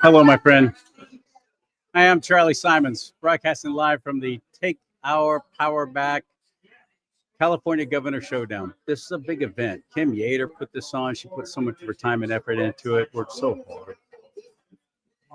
Hello, my friend. I am CharLee Simons, broadcasting live from the Take Our Power Back California Governor Showdown. This is a big event. Kim Yater put this on. She put so much of her time and effort into it. Worked so hard.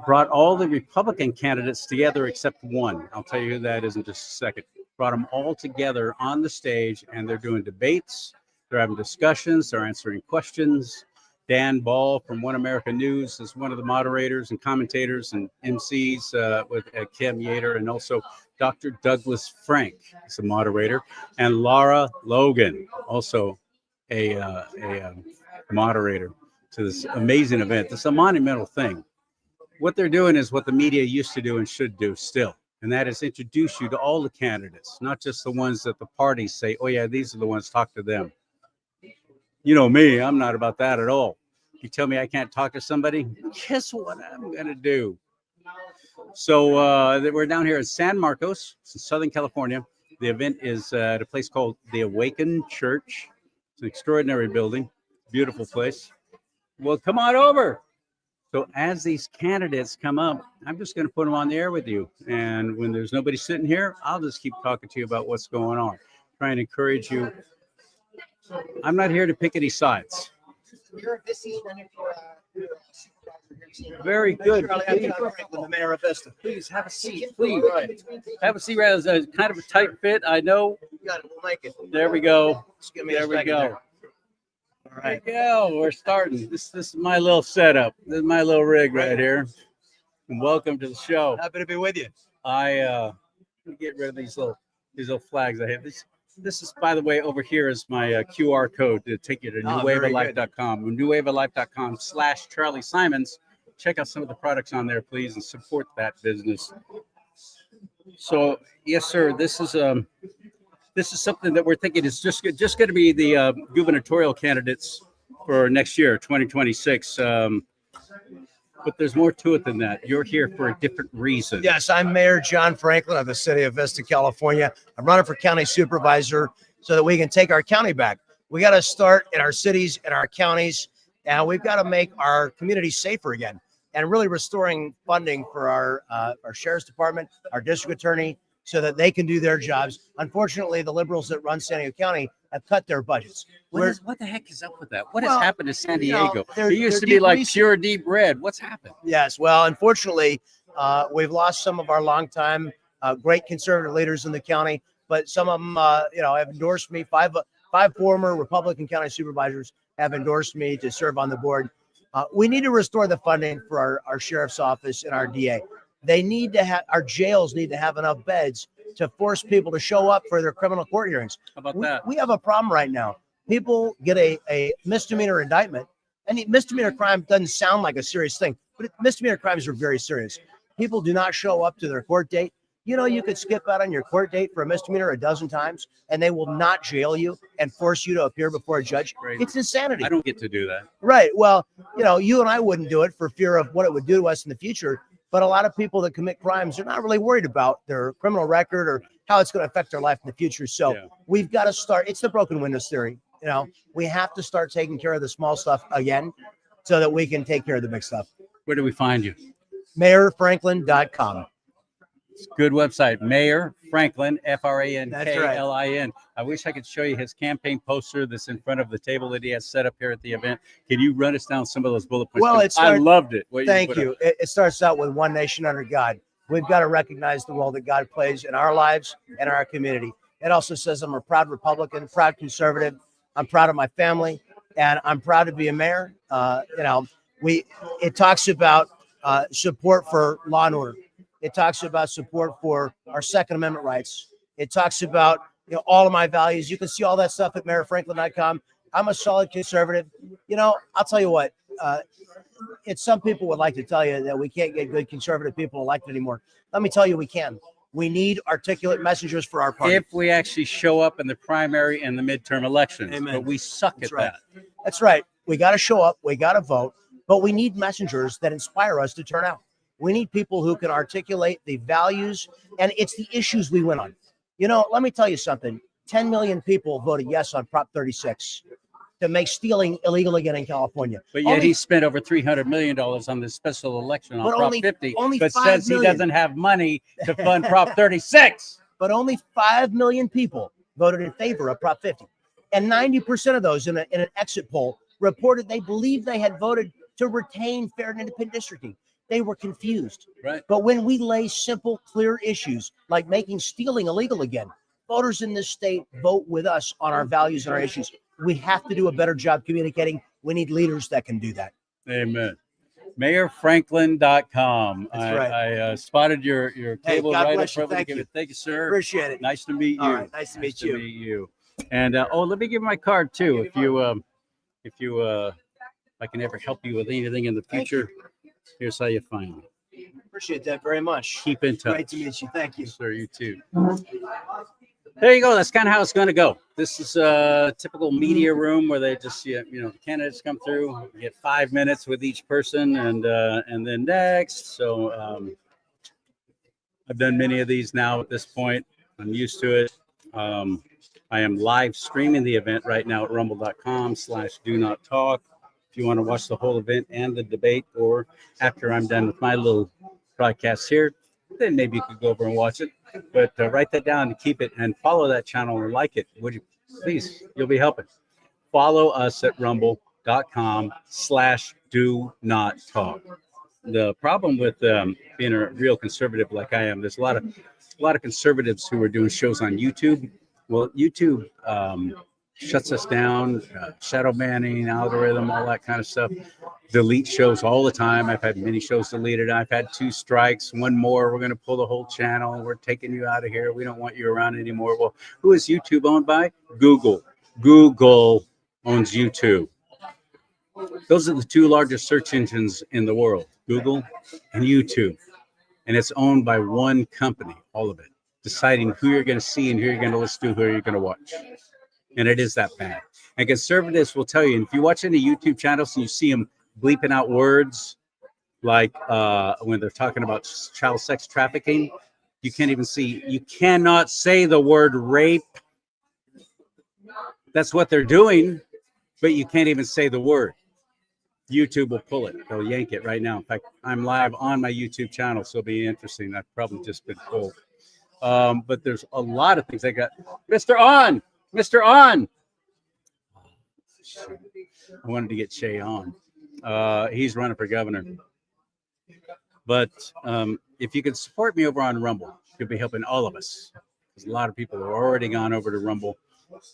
Brought all the Republican candidates together except one. I'll tell you who that is in just a second. Brought them all together on the stage, and they're doing debates. They're having discussions. They're answering questions. Dan Ball from One America News is one of the moderators and commentators and MCs with Kim Yater, and also Dr. Douglas Frank is a moderator, and Laura Logan, also a moderator to this amazing event. This is a monumental thing. What they're doing is what the media used to do and should do still, and that is introduce you to all the candidates, not just the ones that the parties say, oh yeah, these are the ones, talk to them. You know me, I'm not about that at all. You tell me I can't talk to somebody, guess what I'm going to do? So we're down here in San Marcos, Southern California. The event is at a place called the Awakened Church. It's an extraordinary building, beautiful place. Well, come on over. So as these candidates come up, I'm just going to put them on the air with you. And when there's nobody sitting here, I'll just keep talking to you about what's going on. Trying to encourage you. I'm not here to pick any sides. Very good. The mayor of Vista. Please have a seat. Please have a seat. It's a kind of a tight fit. I know. Got it. We'll make it. There we go. There we go. All right. There we go. We're starting. This is my little setup. This is my little rig right here. And welcome to the show. Happy to be with you. Let me get rid of these little flags I have. This is, by the way, over here is my QR code to take you to newwaveoflife.com. newwaveoflife.com/CharLee Simons. Check out some of the products on there, please, and support that business. So, yes, sir. This is something that we're thinking is just going to be the gubernatorial candidates for next year, 2026. But there's more to it than that. You're here for a different reason. Yes, I'm Mayor John Franklin of the city of Vista, California. I'm running for county supervisor so that we can take our county back. We got to start in our cities and our counties, and we've got to make our communities safer again, and really restoring funding for our sheriff's department, our district attorney, so that they can do their jobs. Unfortunately, the liberals that run San Diego County have cut their budgets. What the heck is up with that? What has happened to San Diego? It used to be like pure deep red. What's happened? Yes, well, unfortunately, we've lost some of our longtime great conservative leaders in the county, but some of them, have endorsed me. Five former Republican county supervisors have endorsed me to serve on the board. We need to restore the funding for our sheriff's office and our DA. They need to have, our jails need to have enough beds to force people to show up for their criminal court hearings. How about that? We have a problem right now. People get a misdemeanor indictment, and misdemeanor crime doesn't sound like a serious thing, but misdemeanor crimes are very serious. People do not show up to their court date. You know, you could skip out on your court date for a misdemeanor a dozen times, and they will not jail you and force you to appear before a judge. Crazy. It's insanity. I don't get to do that. Right. Well, you and I wouldn't do it for fear of what it would do to us in the future. But a lot of people that commit crimes are not really worried about their criminal record or how it's going to affect their life in the future. So we've got to start. It's the broken windows theory. We have to start taking care of the small stuff again so that we can take care of the big stuff. Where do we find you? MayorFranklin.com. It's a good website. Mayor Franklin, Franklin. That's right. I wish I could show you his campaign poster that's in front of the table that he has set up here at the event. Can you run us down some of those bullet points? Well, I loved it. Thank you. It starts out with one nation under God. We've got to recognize the role that God plays in our lives and our community. It also says I'm a proud Republican, proud conservative. I'm proud of my family, and I'm proud to be a mayor. It talks about support for law and order. It talks about support for our Second Amendment rights. It talks about all of my values. You can see all that stuff at mayorfranklin.com. I'm a solid conservative. I'll tell you what. Some people would like to tell you that we can't get good conservative people elected anymore. Let me tell you, we can. We need articulate messengers for our party. If we actually show up in the primary and the midterm elections. Amen. But we suck at that. That's right. We got to show up. We got to vote. But we need messengers that inspire us to turn out. We need people who can articulate the values, and it's the issues we win on. Let me tell you something. 10 million people voted yes on Prop 36 to make stealing illegal again in California. But yet he spent over $300 million on this special election on But Prop only- 50, only but 5 says he million. doesn't have money to fund Prop 36. But only 5 million people voted in favor of Prop 50. And 90% of those in an exit poll reported they believed they had voted to retain fair and independent districting. They were confused. Right. But when we lay simple, clear issues like making stealing illegal again, voters in this state vote with us on our values and our issues. We have to do a better job communicating. We need leaders that can do that. Amen. MayorFranklin.com. That's right. I spotted your cable God right up bless you. front. Thank you. Thank you, sir. Appreciate it. Nice to meet you. All right. Nice to meet you. And let me give you my card too. If I can ever help you with anything in the future, here's how you find me. Appreciate that very much. Keep in touch. Great to meet you. Thank you. Yes, sir, you too. There you go. That's kind of how it's going to go. This is a typical media room where they just, the candidates come through, you get 5 minutes with each person, and then next. So I've done many of these now at this point. I'm used to it. I am live streaming the event right now at rumble.com/do-not-talk. If you want to watch the whole event and the debate, or after I'm done with my little broadcast here, then maybe you could go over and watch it. But write that down to keep it and follow that channel and like it. Would you please? You'll be helping. Follow us at rumble.com/do-not-talk. The problem with being a real conservative like I am, there's a lot of conservatives who are doing shows on YouTube. Well, YouTube shuts us down, shadow banning, algorithm, all that kind of stuff. Delete shows all the time. I've had many shows deleted. I've had 2 strikes, 1 more. We're going to pull the whole channel. We're taking you out of here. We don't want you around anymore. Well, who is YouTube owned by? Google. Google owns YouTube. Those are the 2 largest search engines in the world, Google and YouTube. And it's owned by one company, all of it, deciding who you're going to see and who you're going to listen to, who you're going to watch. And it is that bad. And conservatives will tell you, and if you watch any YouTube channels and you see them bleeping out words like when they're talking about child sex trafficking, you cannot say the word rape. That's what they're doing, but you can't even say the word. YouTube will pull it. They'll yank it right now. In fact, I'm live on my YouTube channel, so it'll be interesting. I've probably just been pulled. But there's a lot of things I got. Mr. On! I wanted to get Shay on. He's running for governor. But if you could support me over on Rumble, you'll be helping all of us. Because a lot of people have already gone over to Rumble.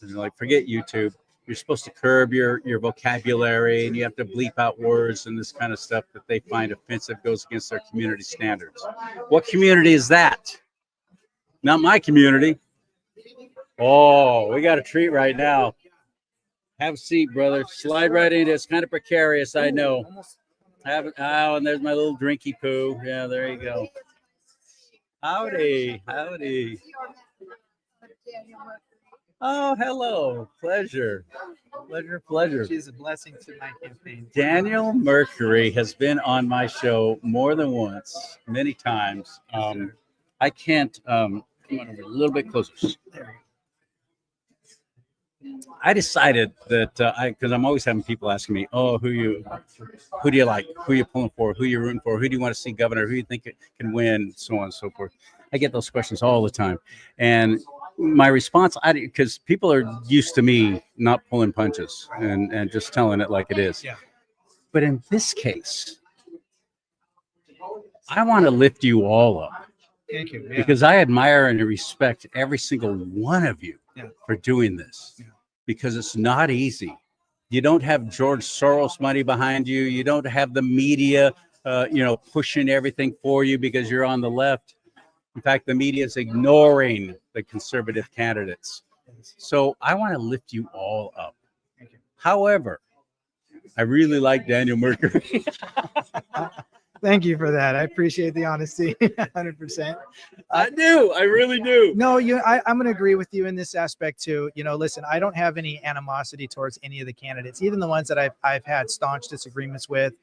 And they're like, forget YouTube. You're supposed to curb your vocabulary, and you have to bleep out words and this kind of stuff that they find offensive, goes against their community standards. What community is that? Not my community. Oh, we got a treat right now. Have a seat, brother. Slide right in. It's kind of precarious, I know. And there's my little drinky poo. Yeah, there you go. Howdy. Oh, hello. Pleasure. She's a blessing to my campaign. Daniel Mercury has been on my show more than once, many times. I can't come on over a little bit closer. There. I decided that because I'm always having people asking me, "Oh, who do you like? Who you pulling for? Who you rooting for? Who do you want to see governor? Who do you think can win?" So on and so forth. I get those questions all the time, and my response, because people are used to me not pulling punches and just telling it like it is. Yeah. But in this case, I want to lift you all up. Thank you. Yeah. Because I admire and respect every single one of you for doing this. Yeah. Because it's not easy. You don't have George Soros money behind you. You don't have the media, pushing everything for you because you're on the left. In fact, the media is ignoring the conservative candidates. So I want to lift you all up. However, I really like Daniel Mercury. Thank you for that. I appreciate the honesty. 100%. I do. I really do. No, I'm going to agree with you in this aspect too. Listen, I don't have any animosity towards any of the candidates, even the ones that I've had staunch disagreements with,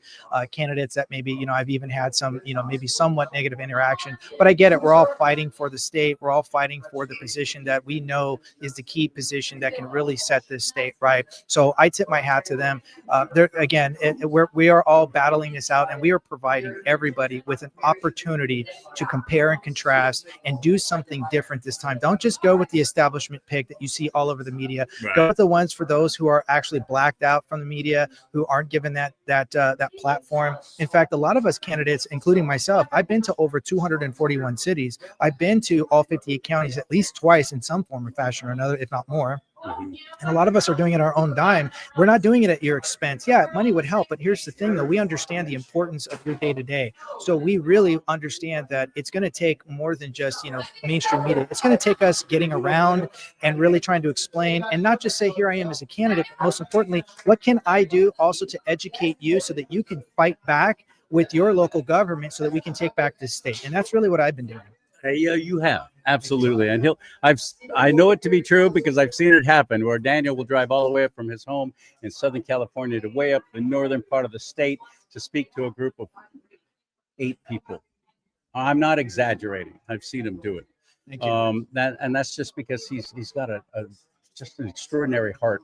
candidates that maybe, I've even had some, maybe somewhat negative interaction, but I get it. We're all fighting for the state. We're all fighting for the position that we know is the key position that can really set this state right. So I tip my hat to them. We are all battling this out, and we are providing everybody with an opportunity to compare and contrast and do something different this time. Don't just go with the establishment pick that you see all over the media. Right. Go with the ones for those who are actually blacked out from the media, who aren't given that platform. In fact, a lot of us candidates, including myself, I've been to over 241 cities. I've been to all 58 counties at least twice in some form or fashion or another, if not more. And a lot of us are doing it our own dime. We're not doing it at your expense. Yeah, money would help, but here's the thing though, we understand the importance of your day to day. So we really understand that it's going to take more than just, mainstream media. It's going to take us getting around and really trying to explain, and not just say, here I am as a candidate, but most importantly, what can I do also to educate you so that you can fight back with your local government so that we can take back this state. And that's really what I've been doing. Hey, you have absolutely, and I know it to be true because I've seen it happen. Where Daniel will drive all the way up from his home in Southern California to way up the northern part of the state to speak to a group of 8 people. I'm not exaggerating. I've seen him do it. Thank you. That's just because he's got just an extraordinary heart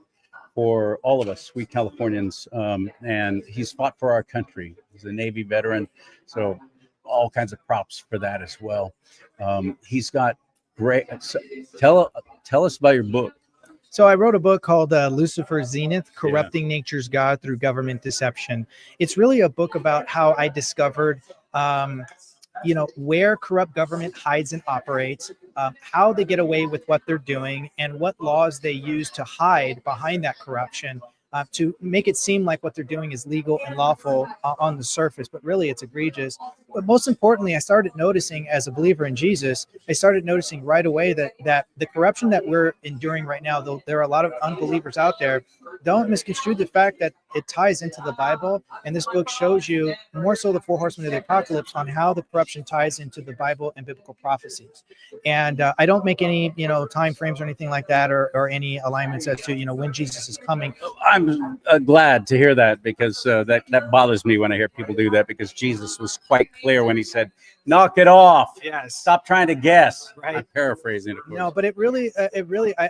for all of us, we Californians, and he's fought for our country. He's a Navy veteran, so all kinds of props for that as well. He's got great. So tell us about your book. So I wrote a book called Lucifer's Zenith, Corrupting Nature's God Through Government Deception. It's really a book about how I discovered, where corrupt government hides and operates, how they get away with what they're doing, and what laws they use to hide behind that corruption. To make it seem like what they're doing is legal and lawful on the surface, but really it's egregious. But most importantly, I started noticing, as a believer in Jesus, I started noticing right away that the corruption that we're enduring right now, though there are a lot of unbelievers out there, don't misconstrue the fact that it ties into the Bible. And this book shows you more so the 4 horsemen of the apocalypse on how the corruption ties into the Bible and biblical prophecies. And I don't make any, time frames or anything like that, or any alignments as to, when Jesus is coming. I'm glad to hear that, because that bothers me when I hear people do that, because Jesus was quite clear when he said, knock it off. Yes. Stop trying to guess. Right. I'm paraphrasing, of course. No, but it really,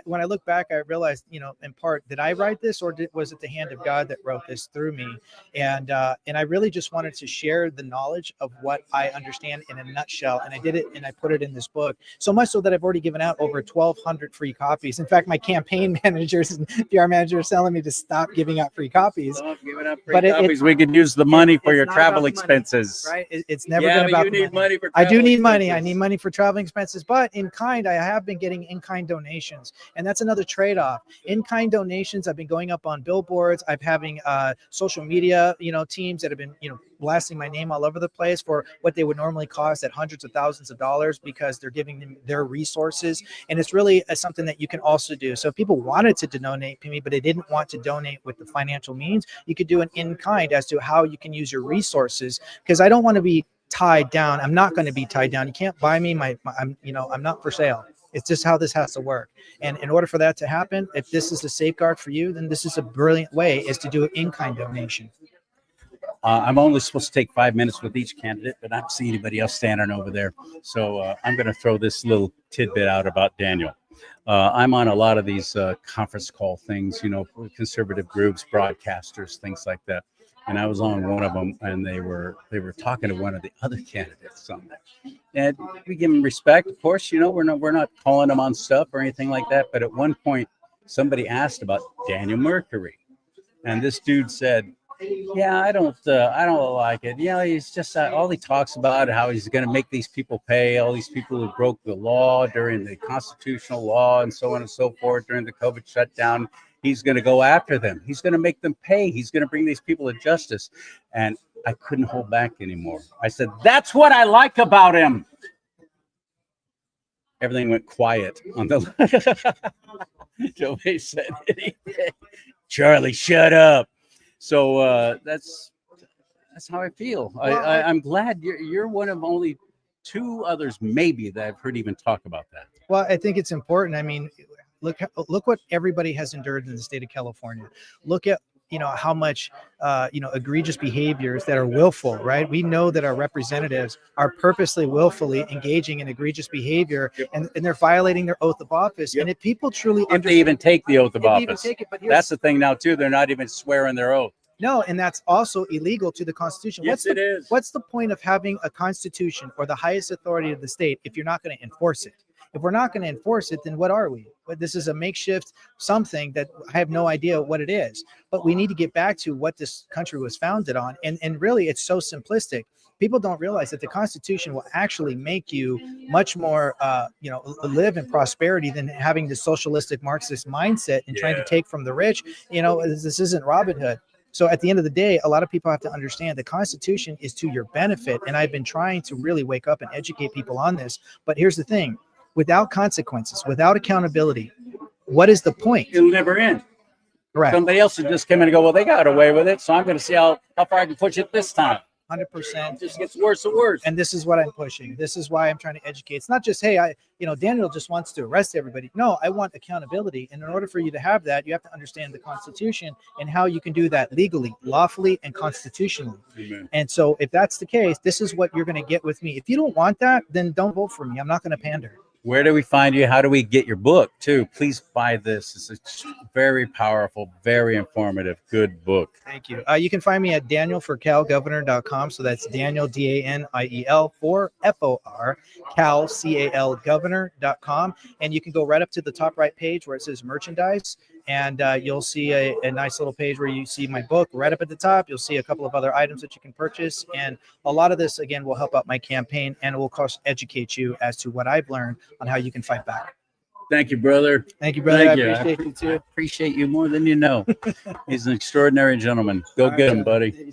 when I look back, I realized, in part, did I write this, or was it the hand of God that wrote this through me? And I really just wanted to share the knowledge of what I understand in a nutshell. And I did it, and I put it in this book, so much so that I've already given out over 1,200 free copies. In fact, my campaign managers and PR managers are telling me to stop giving out free copies. Stop giving out free copies. We could use the money for your travel expenses. Right? It's never been about the money. I do need money. I need money for traveling expenses, but in kind, I have been getting in-kind donations, and that's another trade-off. In-kind donations, I've been going up on billboards. I'm having social media, teams that have been, blasting my name all over the place for what they would normally cost at hundreds of thousands of dollars, because they're giving them their resources. And it's really something that you can also do. So if people wanted to donate to me, but they didn't want to donate with the financial means, you could do an in-kind as to how you can use your resources, because I don't want to be tied down. I'm not going to be tied down. You can't buy me I'm not for sale. It's just how this has to work. And in order for that to happen, if this is a safeguard for you, then this is a brilliant way, is to do an in-kind donation. I'm only supposed to take 5 minutes with each candidate, but I don't see anybody else standing over there. So I'm going to throw this little tidbit out about Daniel. I'm on a lot of these conference call things, conservative groups, broadcasters, things like that. And I was on one of them, and they were talking to one of the other candidates on that. And we give them respect, of course. We're not calling them on stuff or anything like that. But at one point, somebody asked about Daniel Mercury, and this dude said, "Yeah, I don't like it. He's just all he talks about how he's going to make these people pay. All these people who broke the law during the constitutional law and so on and so forth during the COVID shutdown. He's going to go after them. He's going to make them pay. He's going to bring these people to justice." And I couldn't hold back anymore. I said, "That's what I like about him." Everything went quiet on the. Nobody said anything. Charlie, shut up. So That's how I feel. Well, I'm glad you're one of only two others maybe that I've heard even talk about that. Well, I think it's important. I mean, look what everybody has endured in the state of California. Look at how much egregious behaviors that are willful, right? We know that our representatives are purposely willfully engaging in egregious behavior, and they're violating their oath of office. And if people truly If they even take the oath of if they even office, take it, but that's the thing now too. They're not even swearing their oath. no, and that's also illegal to the Constitution. Yes, it is. What's the point of having a constitution or the highest authority of the state if you're not going to enforce it? If we're not going to enforce it, then what are we? But this is a makeshift something that I have no idea what it is. But we need to get back to what this country was founded on. And really, it's so simplistic. People don't realize that the Constitution will actually make you much more, live in prosperity than having the socialistic Marxist mindset and trying to take from the rich. This isn't Robin Hood. So at the end of the day, a lot of people have to understand the Constitution is to your benefit. And I've been trying to really wake up and educate people on this. But here's the thing. Without consequences, without accountability, what is the point? It'll never end. Correct. Somebody else will just come in and go, well, they got away with it, so I'm going to see how far I can push it this time. 100%. It just gets worse and worse. And this is what I'm pushing. This is why I'm trying to educate. It's not just, hey, Daniel just wants to arrest everybody. No, I want accountability. And in order for you to have that, you have to understand the Constitution and how you can do that legally, lawfully, and constitutionally. Amen. And so if that's the case, this is what you're going to get with me. If you don't want that, then don't vote for me. I'm not going to pander. Where do we find you? How do we get your book too? Please buy this. It's a very powerful, very informative, good book. Thank you. You can find me at danielforcalgovernor.com. So that's Daniel, DANIEL, for FOR, Cal, CAL, governor.com. And you can go right up to the top right page where it says merchandise. And you'll see a nice little page where you see my book right up at the top. You'll see a couple of other items that you can purchase. And a lot of this, again, will help out my campaign and it will educate you as to what I've learned on how you can fight back. Thank you, brother. Thank you, brother. Thank I you. appreciate you too. I appreciate you more than you know. He's an extraordinary gentleman. Go get him, buddy.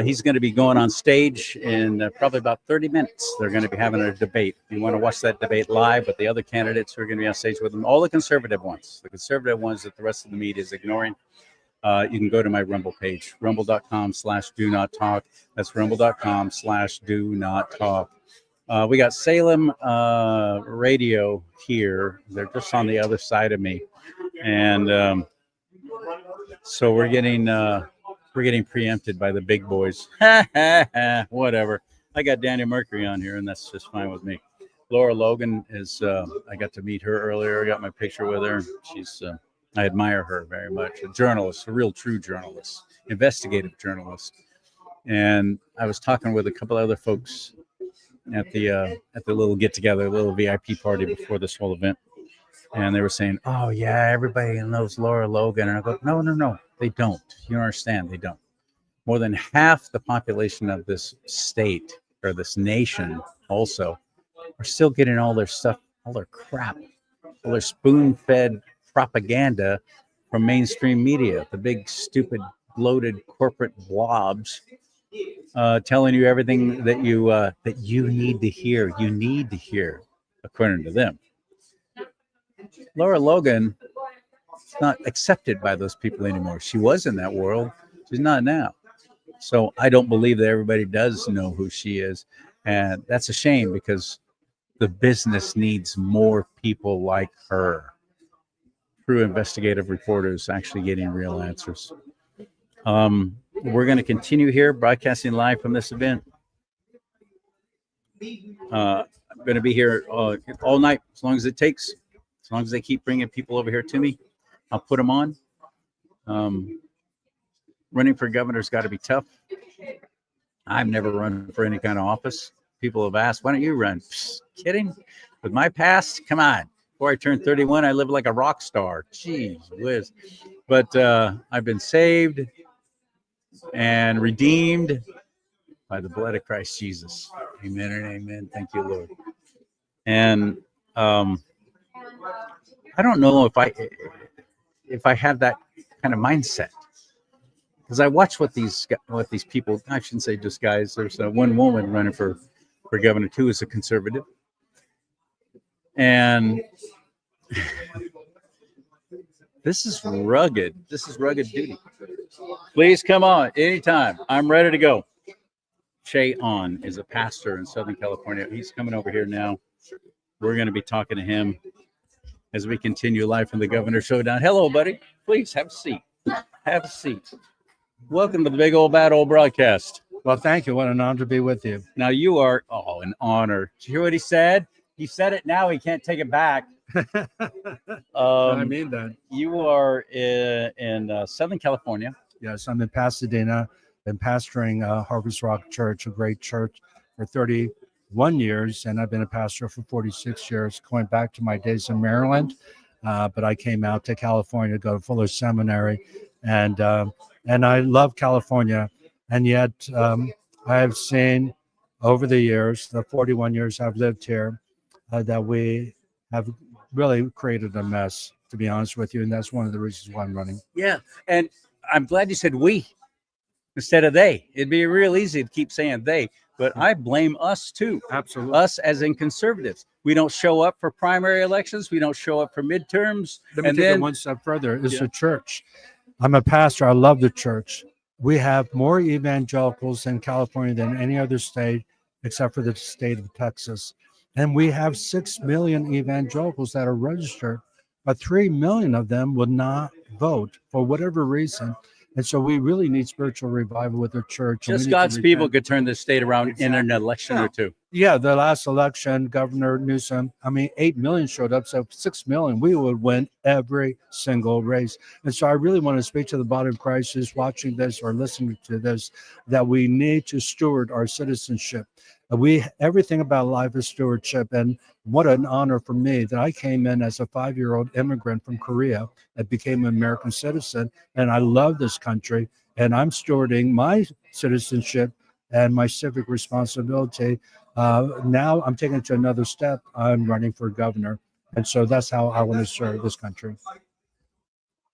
He's going to be going on stage in probably about 30 minutes. They're going to be having a debate. If you want to watch that debate live with the other candidates who are going to be on stage with them, all the conservative ones that the rest of the media is ignoring, you can go to my Rumble page, rumble.com/do-not-talk. That's rumble.com/do-not-talk. We got Salem Radio here. They're just on the other side of me. And so we're getting preempted by the big boys. Whatever. I got Daniel Mercury on here, and that's just fine with me. Laura Logan is, I got to meet her earlier. I got my picture with her. She's, I admire her very much. A journalist, a real true journalist, investigative journalist. And I was talking with a couple other folks at the little get together, little VIP party before this whole event. And they were saying, oh yeah, everybody knows Laura Logan. And I go, no, they don't. You don't understand. They don't. More than half the population of this state or this nation also are still getting all their stuff, all their crap, all their spoon-fed propaganda from mainstream media, the big, stupid, bloated corporate blobs telling you everything that you need to hear. You need to hear, according to them. Laura Logan is not accepted by those people anymore. She was in that world. She's not now. So I don't believe that everybody does know who she is. And that's a shame because the business needs more people like her. True investigative reporters actually getting real answers. We're going to continue here broadcasting live from this event. I'm going to be here all night as long as it takes. As long as they keep bringing people over here to me, I'll put them on. Running for governor's got to be tough. I've never run for any kind of office. People have asked, why don't you run? Psst, kidding? With my past, come on. Before I turned 31, I lived like a rock star. Jeez whiz. But I've been saved and redeemed by the blood of Christ Jesus. Amen and amen. Thank you, Lord. And I don't know if I have that kind of mindset, because I watch what these people, I shouldn't say just guys. There's one woman running for governor too, is a conservative, and this is rugged. This is rugged duty. Please come on anytime. I'm ready to go. Shay On is a pastor in Southern California. He's coming over here now. We're going to be talking to him as we continue live from the Governor Showdown. Hello, buddy. Please have a seat. Have a seat. Welcome to the big old bad old broadcast. Well, thank you. What an honor to be with you. Now you are, an honor. Did you hear what he said? He said it now. He can't take it back. I mean that. You are in Southern California. Yes, I'm in Pasadena. Been pastoring Harvest Rock Church, a great church, for 31 years, and I've been a pastor for 46 years, going back to my days in Maryland. But I came out to California to go to Fuller Seminary, and I love California. And yet, I have seen over the years, the 41 years I've lived here, that we have really created a mess, to be honest with you, and that's one of the reasons why I'm running. Yeah, and I'm glad you said we instead of they. It'd be real easy to keep saying they, but I blame us too. Absolutely. Us as in conservatives. We don't show up for primary elections. We don't show up for midterms. Let me and take then it one step further. It's the church. I'm a pastor. I love the church. We have more evangelicals in California than any other state, except for the state of Texas. And we have 6 million evangelicals that are registered, but 3 million of them will not vote for whatever reason. And so we really need spiritual revival with the church. just God's people could turn this state around in an election or two. Yeah, the last election, Governor Newsom, 8 million showed up, so 6 million, we would win every single race. And so I really want to speak to the body of Christ who's watching this or listening to this, that we need to steward our citizenship. Everything about life is stewardship. And what an honor for me that I came in as a 5-year-old immigrant from Korea and became an American citizen. And I love this country, and I'm stewarding my citizenship and my civic responsibility. Now I'm taking it to another step. I'm running for governor. And so that's how I want to serve this country.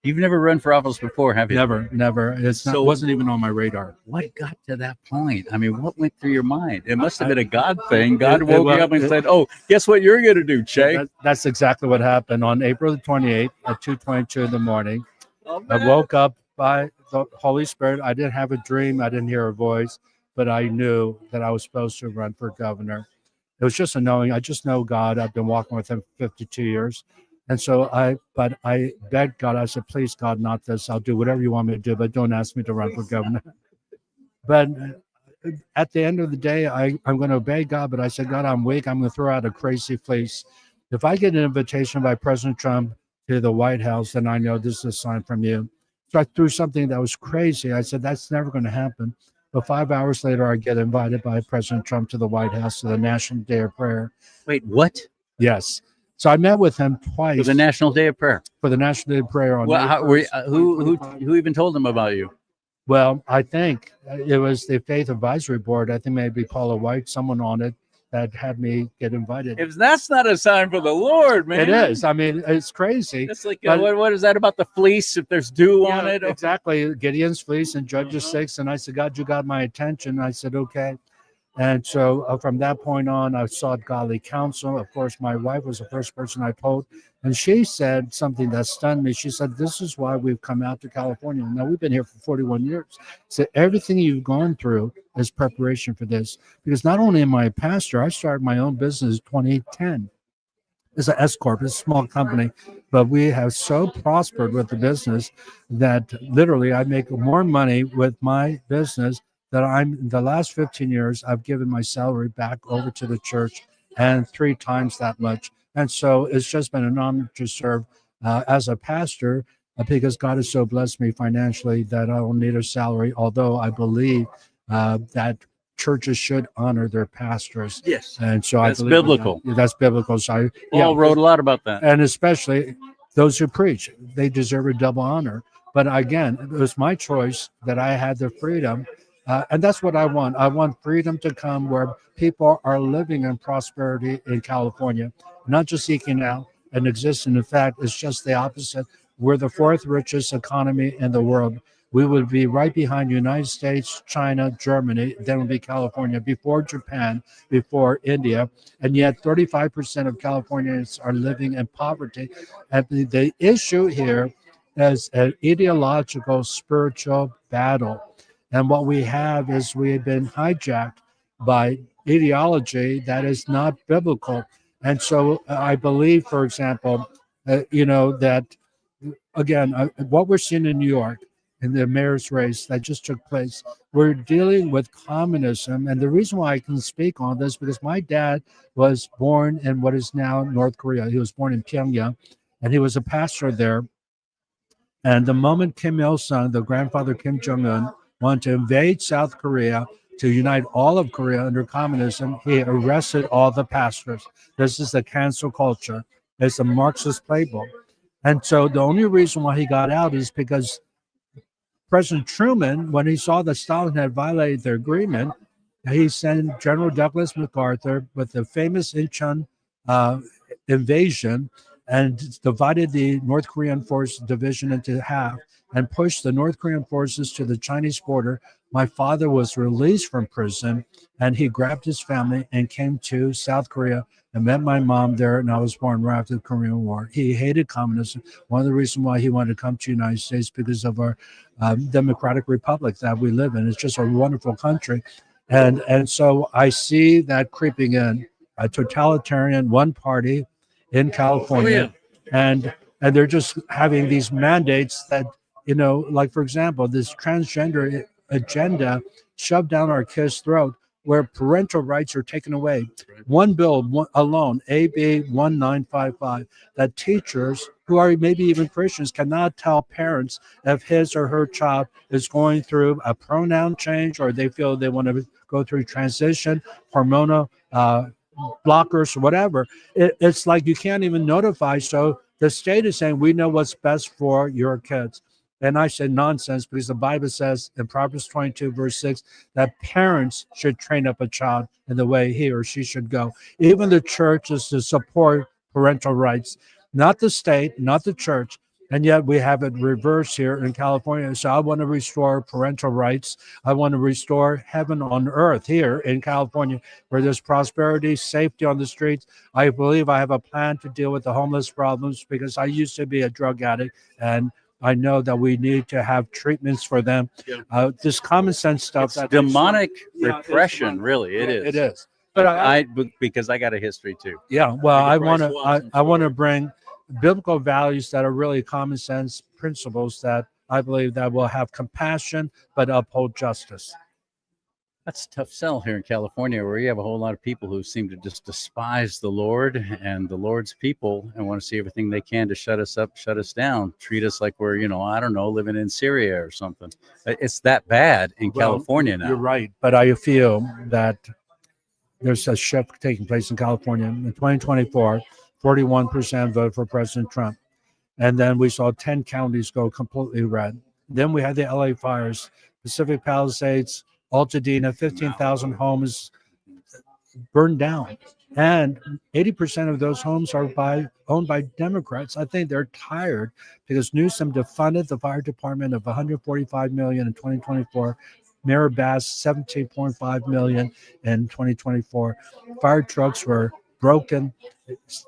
You've never run for office before, have you? Never. It wasn't even on my radar. What got to that point? What went through your mind? It must have been a God thing. God woke you up and said, "Oh, guess what you're going to do, Che?" That's exactly what happened on April the 28th at 2:22 in the morning. I woke up by the Holy Spirit. I didn't have a dream. I didn't hear a voice, but I knew that I was supposed to run for governor. It was just a knowing. I just know God. I've been walking with him for 52 years. And so I begged God. I said, "Please, God, not this. I'll do whatever you want me to do, but don't ask me to run for governor." But at the end of the day, I'm going to obey God. But I said, "God, I'm weak. I'm going to throw out a crazy fleece. If I get an invitation by President Trump to the White House, then I know this is a sign from you." So I threw something that was crazy. I said, "That's never going to happen." But 5 hours later, I get invited by President Trump to the White House to the National Day of Prayer. Wait, what? Yes. So I met with him twice. For the National Day of Prayer. For the National Day of Prayer. Who even told them about you? Well, I think it was the Faith Advisory Board. I think maybe Paula White, someone on it, that had me get invited. If that's not a sign for the Lord, man. It is. It's crazy. It's like, what is that about the fleece? If there's dew on it? Exactly. Gideon's fleece and Judges 6. And I said, "God, you got my attention." I said, "Okay." And so from that point on, I sought godly counsel. Of course, my wife was the first person I told. And she said something that stunned me. She said, "This is why we've come out to California. Now, we've been here for 41 years. So everything you've gone through is preparation for this. Because not only am I a pastor, I started my own business in 2010. It's an S Corp. It's a small company. But we have so prospered with the business that literally I make more money with my business that the last 15 years, I've given my salary back over to the church, and 3 times that much. And so it's just been an honor to serve as a pastor because God has so blessed me financially that I don't need a salary, although I believe that churches should honor their pastors. Yes. And so that's biblical. That's biblical. So Paul wrote a lot about that. And especially those who preach, they deserve a double honor. But again, it was my choice that I had the freedom. And that's what I want. I want freedom to come where people are living in prosperity in California, not just eking out and existing. In fact, it's just the opposite. We're the 4th richest economy in the world. We would be right behind United States, China, Germany, then would be California, before Japan, before India. And yet 35% of Californians are living in poverty. And the issue here is an ideological, spiritual battle. And what we have is we have been hijacked by ideology that is not biblical. And so I believe, for example, that again, what we're seeing in New York in the mayor's race that just took place, we're dealing with communism. And the reason why I can speak on this, because my dad was born in what is now North Korea. He was born in Pyongyang, and he was a pastor there. And the moment Kim Il-sung, the grandfather Kim Jong-un, wanted to invade South Korea to unite all of Korea under communism, he arrested all the pastors. This is the cancel culture. It's a Marxist playbook. And so the only reason why he got out is because President Truman, when he saw that Stalin had violated the agreement, he sent General Douglas MacArthur with the famous Incheon invasion and divided the North Korean force division into half and pushed the North Korean forces to the Chinese border. My father was released from prison, and he grabbed his family and came to South Korea and met my mom there, and I was born right after the Korean War. He hated communism. One of the reasons why he wanted to come to the United States because of our democratic republic that we live in. It's just a wonderful country. And so I see that creeping in, a totalitarian one party in California. And they're just having these mandates that, like, for example, this transgender agenda shoved down our kids' throat, where parental rights are taken away. One bill alone, AB 1955, that teachers who are maybe even Christians cannot tell parents if his or her child is going through a pronoun change or they feel they want to go through transition, hormonal blockers, whatever. It's like you can't even notify. So the state is saying, we know what's best for your kids. And I said nonsense, because the Bible says in Proverbs 22, verse 6, that parents should train up a child in the way he or she should go. Even the church is to support parental rights, not the state, not the church. And yet we have it reversed here in California. So I want to restore parental rights. I want to restore heaven on earth here in California, where there's prosperity, safety on the streets. I believe I have a plan to deal with the homeless problems, because I used to be a drug addict, and I know that we need to have treatments for them. This common sense stuff. It's demonic repression, really. It is. It is. But because I got a history too. Yeah. Well, I want to bring biblical values that are really common sense principles that I believe that will have compassion but uphold justice. That's a tough sell here in California, where you have a whole lot of people who seem to just despise the Lord and the Lord's people and want to see everything they can to shut us up, shut us down, treat us like we're, I don't know, living in Syria or something. It's that bad in California now. You're right. But I feel that there's a shift taking place in California. In 2024, 41% voted for President Trump. And then we saw 10 counties go completely red. Then we had the LA fires, Pacific Palisades, Altadena, 15,000 homes burned down. And 80% of those homes are owned by Democrats. I think they're tired because Newsom defunded the fire department of $145 million in 2024. Mayor Bass, $17.5 million in 2024. Fire trucks were broken.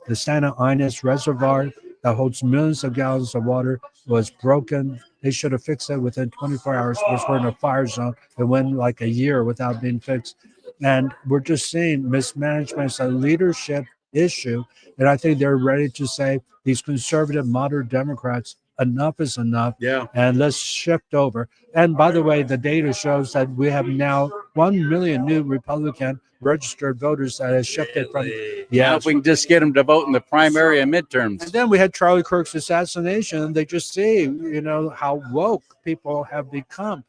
The Santa Ynez Reservoir that holds millions of gallons of water was broken. They should have fixed it within 24 hours, because we're in a fire zone. It went like a year without being fixed. And we're just seeing mismanagement as a leadership issue. And I think they're ready to say, these conservative, moderate Democrats, enough is enough. Yeah. And let's shift over. And by the way, the data shows that we have now 1 million new Republican registered voters that has shifted from. Yeah, if we can just get them to vote in the primary and midterms. And then we had Charlie Kirk's assassination. They just see, how woke people have become.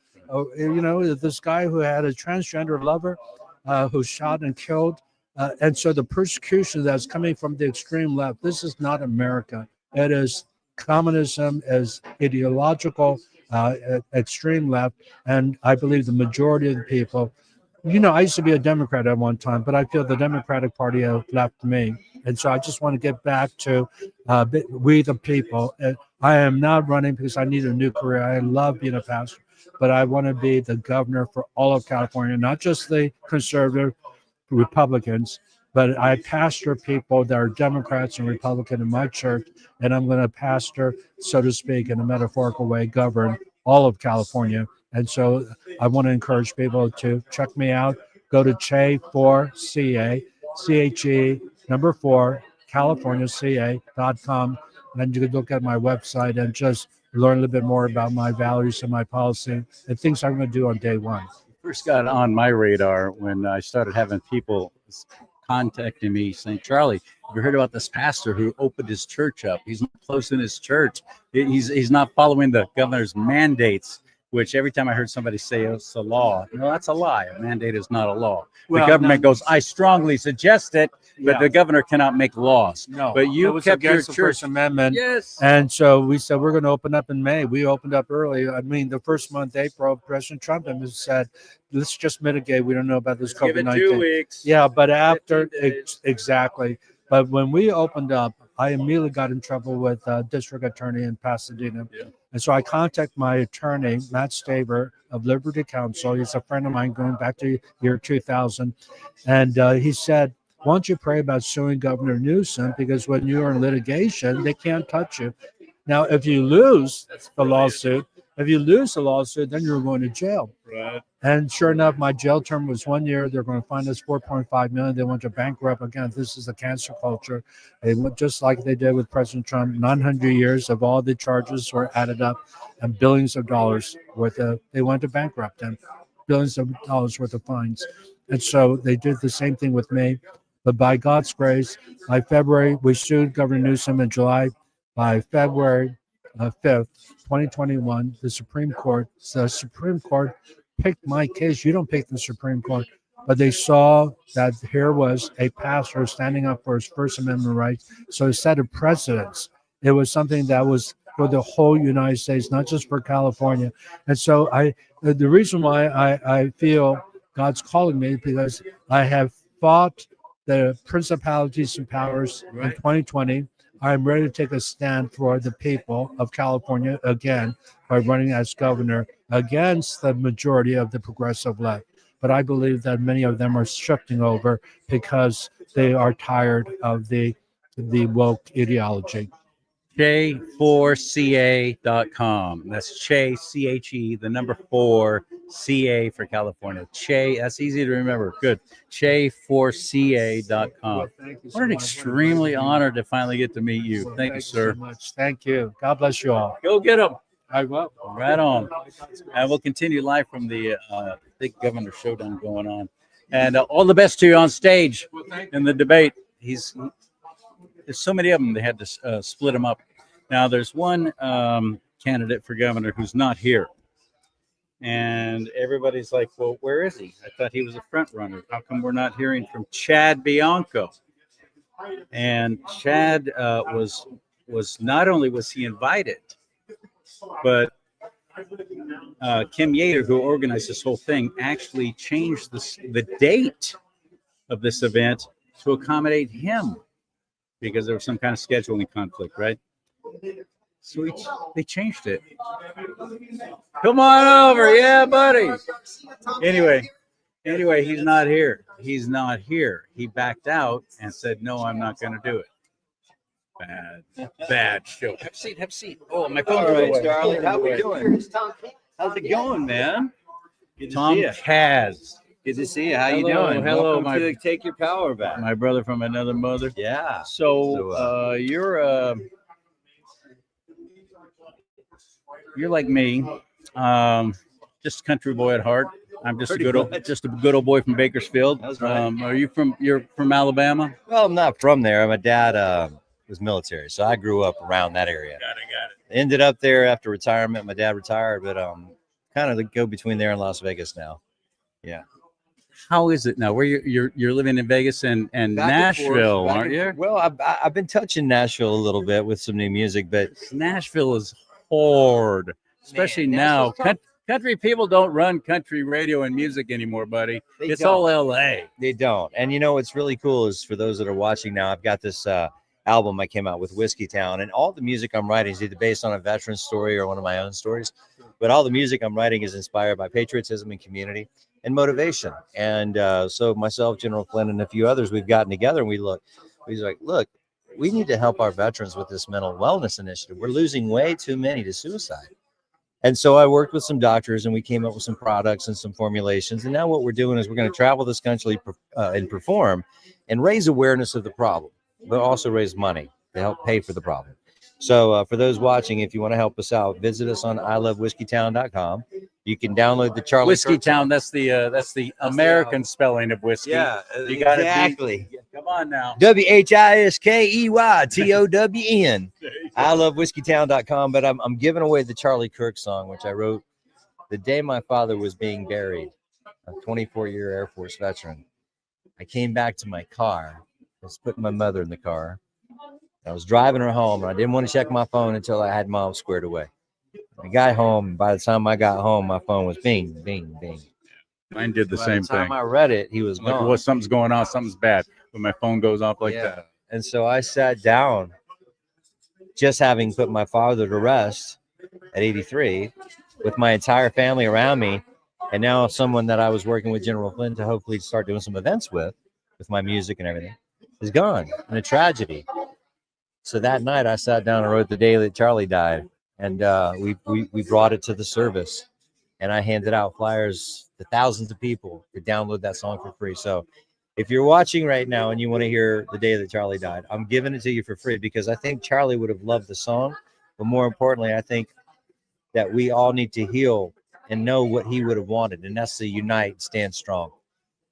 This guy who had a transgender lover who shot and killed. And so the persecution that's coming from the extreme left, this is not America. It is communism, is ideological, extreme left. And I believe the majority of the people, I used to be a Democrat at one time, but I feel the Democratic Party has left me. And so I just want to get back to we the people. I am not running because I need a new career. I love being a pastor, but I want to be the governor for all of California, not just the conservative Republicans, but I pastor people that are Democrats and Republican in my church, and I'm going to pastor, so to speak, in a metaphorical way, govern all of California And so I want to encourage people to check me out. Go to Che4CA, CHE number 4, CaliforniaCA.com. And you can look at my website and just learn a little bit more about my values and my policy and things I'm going to do on day one. First got on my radar when I started having people contacting me saying, Charlie, have you heard about this pastor who opened his church up? He's not closing his church. He's not following the governor's mandates, which every time I heard somebody say it's a law, no, that's a lie. A mandate is not a law. The government goes, I strongly suggest it, but the governor cannot make laws. No, but you was kept your against the church. First Amendment. Yes. And so we said, we're going to open up in May. We opened up early. I mean, the first month, April, President Trump has said, let's just mitigate. We don't know about this Give it COVID-19. 2 weeks. Yeah, but after, exactly. But when we opened up, I immediately got in trouble with district attorney in Pasadena. Yeah. And so I contacted my attorney, Matt Staver of Liberty Counsel. He's a friend of mine going back to year 2000. And he said, why don't you pray about suing Governor Newsom? Because when you're in litigation, they can't touch you. Now, if you lose the lawsuit, then you're going to jail. Right. And sure enough, my jail term was 1 year. They're going to fine us $4.5 million. They want to bankrupt again. This is the cancer culture. They went just like they did with President Trump. 900 years of all the charges were added up, and billions of dollars worth of. They went to bankrupt and billions of dollars worth of fines. And so they did the same thing with me. But by God's grace, by February, we sued Governor Newsom in July. By February 5th, 2021, the Supreme Court picked my case. You don't pick the Supreme Court, but they saw that here was a pastor standing up for his First Amendment rights. So it set a precedence. It was something that was for the whole United States, not just for California. And so the reason why I feel God's calling me, because I have fought the principalities and powers in 2020. I'm ready to take a stand for the people of California again by running as governor against the majority of the progressive left. But I believe that many of them are shifting over because they are tired of the woke ideology. Che4CA.com. That's Che, CHE, the number 4, CA for California. Che, that's easy to remember. Good. Che4CA.com. Well, thank you so What an much. extremely honor to finally get to meet you. Well, Thank you, sir. so much. Thank you. God bless you all. Go get them. I will. Right on. And we'll continue live from the big governor showdown going on. And all the best to you on stage in the debate. There's so many of them, they had to split them up. Now, there's one candidate for governor who's not here. And everybody's like, well, where is he? I thought he was a front runner. How come we're not hearing from Chad Bianco? And Chad was not only was he invited, but Kim Yater, who organized this whole thing, actually changed the date of this event to accommodate him, because there was some kind of scheduling conflict, right? So they changed it. Come on over. Yeah, buddy. Anyway, he's not here. He backed out and said, no, I'm not going to do it. Bad show. Have a seat. Oh, my phone's All right, away. Charlie, how we doing? How's it going, man? Good to Tom see you. Kaz. Good to see you. How you Hello, doing? hello, Welcome to Take Your Power Back. My brother from another mother. Yeah. So you're like me, just a country boy at heart. I'm just Pretty a good old boy from Bakersfield. That's right. You're from Alabama? Well, I'm not from there. My dad was military, so I grew up around that area. Got it. Ended up there after retirement. My dad retired, but kind of go between there and Las Vegas now. Yeah. How is it now? Where you're living in Vegas and Back and Nashville, forth, aren't you? Well, I've been touching Nashville a little bit with some new music, but Nashville is hard, especially now. Nashville's tough. Country people don't run country radio and music anymore, buddy. They It's don't. all L.A. They don't. And you know what's really cool is, for those that are watching now, I've got this album I came out with, Whiskey Town, and all the music I'm writing is either based on a veteran story or one of my own stories. But all the music I'm writing is inspired by patriotism and community and motivation. And so myself, General Flynn, and a few others, we've gotten together and we was like, look, we need to help our veterans with this mental wellness initiative. We're losing way too many to suicide. And so I worked with some doctors and we came up with some products and some formulations. And now what we're doing is we're going to travel this country and perform and raise awareness of the problem, but also raise money to help pay for the problem. So for those watching, if you want to help us out, visit us on ilovewhiskeytown.com. You can download the CharLee Whiskey Kirk Town. That's the American spelling of whiskey. Yeah, You got it. exactly. Come on now. WHISKEYTOWN. ilovewhiskeytown.com. But I'm giving away the Charlie Kirk song, which I wrote the day my father was being buried, a 24-year Air Force veteran. I came back to my car. I was putting my mother in the car. I was driving her home, and I didn't want to check my phone until I had Mom squared away. I got home, and by the time I got home, my phone was bing, bing, bing. Mine did the By same the time thing. I read it, he was Like, gone. well, something's going on. Something's bad. When my phone goes off like that. And so I sat down, just having put my father to rest at 83, with my entire family around me, and now someone that I was working with, General Flynn, to hopefully start doing some events with my music and everything, is gone in a tragedy. So that night, I sat down and wrote the day that Charlie died, and we brought it to the service, and I handed out flyers to thousands of people to download that song for free. So if you're watching right now and you want to hear the day that Charlie died, I'm giving it to you for free because I think Charlie would have loved the song, but more importantly, I think that we all need to heal and know what he would have wanted, and that's to unite, stand strong.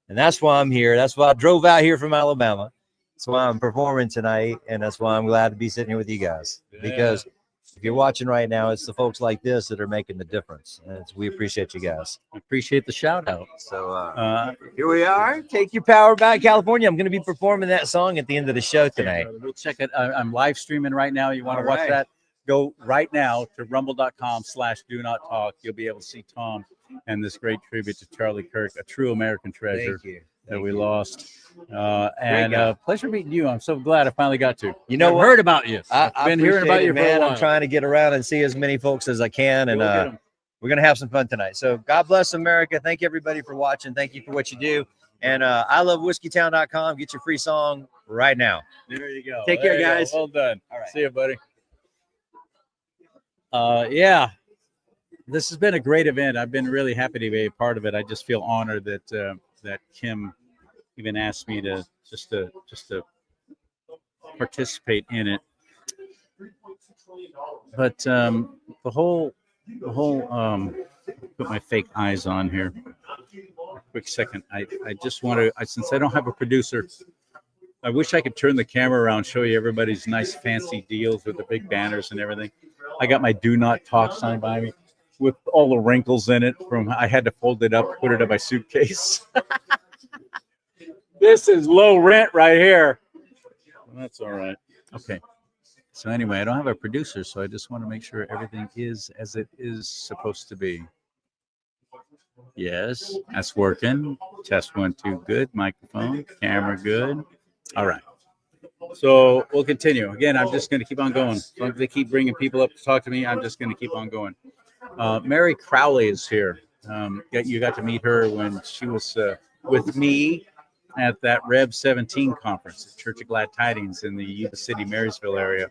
And that's why I'm here. That's why I drove out here from Alabama. That's why I'm performing tonight, and that's why I'm glad to be sitting here with you guys. Because if you're watching right now, it's the folks like this that are making the difference. And we appreciate you guys. I appreciate the shout out. So here we are. Take your power back, California. I'm going to be performing that song at the end of the show tonight. We'll check it. I'm live streaming right now. You want to All watch right. that? Go right now to rumble.com/do-not-talk. You'll be able to see Tom and this great tribute to Charlie Kirk, a true American treasure Thank you. that Thank we you. lost. Great guy. Pleasure meeting you. I'm so glad I finally got to. You know I've what? heard about you. I I've been hearing about appreciate you it, for a man. while. I'm trying to get around and see as many folks as I can, and Go get 'em. we're gonna have some fun tonight. So God bless America. Thank you everybody for watching. Thank you for what you do. And I love whiskeytown.com. Get your free song right now. There you go. Take care, There you go. guys. Well done. All right. See you, buddy. Yeah, this has been a great event. I've been really happy to be a part of it. I just feel honored that that Kim even asked me to just to participate in it. But the whole put my fake eyes on here. Quick second. I just want to, since I don't have a producer, I wish I could turn the camera around, show you everybody's nice fancy deals with the big banners and everything. I got my "Do Not Talk" sign by me with all the wrinkles in it. I had to fold it up, put it in my suitcase. This is low rent right here. That's all right. Okay. So anyway, I don't have a producer, so I just want to make sure everything is as it is supposed to be. Yes, that's working. Test 1, 2, good. Microphone, camera, good. All right. So we'll continue. Again, I'm just going to keep on going. As long as they keep bringing people up to talk to me, I'm just going to keep on going. Mary Crowley is here. You got to meet her when she was with me at that Rev 17 conference at Church of Glad Tidings in the Yuba City, Marysville area.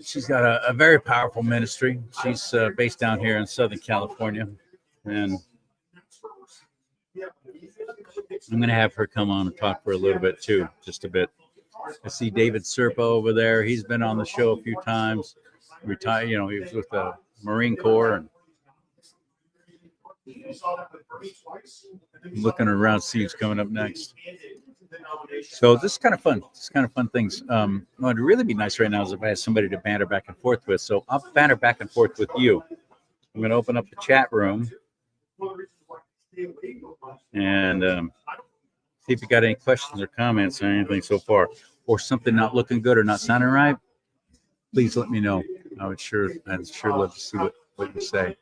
She's got a very powerful ministry. She's based down here in Southern California. And I'm going to have her come on and talk for a little bit too, just a bit. I see David Serpa over there. He's been on the show a few times. Retired, he was with the Marine Corps. And I'm looking around to see who's coming up next. So this is kind of fun. It's kind of fun things. What would really be nice right now is if I had somebody to banter back and forth with. So I'll banter back and forth with you. I'm going to open up the chat room and see if you got any questions or comments or anything so far, or something not looking good or not sounding right. Please let me know. I'd sure love to see what you say.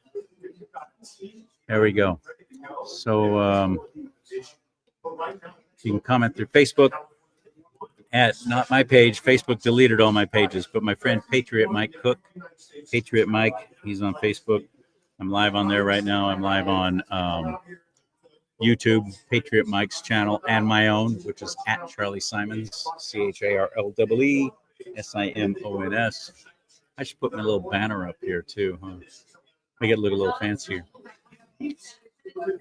There we go. So you can comment through Facebook at not my page. Facebook deleted all my pages, but my friend Patriot Mike Cook, Patriot Mike, he's on Facebook. I'm live on there right now. I'm live on YouTube, Patriot Mike's channel, and my own, which is at CharLee Simons, CharLee Simons. I should put my little banner up here too, huh? Make it look a little fancier.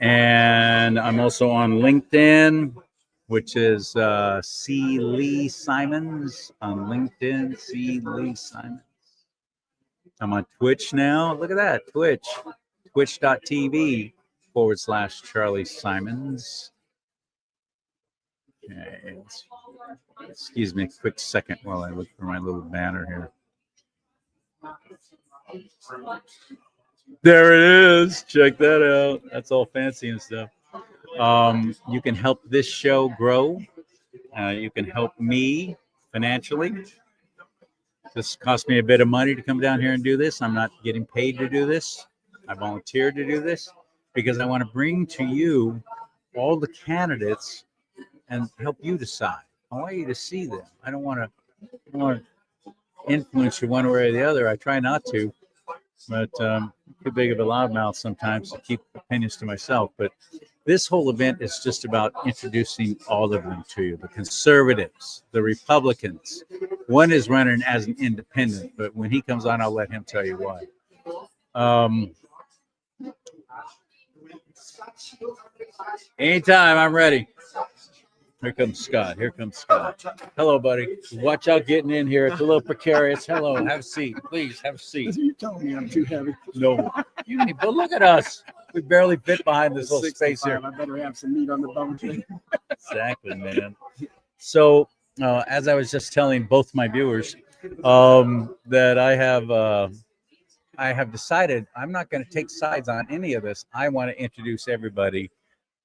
And I'm also on LinkedIn, which is CharLee Simons on LinkedIn. CharLee Simons. I'm on Twitch now. Look at that, twitch.tv/CharLee Simons. Okay, excuse me a quick second while I look for my little banner here. There it is. Check that out. That's all fancy and stuff. You can help this show grow. You can help me financially. This cost me a bit of money to come down here and do this. I'm not getting paid to do this. I volunteered to do this because I want to bring to you all the candidates and help you decide. I want you to see them. I don't want to influence you one way or the other. I try not to, but too big of a loudmouth sometimes to keep opinions to myself. But this whole event is just about introducing all of them to you, the conservatives, the Republicans. One is running as an independent, but when he comes on, I'll let him tell you why. Anytime, I'm ready. Here comes Scott. Hello, buddy. Watch out getting in here. It's a little precarious. Hello, have a seat. Please, have a seat. You telling me I'm too heavy? No. But look at us. We barely fit behind this little space here. I better have some meat on the bone. Exactly, man. So, as I was just telling both my viewers, that I have decided I'm not going to take sides on any of this. I want to introduce everybody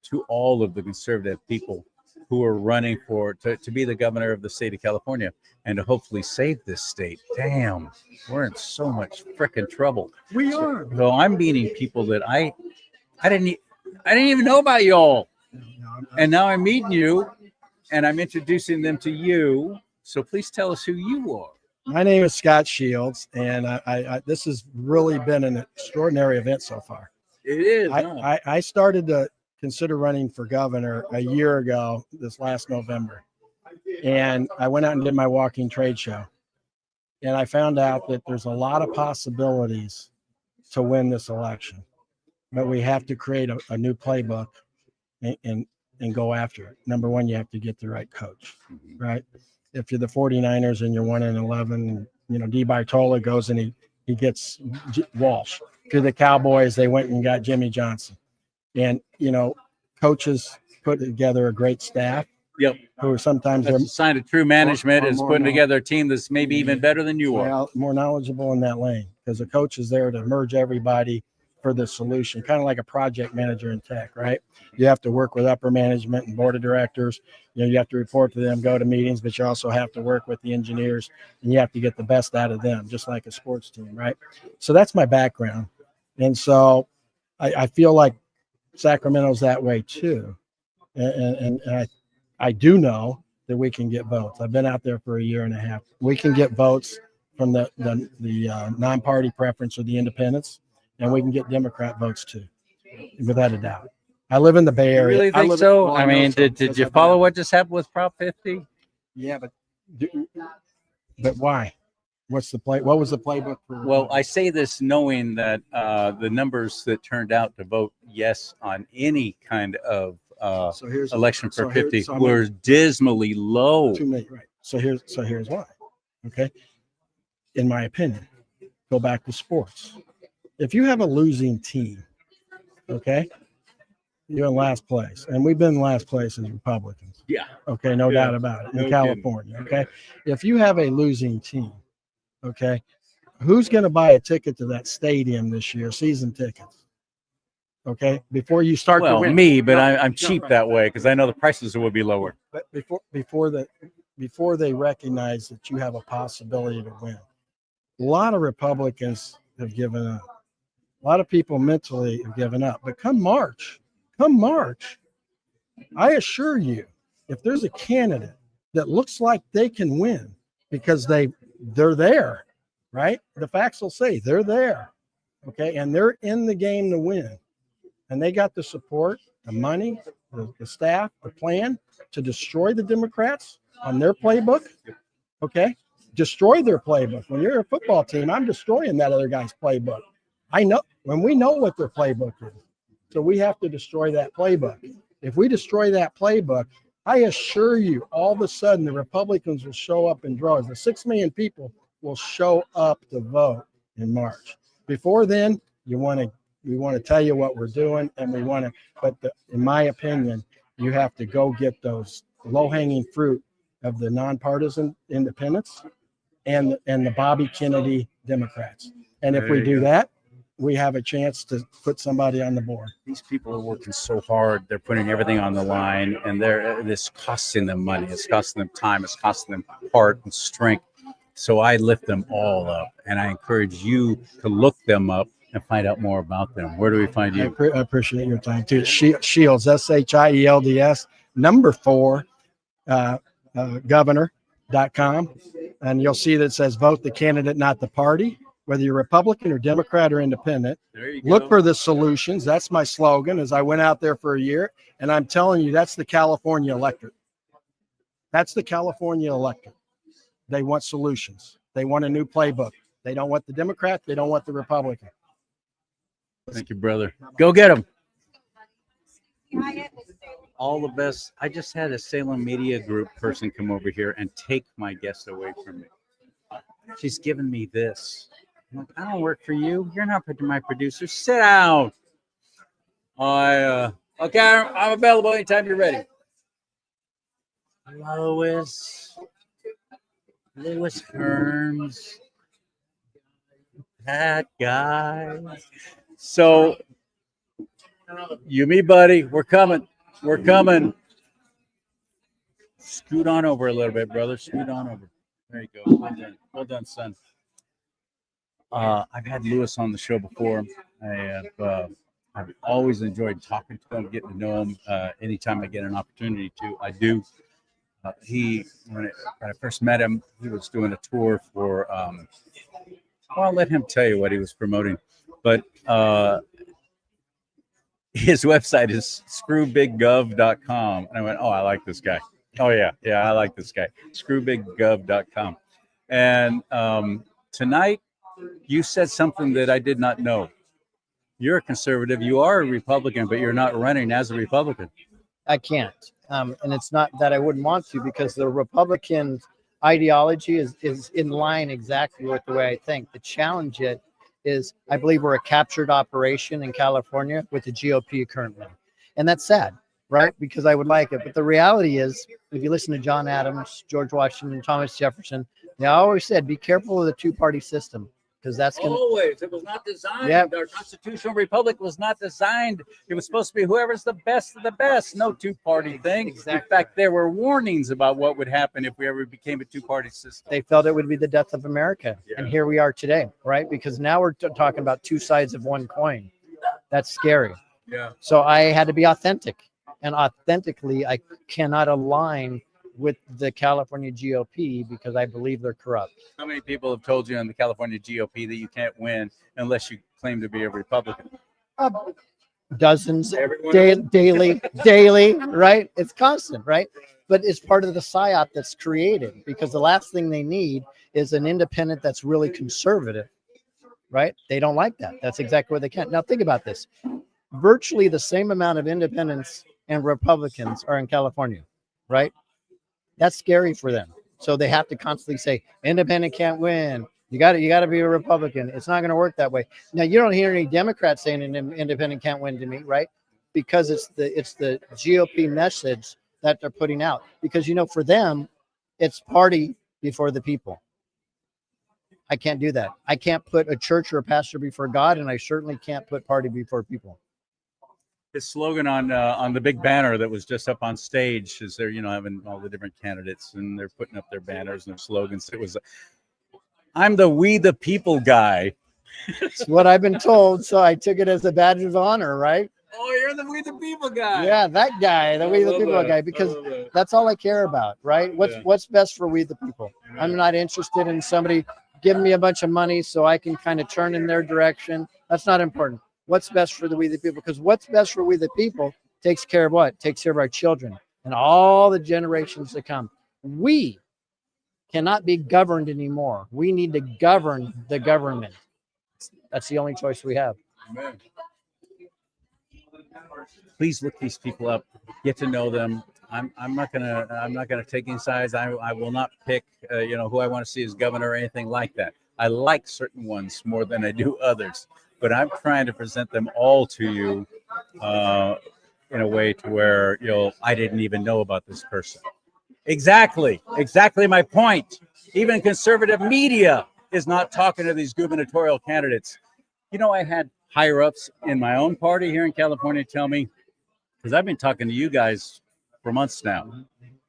to all of the conservative people who are running to be the governor of the state of California and to hopefully save this state. Damn, we're in so much freaking trouble. We are. So I'm meeting people that I didn't even know about y'all, and now I'm meeting you, and I'm introducing them to you. So please tell us who you are. My name is Scott Shields, and I this has really been an extraordinary event so far. It is. I started to consider running for governor a year ago, this last November, and I went out and did my walking trade show, and I found out that there's a lot of possibilities to win this election, but we have to create a new playbook and go after it. Number one, you have to get the right coach, right? If you're the 49ers and you're 1-11, D. Bartola goes and he gets Walsh. If you're the Cowboys, they went and got Jimmy Johnson. And, coaches put together a great staff. Yep. Who are sometimes That's a sign of true management is more putting together a team that's maybe even better than you are. more knowledgeable in that lane, because the coach is there to merge everybody for the solution, kind of like a project manager in tech, right? You have to work with upper management and board of directors. You have to report to them, go to meetings, but you also have to work with the engineers, and you have to get the best out of them, just like a sports team, right? So that's my background. And so I feel like Sacramento's that way too. And I do know that we can get votes. I've been out there for a year and a half. We can get votes from the non-party preference or the independents, and we can get Democrat votes too, without a doubt. I live in the Bay You Area. really think so? I mean, did you follow what just happened with Prop 50? Yeah, but why? What was the playbook for? Well, I say this knowing that the numbers that turned out to vote yes on any kind of election for 50 were dismally low. Too many, right? So here's why. Okay, in my opinion, go back to sports. If you have a losing team, okay, you're in last place, and we've been in last place as Republicans. Yeah. Okay, no doubt about it. In California, okay, if you have a losing team, okay, who's going to buy a ticket to that stadium this year? Season tickets. Okay, before you start to win. Me, but I'm cheap that way because I know the prices will be lower. But before they recognize that you have a possibility to win, a lot of Republicans have given up. A lot of people mentally have given up. But come March, I assure you, if there's a candidate that looks like they can win because they're there, right? The facts will say they're there, okay, and they're in the game to win, and they got the support, the money, the staff, the plan to destroy the Democrats on their playbook, okay, destroy their playbook. When you're a football team, I'm destroying that other guy's playbook. I know when we know what their playbook is. So we have to destroy that playbook. If we destroy that playbook, I assure you, all of a sudden, the Republicans will show up in droves. The 6 million people will show up to vote in March. Before then, we want to tell you what we're doing, and we want to. But in my opinion, you have to go get those low-hanging fruit of the nonpartisan independents and the Bobby Kennedy Democrats. And if we do that, we have a chance to put somebody on the board. These people are working so hard. They're putting everything on the line, and this costing them money. It's costing them time. It's costing them heart and strength. So I lift them all up, and I encourage you to look them up and find out more about them. Where do we find you? I appreciate your time too. Shields, SHIELDS, #4, governor.com. And you'll see that it says vote the candidate, not the party. Whether you're Republican or Democrat or independent, look for the solutions. That's my slogan as I went out there for a year. And I'm telling you, that's the California electorate. That's the California electorate. They want solutions. They want a new playbook. They don't want the Democrat. They don't want the Republican. Thank you, brother. Go get them. All the best. I just had a Salem Media Group person come over here and take my guest away from me. She's given me this. I'm like, I don't work for you. You're not my producer. Sit down. Okay, I'm available anytime you're ready. Lewis Hearns. That guy. So, you, me, buddy, we're coming. We're coming. Scoot on over a little bit, brother. Scoot on over. There you go. Well done. Well done, son. I've had Lewis on the show before. I've always enjoyed talking to him, getting to know him. Anytime I get an opportunity to, I do. When I first met him, he was doing a tour for. I'll let him tell you what he was promoting, but his website is screwbiggov.com. And I went, oh, I like this guy. Oh yeah, I like this guy. Screwbiggov.com. And tonight, you said something that I did not know. You're a conservative. You are a Republican, but you're not running as a Republican. I can't. And it's not that I wouldn't want to, because the Republican ideology is in line exactly with the way I think. The challenge is I believe we're a captured operation in California with the GOP currently. And that's sad, right? Because I would like it. But the reality is, if you listen to John Adams, George Washington, Thomas Jefferson, they always said, be careful of the two-party system. Because that's going to always. It was not designed. Yep. Our constitutional republic was not designed. It was supposed to be whoever's the best of the best. No two-party thing. Exactly. In fact, there were warnings about what would happen if we ever became a two-party system. They felt it would be the death of America. Yeah. And here we are today, right? Because now we're talking about two sides of one coin. That's scary. Yeah. So I had to be authentic. And authentically, I cannot align with the California GOP because I believe they're corrupt. How many people have told you on the California GOP that you can't win unless you claim to be a Republican? Dozens, Everyone? daily, right? It's constant, right? But it's part of the psyop that's created, because the last thing they need is an independent that's really conservative, right? They don't like that. That's exactly what they can. Now think about this. Virtually the same amount of independents and Republicans are in California, right? That's scary for them. So they have to constantly say, independent can't win. You got to be a Republican. It's not going to work that way. Now, you don't hear any Democrats saying an independent can't win to me, right? Because it's the GOP message that they're putting out. Because, for them, it's party before the people. I can't do that. I can't put a church or a pastor before God, and I certainly can't put party before people. His slogan on the big banner that was just up on stage is they're having all the different candidates and they're putting up their banners and their slogans. It was, I'm the we the people guy. It's what I've been told, so I took it as a badge of honor, right? Oh, you're the we the people guy. Yeah, that guy, the we the people guy, because that's all I care about, right? What's best for we the people. I'm not interested in somebody giving me a bunch of money so I can kind of turn in their direction. That's not important. What's best for the we the people? Because what's best for we the people takes care of what? Takes care of our children and all the generations to come. We cannot be governed anymore. We need to govern the government. That's the only choice we have. Amen. Please look these people up, get to know them. I'm not gonna take any sides. I will not pick who I want to see as governor or anything like that. I like certain ones more than I do others, but I'm trying to present them all to you in a way to where I didn't even know about this person. Exactly my point. Even conservative media is not talking to these gubernatorial candidates. I had higher ups in my own party here in California tell me, because I've been talking to you guys for months now.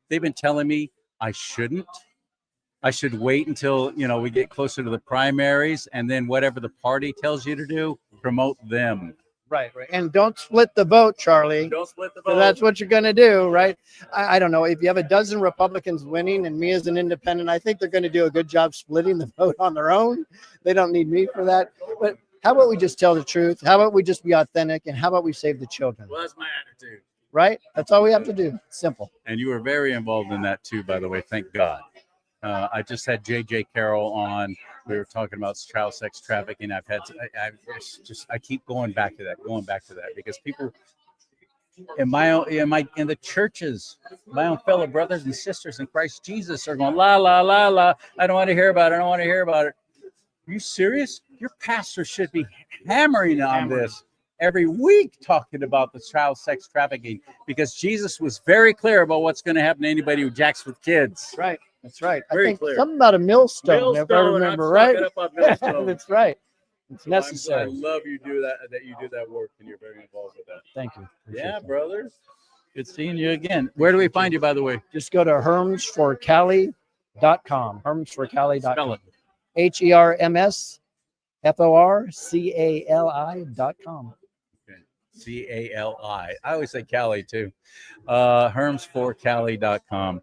They've been telling me I shouldn't. I should wait until we get closer to the primaries, and then whatever the party tells you to do, promote them. Right. And don't split the vote, CharLee. Don't split the So vote. that's what you're going to do, right? I don't know. If you have a dozen Republicans winning and me as an independent, I think they're going to do a good job splitting the vote on their own. They don't need me for that. But how about we just tell the truth? How about we just be authentic? And how about we save the children? Well, that's my attitude. Right? That's all we have to do. Simple. And you were very involved in that too, by the way. Thank God. I just had J.J. Carroll on. We were talking about child sex trafficking. I keep going back to that because people in the churches, my own fellow brothers and sisters in Christ Jesus are going la la la la. I don't want to hear about it. I don't want to hear about it. Are you serious? Your pastor should be hammering on this every week, talking about the child sex trafficking, because Jesus was very clear about what's going to happen to anybody who jacks with kids. Right. That's right. Very I think clear. something about a millstone, if I remember right. That's right. It's necessary. I love you do that you do that work, and you're very involved with that. Thank you. Appreciate Yeah, that. brother. Good seeing you again. Where do we find you, by the way? Just go to hermsforcali.com. Hermsforcali.com. Spell it. HERMSFORCALI.com. CALI. I always say Cali too. Hermsforcali.com.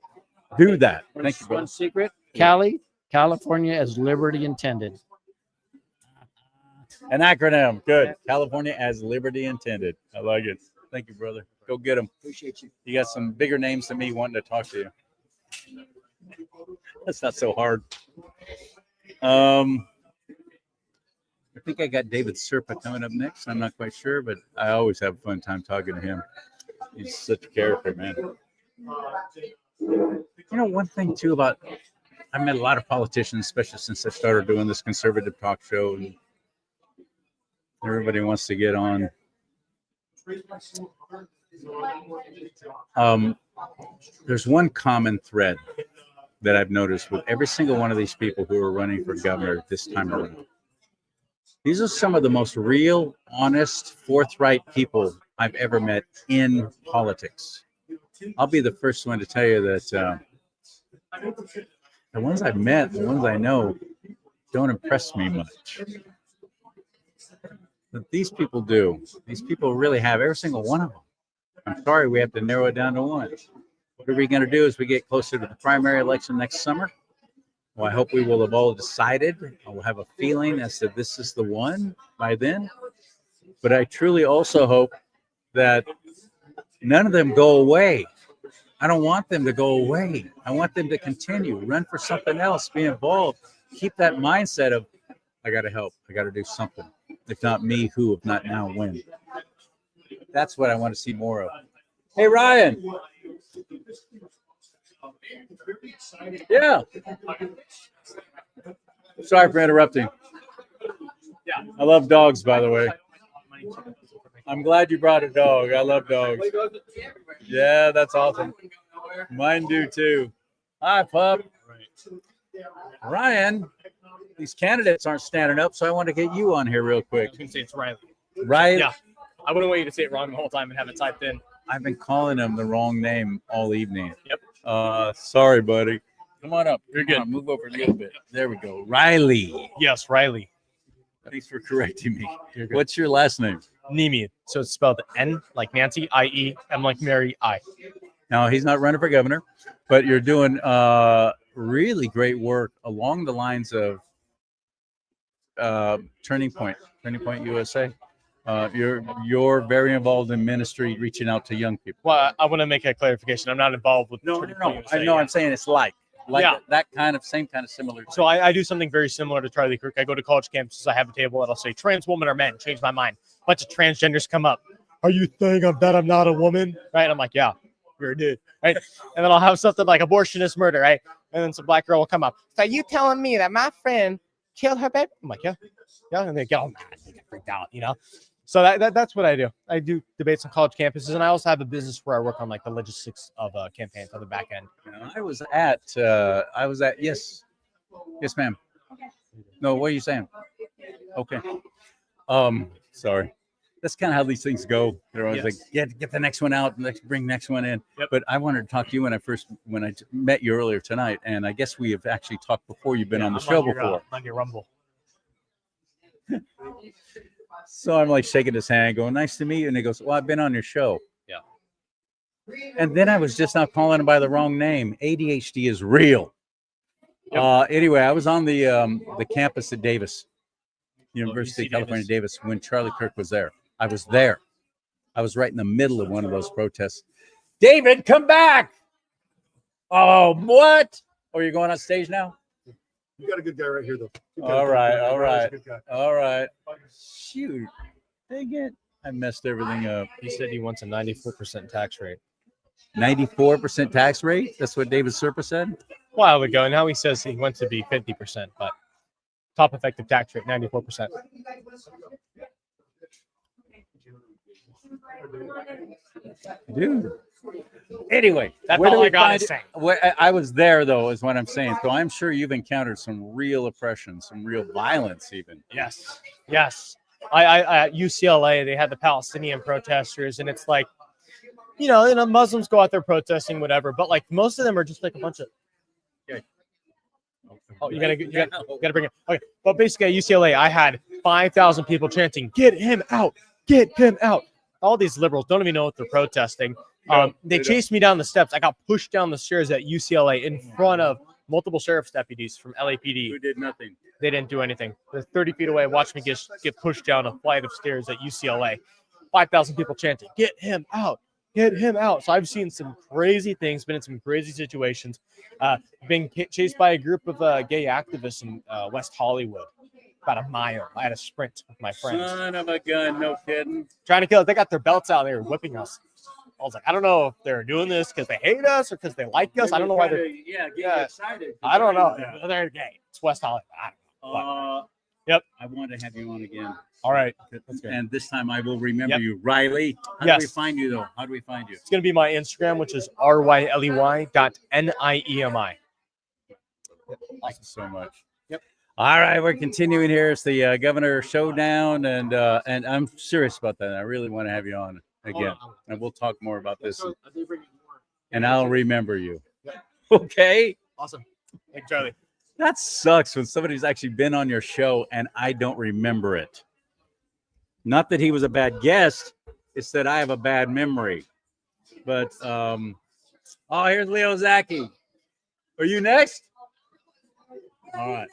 Do that. Thank you, One brother. secret. Cali, California as liberty intended. An acronym. Good. California as liberty intended. I like it. Thank you, brother. Go get them. Appreciate you. You got some bigger names than me wanting to talk to you. That's not so hard. I think I got David Serpa coming up next. I'm not quite sure, but I always have a fun time talking to him. He's such a character, man. One thing too about I met a lot of politicians, especially since I started doing this conservative talk show, and everybody wants to get on. There's one common thread that I've noticed with every single one of these people who are running for governor this time around. These are some of the most real, honest, forthright people I've ever met in politics. I'll be the first one to tell you that the ones I've met, the ones I know, don't impress me much. But these people do. These people really have, every single one of them. I'm sorry, we have to narrow it down to one. What are we going to do as we get closer to the primary election next summer? Well, I hope we will have all decided. I will have a feeling as to this is the one by then. But I truly also hope that none of them go away. I don't want them to go away. I want them to continue, run for something else, be involved, keep that mindset of, I got to help. I got to do something. If not me, who? If not now, when? That's what I want to see more of. Hey, Ryan. Yeah. Sorry for interrupting. I love dogs, by the way. I'm glad you brought a dog. I love dogs. Yeah, that's awesome. Mine do too. Hi, pup. Ryan, these candidates aren't standing up, so I want to get you on here real quick. I was going to say it's Riley. Right? Yeah. I wouldn't want you to say it wrong the whole time and have it typed in. I've been calling him the wrong name all evening. Yep. Sorry, buddy. Come on up. You're Come good. on, move over a little bit. There we go. Riley. Yes, Riley. Thanks for correcting me. You're good. What's your last name? Nimi. So it's spelled N like Nancy, I-E, M like Mary, I. Now, he's not running for governor, but you're doing really great work along the lines of Turning Point USA. You're very involved in ministry, reaching out to young people. Well, I want to make a clarification. I'm not involved with No. Turning Point USA I know. yet. I'm saying it's like. like Yeah. that kind of same kind of similar. So I do something very similar to Charlie Kirk. I go to college campuses. I have a table that'll say trans woman or men. Change my mind. A bunch of transgenders come up. Are you saying that I'm not a woman? Right? I'm like, yeah, you're a dude. Right? And then I'll have something like abortionist murder. Right? And then some black girl will come up. So you telling me that my friend killed her baby? I'm like, yeah. And they get all mad. They get freaked out, So that's what I do. I do debates on college campuses, and I also have a business where I work on like the logistics of campaigns on the back end. I was at yes, ma'am. No, what are you saying? Okay. Sorry. That's kind of how these things go. They're always like, get the next one out, bring next one in. Yep. But I wanted to talk to you when I met you earlier tonight, and I guess we have actually talked before. You've been on the show before. On your Rumble. So I'm like shaking his hand, going, "Nice to meet you." And he goes, "Well, I've been on your show." Yeah. And then I was just now calling him by the wrong name. ADHD is real. Yep. Anyway, I was on the campus at Davis, University UC of California, Davis. Davis, when Charlie Kirk was there. I was there. I was right in the middle of one of those protests. David, come back! Oh, what? Oh, you're going on stage now? You got a good guy right here, though. All right. Shoot. Dang it. I messed everything up. He said he wants a 94% tax rate. 94% tax rate? That's what David Serpa said? A while ago. Now he says he wants to be 50%, but top effective tax rate, 94%. Dude. Anyway, That's where do all we I got find to it? say. I was there, though, is what I'm saying. So I'm sure you've encountered some real oppression, some real violence, even. Yes. I at UCLA, they had the Palestinian protesters, and it's like, Muslims go out there protesting, whatever, but like most of them are just like a bunch of. Oh, you gotta bring it. Okay, but basically at UCLA, I had 5,000 people chanting, "Get him out! Get him out!" All these liberals don't even know what they're protesting. They chased me down the steps. I got pushed down the stairs at UCLA in front of multiple sheriff's deputies from LAPD. Who did nothing. They didn't do anything. They're 30 feet away. Watch me get pushed down a flight of stairs at UCLA. 5,000 people chanting, "Get him out! Get him out!" So I've seen some crazy things, been in some crazy situations. Been chased by a group of gay activists in West Hollywood. About a mile. I had a sprint with my friends. Son of a gun, no kidding. Trying to kill us. They got their belts out. They were whipping us. I was like, I don't know if they're doing this because they hate us or because they like us. I don't know why they're. Excited. I don't know. They're gay. It's West Hollywood. I don't know. Yep. I want to have you on again. All right. And this time I will remember Yep. you. Riley, how do we find you, though? How do we find you? It's going to be my Instagram, which is ryley.niemi. Thank you so much. Yep. All right, we're continuing here. It's the Governor Showdown, and I'm serious about that. I really want to have you on again, and we'll talk more about this, and I'll remember you. Okay. Awesome. Thanks, Charlie. That sucks when somebody's actually been on your show and I don't remember it. Not that he was a bad guest, it's that I have a bad memory. But here's Leo Zaki. Are you next? All right.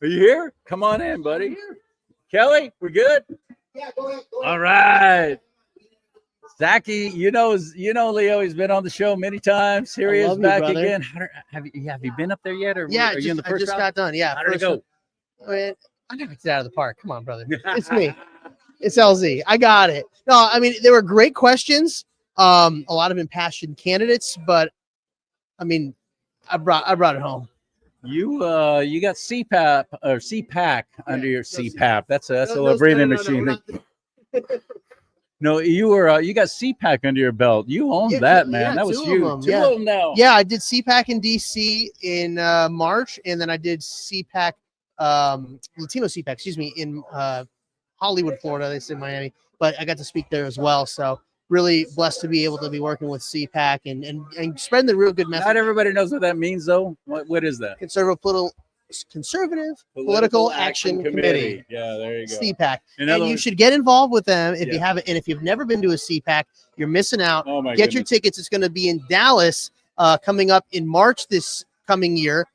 Are you here? Come on in, buddy. Kelly, we're good? Yeah, go ahead. All right. Zaki, you know Leo. He's been on the show many times. Here he is back again. Have you been up there yet, or Yeah, are you in the I first just round? got done. Yeah, How did it go? I knocked it out of the park. Come on, brother. It's me. It's LZ. I got it. No, I mean they were great questions. A lot of impassioned candidates, but I mean, I brought it home. You got CPAP or CPAC under your CPAP. That's a little breathing machine. No, you got CPAC under your belt. You owned that, man. That was huge. Two of them now. Yeah, I did CPAC in DC in March, and then I did CPAC, Latino CPAC, excuse me, in Hollywood, Florida. They say Miami, but I got to speak there as well. So really blessed to be able to be working with CPAC and spreading the real good message. Not everybody knows what that means, though. What is that? Conservative Political Action Committee. Yeah, there you go. CPAC. And you should get involved with them if you haven't. And if you've never been to a CPAC, you're missing out. Oh my Get your tickets. It's going to be in Dallas coming up in March this coming year.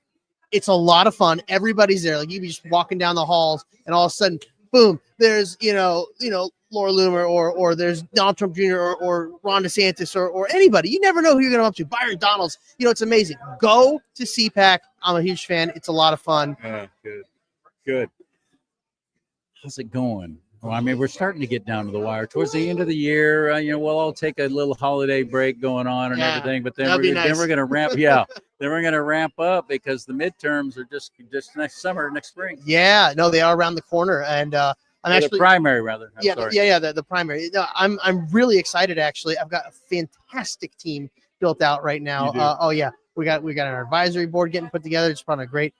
It's a lot of fun. Everybody's there. Like you'd be just walking down the halls, and all of a sudden, boom! There's Laura Loomer or there's Donald Trump Jr. or Ron DeSantis or anybody. You never know who you're going to up to. Byron Donalds. You know, it's amazing. Go to CPAC. I'm a huge fan. It's a lot of fun. Yeah, good. How's it going? Well, I mean, we're starting to get down to the wire. Towards the end of the year, we'll all take a little holiday break going on and everything. But then we're going to ramp. Yeah, then we're going to ramp up because the midterms are just next summer, next spring. Yeah, no, they are around the corner, and I'm actually the primary rather. The primary. No, I'm really excited. Actually, I've got a fantastic team built out right now. We got our advisory board getting put together. Just brought a great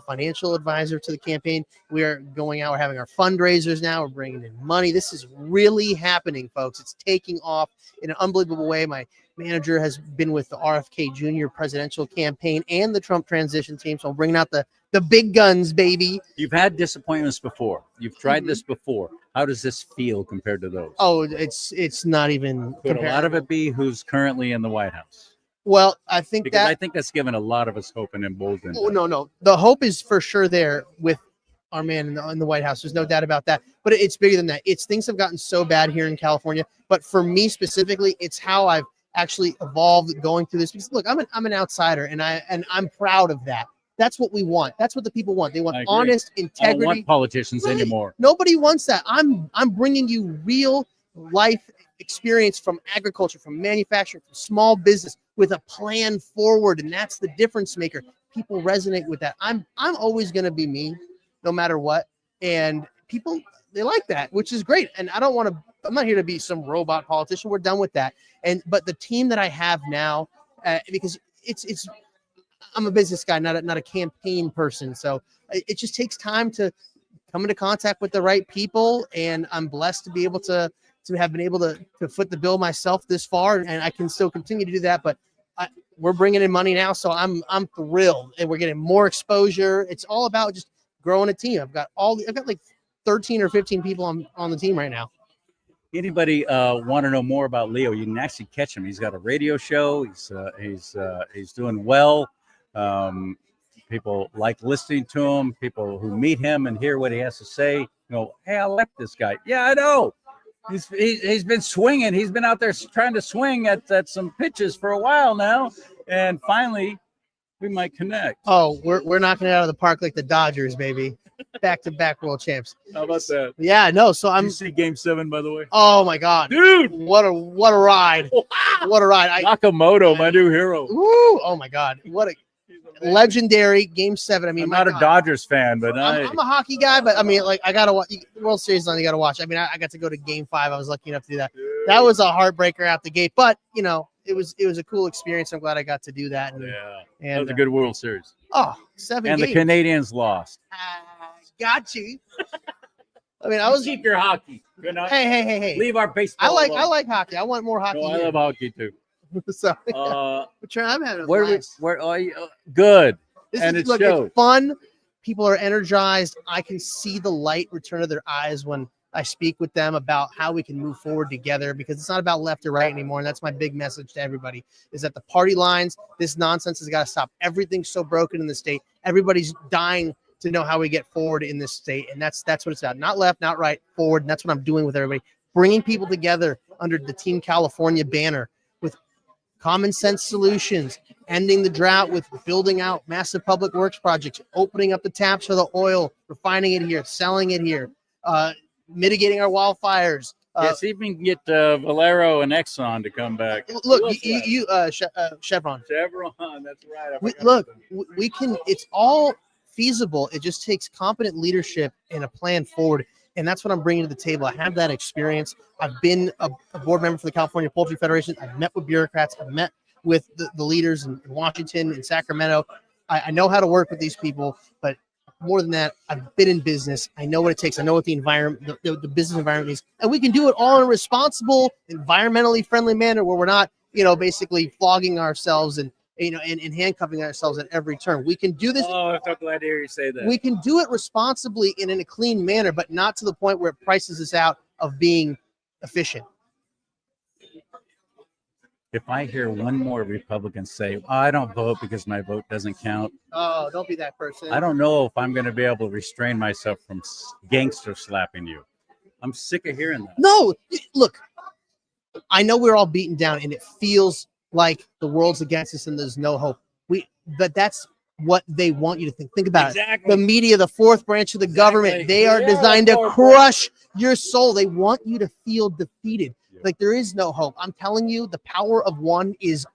financial advisor to the campaign. We are going out. We're having our fundraisers now. We're bringing in money. This is really happening, folks. It's taking off in an unbelievable way. My manager has been with the RFK Jr. presidential campaign and the Trump transition team. So I'm bringing out the big guns, baby. You've had disappointments before. You've tried this before. How does this feel compared to those? Oh, it's not even. Could a lot of it be who's currently in the White House? Well, I think that's given a lot of us hope and emboldened. Oh, no. The hope is for sure there with our man in the White House. There's no doubt about that. But it's bigger than that. Things have gotten so bad here in California. But for me specifically, it's how I've actually evolved going through this. Because look, I'm an outsider, and I'm proud of that. That's what we want. That's what the people want. They want honest integrity. I don't want politicians anymore. Nobody wants that. I'm bringing you real life experience from agriculture, from manufacturing, from small business with a plan forward, and that's the difference maker. People resonate with that. I'm always going to be me, no matter what, and people they like that, which is great. And I'm not here to be some robot politician. We're done with that. But the team that I have now, because it's I'm a business guy, not a campaign person, so it just takes time to come into contact with the right people, and I'm blessed to be able to have been able to foot the bill myself this far, and I can still continue to do that. But we're bringing in money now, so I'm thrilled, and we're getting more exposure. It's all about just growing a team. I've got like 13 or 15 people on the team right now. Anybody want to know more about Leo? You can actually catch him. He's got a radio show. He's doing well. People like listening to him. People who meet him and hear what he has to say, hey, I like this guy. Yeah, I know. He's been swinging. He's been out there trying to swing at some pitches for a while now, and finally, we might connect. Oh, we're knocking it out of the park like the Dodgers, baby. Back-to-back world champs. How about that? Yeah, no. So Did you see Game 7, by the way? Oh my God, dude! What a ride! Wow. What a ride! Nakamoto, my new hero. Woo! Oh my God, what a legendary Game 7. I mean, I'm not a Dodgers fan, but I'm a hockey guy. But I mean, like, I gotta watch World Series on. You gotta watch. I mean, I got to go to Game 5. I was lucky enough to do that. That was a heartbreaker out the gate, but it was a cool experience. I'm glad I got to do that. And that was a good World Series. Oh, 7 and games. The Canadians lost. Got you. I mean, I was keep your hockey. Hey. Leave our baseball. I like hockey. I want more hockey. I love hockey too. So, I'm having a blast. Where are you? Good. It's fun. People are energized. I can see the light return to their eyes when I speak with them about how we can move forward together, because it's not about left or right anymore. And that's my big message to everybody, is that the party lines, this nonsense has got to stop. Everything's so broken in the state. Everybody's dying to know how we get forward in this state. And that's what it's about. Not left, not right, forward. And that's what I'm doing with everybody, bringing people together under the Team California banner with common sense solutions, ending the drought with building out massive public works projects, opening up the taps for the oil, refining it here, selling it here, mitigating our wildfires. See if we can get Valero and Exxon to come back. Look, Chevron. Chevron, that's right. We can. It's all feasible. It just takes competent leadership and a plan forward. And that's what I'm bringing to the table. I have that experience. I've been a board member for the California Poultry Federation. I've met with bureaucrats. I've met with the leaders in Washington and Sacramento. I know how to work with these people, but more than that, I've been in business. I know what it takes. I know what the environment, the business environment is. And we can do it all in a responsible, environmentally friendly manner where we're not, basically flogging ourselves and handcuffing ourselves at every turn. We can do this. Oh, I'm so glad to hear you say that. We can do it responsibly and in a clean manner, but not to the point where it prices us out of being efficient. If I hear one more Republican say, I don't vote because my vote doesn't count. Oh, don't be that person. I don't know if I'm going to be able to restrain myself from gangster slapping you. I'm sick of hearing that. No, look, I know we're all beaten down and it feels like the world's against us and there's no hope. But that's what they want you to think. Think about it. The media, the fourth branch of the government, they are designed to crush your soul. They want you to feel defeated. Like there is no hope. I'm telling you, the power of one is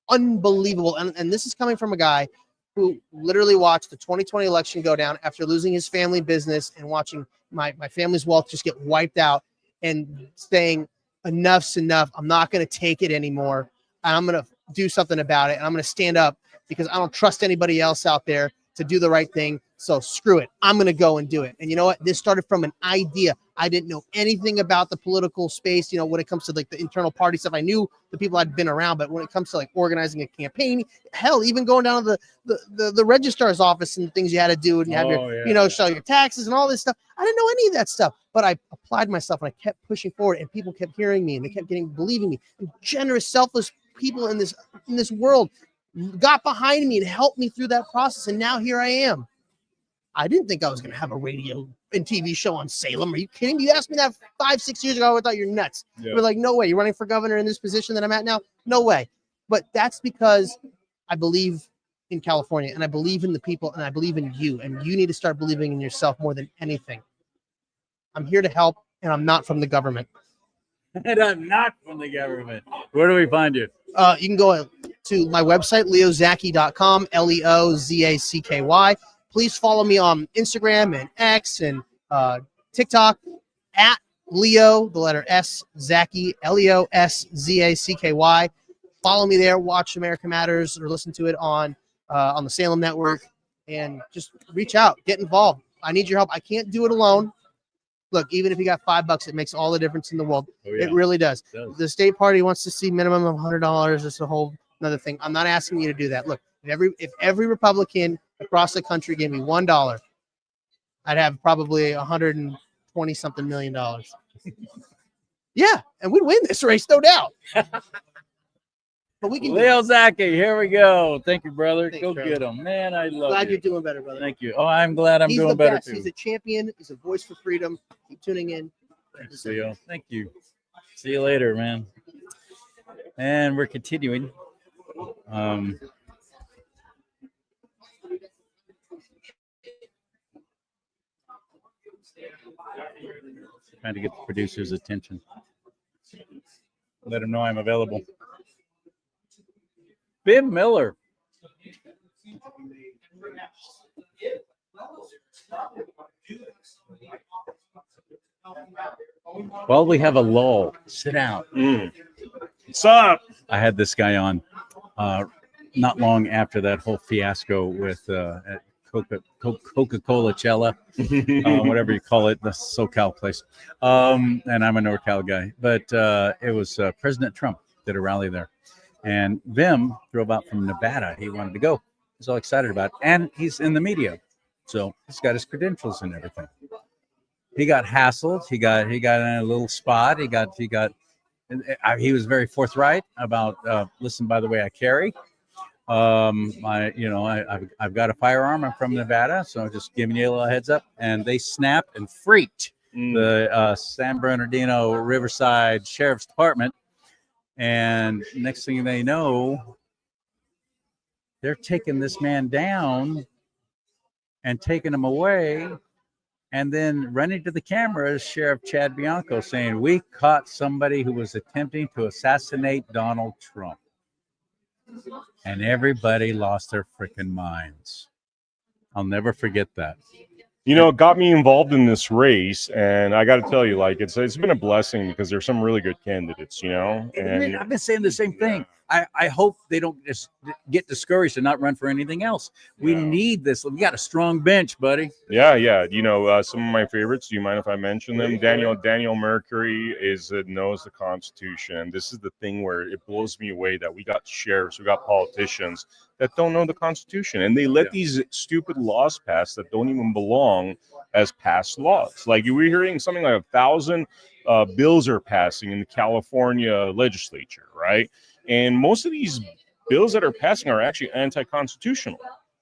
unbelievable. And this is coming from a guy who literally watched the 2020 election go down after losing his family business and watching my family's wealth just get wiped out and saying, enough's enough. I'm not going to take it anymore. And I'm going to do something about it. And I'm going to stand up because I don't trust anybody else out there to do the right thing. So screw it. I'm going to go and do it. And you know what? This started from an idea. I didn't know anything about the political space, you know, when it comes to like the internal party stuff. I knew the people I'd been around, but when it comes to like organizing a campaign, hell, even going down to the registrar's office and things you had to do and have your, you know, show your taxes and all this stuff. I didn't know any of that stuff, but I applied myself and I kept pushing forward and people kept hearing me and they kept believing me. And generous, selfless people in this world got behind me and helped me through that process. And now here I am. I didn't think I was going to have a radio and TV show on Salem. Are you kidding me? You asked me that 5-6 years ago. I thought you're nuts. Yeah. You're like, no way. You're running for governor in this position that I'm at now? No way. But that's because I believe in California and I believe in the people and I believe in you. And you need to start believing in yourself more than anything. I'm here to help and I'm not from the government. And I'm not from the government. Where do we find you? You can go to my website, leozacki.com, LEOZACKY. Please follow me on Instagram and X and TikTok at Leo, the letter S, Zacki, LEOSZACKY. Follow me there. Watch America Matters or listen to it on the Salem Network and just reach out. Get involved. I need your help. I can't do it alone. Look, even if you got $5, it makes all the difference in the world. Oh, yeah. It really does. The state party wants to see minimum of $100. It's a whole another thing. I'm not asking you to do that. Look, if every Republican across the country gave me $1, I'd have probably $120-something million. Yeah, and we'd win this race, no doubt. But we can. Leo Zacki, here we go. Thank you, brother. Thanks, go Charlie. get him, man. I love Glad you. you're doing better, brother. Thank you. Oh, I'm glad I'm doing better too. He's a champion. He's a voice for freedom. Keep tuning in. Thanks, Leo. Thank you. See you later, man. And we're continuing. Trying to get the producer's attention. Let him know I'm available. Bim Miller. Well, we have a lull. Sit down. What's up? I had this guy on not long after that whole fiasco with at Coca-Cola Cella, whatever you call it, the SoCal place. And I'm a NorCal guy. But it was President Trump did a rally there. And Vim drove out from Nevada. He wanted to go. He's all excited about it. And he's in the media. So he's got his credentials and everything. He got hassled. He got in a little spot. He was very forthright about, listen, by the way, I carry. I've got a firearm. I'm from Nevada. So just giving you a little heads up. And they snapped and freaked the San Bernardino Riverside Sheriff's Department. And next thing they know, they're taking this man down and taking him away. And then running to the camera is Sheriff Chad Bianco saying, we caught somebody who was attempting to assassinate Donald Trump. And everybody lost their freaking minds. I'll never forget that. You know, it got me involved in this race, and I got to tell you, like, it's been a blessing because there's some really good candidates, you know. And I've been saying the same thing. I hope they don't just get discouraged and not run for anything else. We need this. We got a strong bench, buddy. Yeah. You know, some of my favorites. Do you mind if I mention them? Daniel Mercury knows the Constitution. This is the thing where it blows me away that we got sheriffs, we got politicians that don't know the Constitution, and they let these stupid laws pass that don't even belong as passed laws. Like we're hearing something like 1,000 bills are passing in the California legislature, right? And most of these bills that are passing are actually anti-constitutional.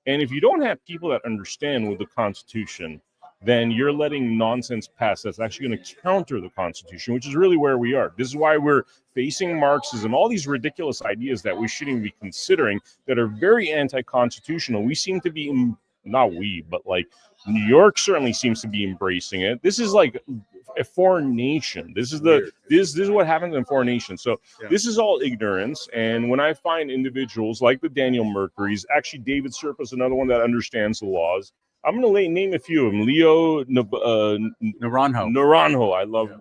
And if you don't have people that understand with the Constitution, then you're letting nonsense pass that's actually going to counter the Constitution, which is really where we are. This is why we're facing Marxism, all these ridiculous ideas that we shouldn't be considering that are very anti-constitutional. We seem to be, not we, but like New York certainly seems to be embracing it. This is like a foreign nation. This is this is what happens in foreign nations. So this is all ignorance. And when I find individuals like the Daniel Mercury's, actually David Serpa's another one that understands the laws. I'm going to name a few of them. Leo Naranjo.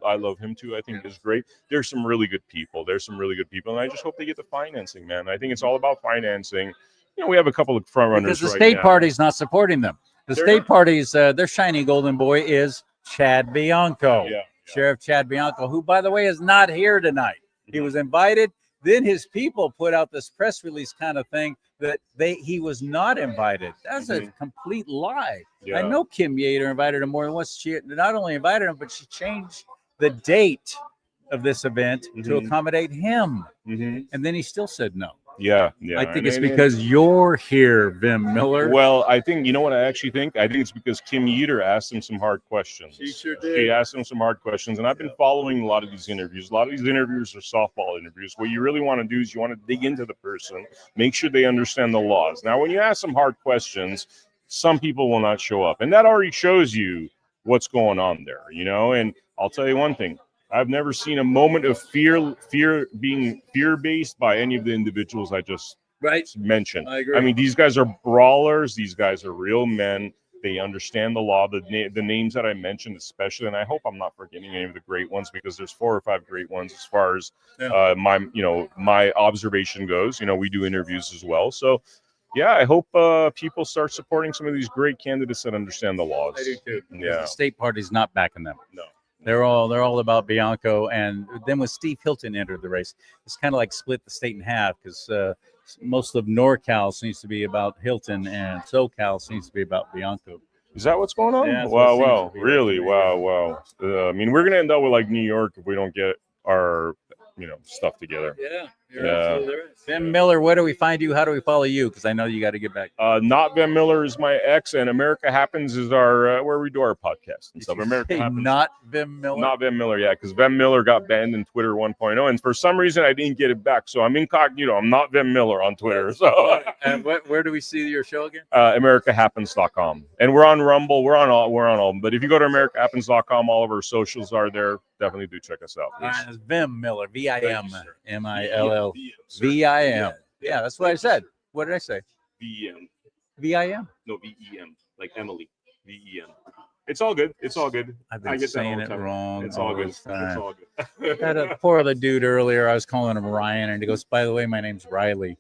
I love him too. I think he's great. There's some really good people. And I just hope they get the financing, man. I think it's all about financing. You know, we have a couple of front runners because the state party's not supporting them. The state party's their shiny golden boy is Chad Bianco, Sheriff Chad Bianco, who, by the way, is not here tonight. He was invited. Then his people put out this press release kind of thing that he was not invited. That's a complete lie. I know Kim Yater invited him more than once. She not only invited him, but she changed the date of this event to accommodate him. And then he still said no. Yeah. I think it's because you're here, Vim Miller. Well, I think, you know what I actually think? I think it's because Kim Yeater asked him some hard questions. She sure did. She asked him some hard questions, and I've been following a lot of these interviews. A lot of these interviews are softball interviews. What you really want to do is you want to dig into the person, make sure they understand the laws. Now, when you ask some hard questions, some people will not show up, and that already shows you what's going on there, you know? And I'll tell you one thing. I've never seen a moment of fear being fear-based by any of the individuals I just mentioned. I agree. I mean, these guys are brawlers. These guys are real men. They understand the law. The names that I mentioned, especially, and I hope I'm not forgetting any of the great ones because there's 4 or 5 great ones as far as my observation goes. You know, we do interviews as well, so. Yeah, I hope people start supporting some of these great candidates that understand the laws. I do too. Yeah, the state party's not backing them. No. They're all about Bianco, and then when Steve Hilton entered the race, it's kind of like split the state in half because most of NorCal seems to be about Hilton, and SoCal seems to be about Bianco. Is that what's going on? Yeah, wow, really? Wow. I mean, we're gonna end up with like New York if we don't get our stuff together. Yeah. Absolutely right. Vim Miller, where do we find you? How do we follow you? Because I know you got to get back. Not Vim Miller is my ex, and America Happens is our where we do our podcast and stuff. America Happens. Not Vim Miller. Not Vim Miller, yeah, because Vim Miller got banned in Twitter 1.0, and for some reason I didn't get it back, so I'm incognito. I'm not Vim Miller on Twitter. So. And where do we see your show again? AmericaHappens.com, and we're on Rumble. We're on all. But if you go to AmericaHappens.com, all of our socials are there. Definitely do check us out. All right, it's Vim Miller, VIM, VIM. Yeah, that's what I said. What did I say? VEM. VIM? No, VEM. Like Emily. VEM. It's all good. I've been saying it wrong. It's all good. It's all good. Had a poor other dude earlier. I was calling him Ryan, and he goes, "By the way, my name's Riley."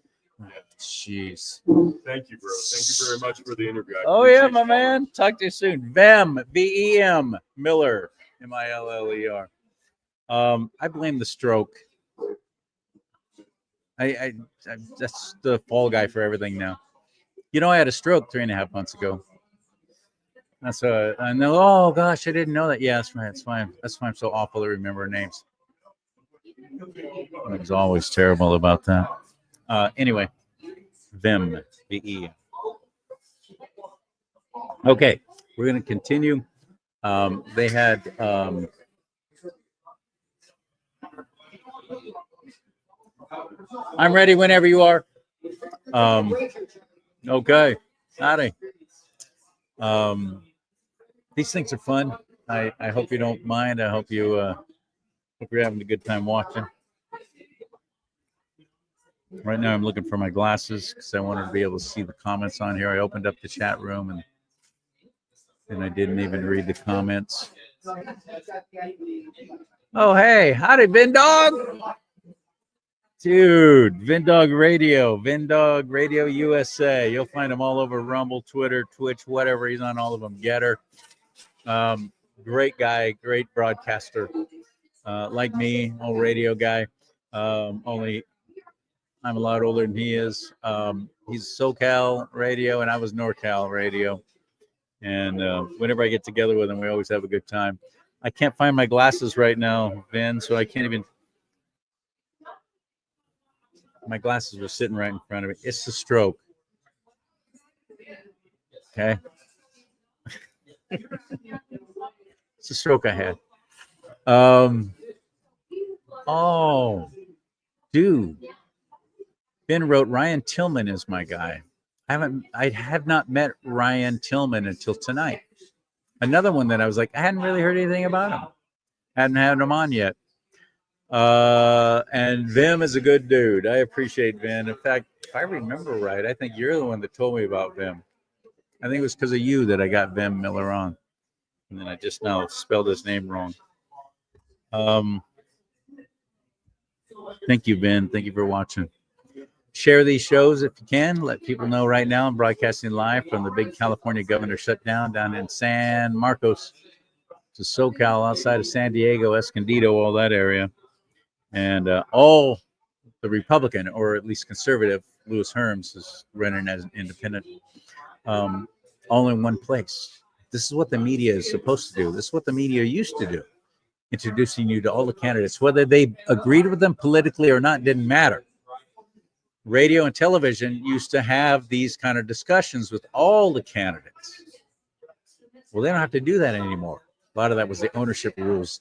Jeez. Thank you, bro. Thank you very much for the interview. Oh yeah, my man. Talk to you soon. VEM, VEM, Miller, MILLER. I blame the stroke. I'm that's the fall guy for everything now. You know, I had a stroke 3.5 months ago. That's I know. Oh gosh, I didn't know that. Yeah, that's right. It's fine. That's why I'm so awful to remember names. I was always terrible about that. Anyway, Vim, VE. Okay, we're gonna continue. They had. I'm ready whenever you are. Okay, howdy. These things are fun. I hope you don't mind. I hope you're having a good time watching. Right now, I'm looking for my glasses because I wanted to be able to see the comments on here. I opened up the chat room and I didn't even read the comments. Oh, hey, howdy, Vin Dog. Dude, Vindog Radio USA. You'll find him all over Rumble, Twitter, Twitch, whatever. He's on all of them. Getter. Great guy, great broadcaster. Like me, old radio guy. Only I'm a lot older than he is. He's SoCal Radio, and I was NorCal Radio. And whenever I get together with him, we always have a good time. I can't find my glasses right now, Vin, so I can't even. My glasses are sitting right in front of me. It's the stroke. Okay. It's a stroke I had. Oh, dude. Ben wrote Ryan Tillman is my guy. I have not met Ryan Tillman until tonight. Another one that I was like, I hadn't really heard anything about him. Hadn't had him on yet. And Vim is a good dude. I appreciate Vim. In fact, if I remember right, I think you're the one that told me about Vim. I think it was because of you that I got Vim Miller on. And then I just now spelled his name wrong. Thank you, Ben. Thank you for watching. Share these shows if you can. Let people know right now I'm broadcasting live from the big California governor shutdown down in San Marcos. It's SoCal outside of San Diego, Escondido, all that area. And all the Republican, or at least conservative, Louis Herms is running as an independent, all in one place. This is what the media is supposed to do. This is what the media used to do, introducing you to all the candidates. Whether they agreed with them politically or not didn't matter. Radio and television used to have these kind of discussions with all the candidates. Well, they don't have to do that anymore. A lot of that was the ownership rules,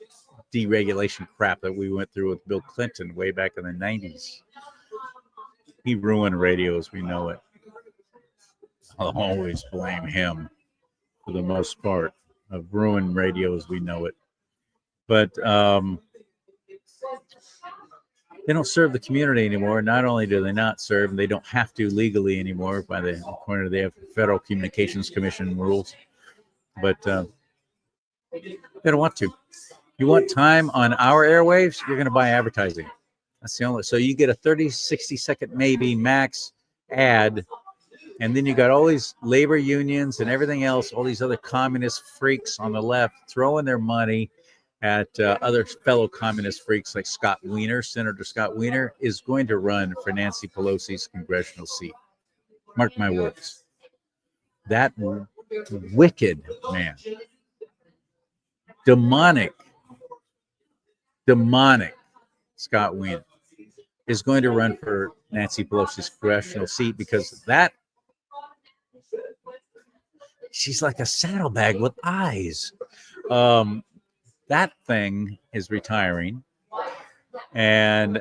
deregulation crap that we went through with Bill Clinton way back in the 90s. He ruined radio as we know it. I'll always blame him for the most part of ruined radio as we know it. But they don't serve the community anymore. Not only do they not serve, they don't have to legally anymore by the according to the Federal Communications Commission rules. But they don't want to. You want time on our airwaves, you're going to buy advertising. That's the only. So you get a 30, 60 second maybe max ad, and then you got all these labor unions and everything else, all these other communist freaks on the left throwing their money at other fellow communist freaks like Scott Wiener. Senator Scott Wiener is going to run for Nancy Pelosi's congressional seat. Mark my words. That wicked man, demonic Scott Wiener is going to run for Nancy Pelosi's congressional seat because she's like a saddlebag with eyes. That thing is retiring, and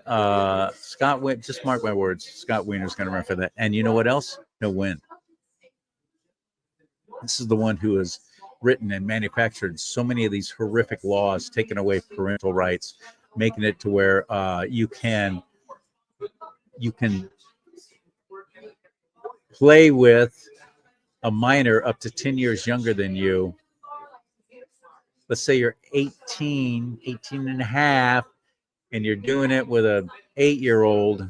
Scott Wiener, just mark my words, Scott Wiener is going to run for that. And you know what else? He'll win. This is the one who has written and manufactured so many of these horrific laws, taking away parental rights, making it to where you can play with a minor up to 10 years younger than you. Let's say you're 18 and a half, and you're doing it with a 8-year-old.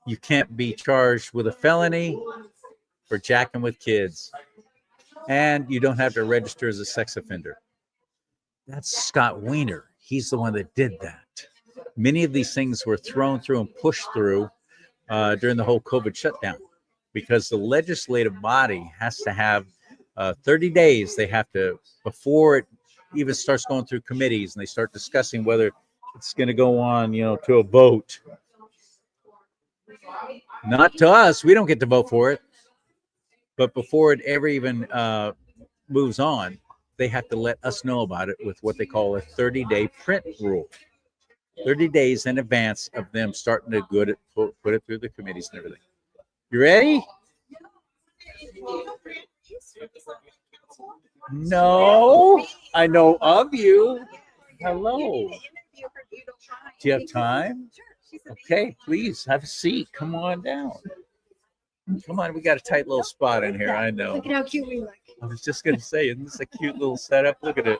You can't be charged with a felony for jacking with kids. And you don't have to register as a sex offender. That's Scott Wiener. He's the one that did that. Many of these things were thrown through and pushed through during the whole COVID shutdown because the legislative body has to have 30 days. They have to, before it even starts going through committees and they start discussing whether it's going to go on, to a vote. Not to us. We don't get to vote for it. But before it ever even moves on, they have to let us know about it with what they call a 30-day print rule. 30 days in advance of them starting to put it through the committees and everything. You ready? No, I know of you. Hello. Do you have time? Okay, please have a seat. Come on down. Come on, we got a tight little spot in here. I know. Look at how cute we look. I was just gonna say, isn't this a cute little setup? Look at it.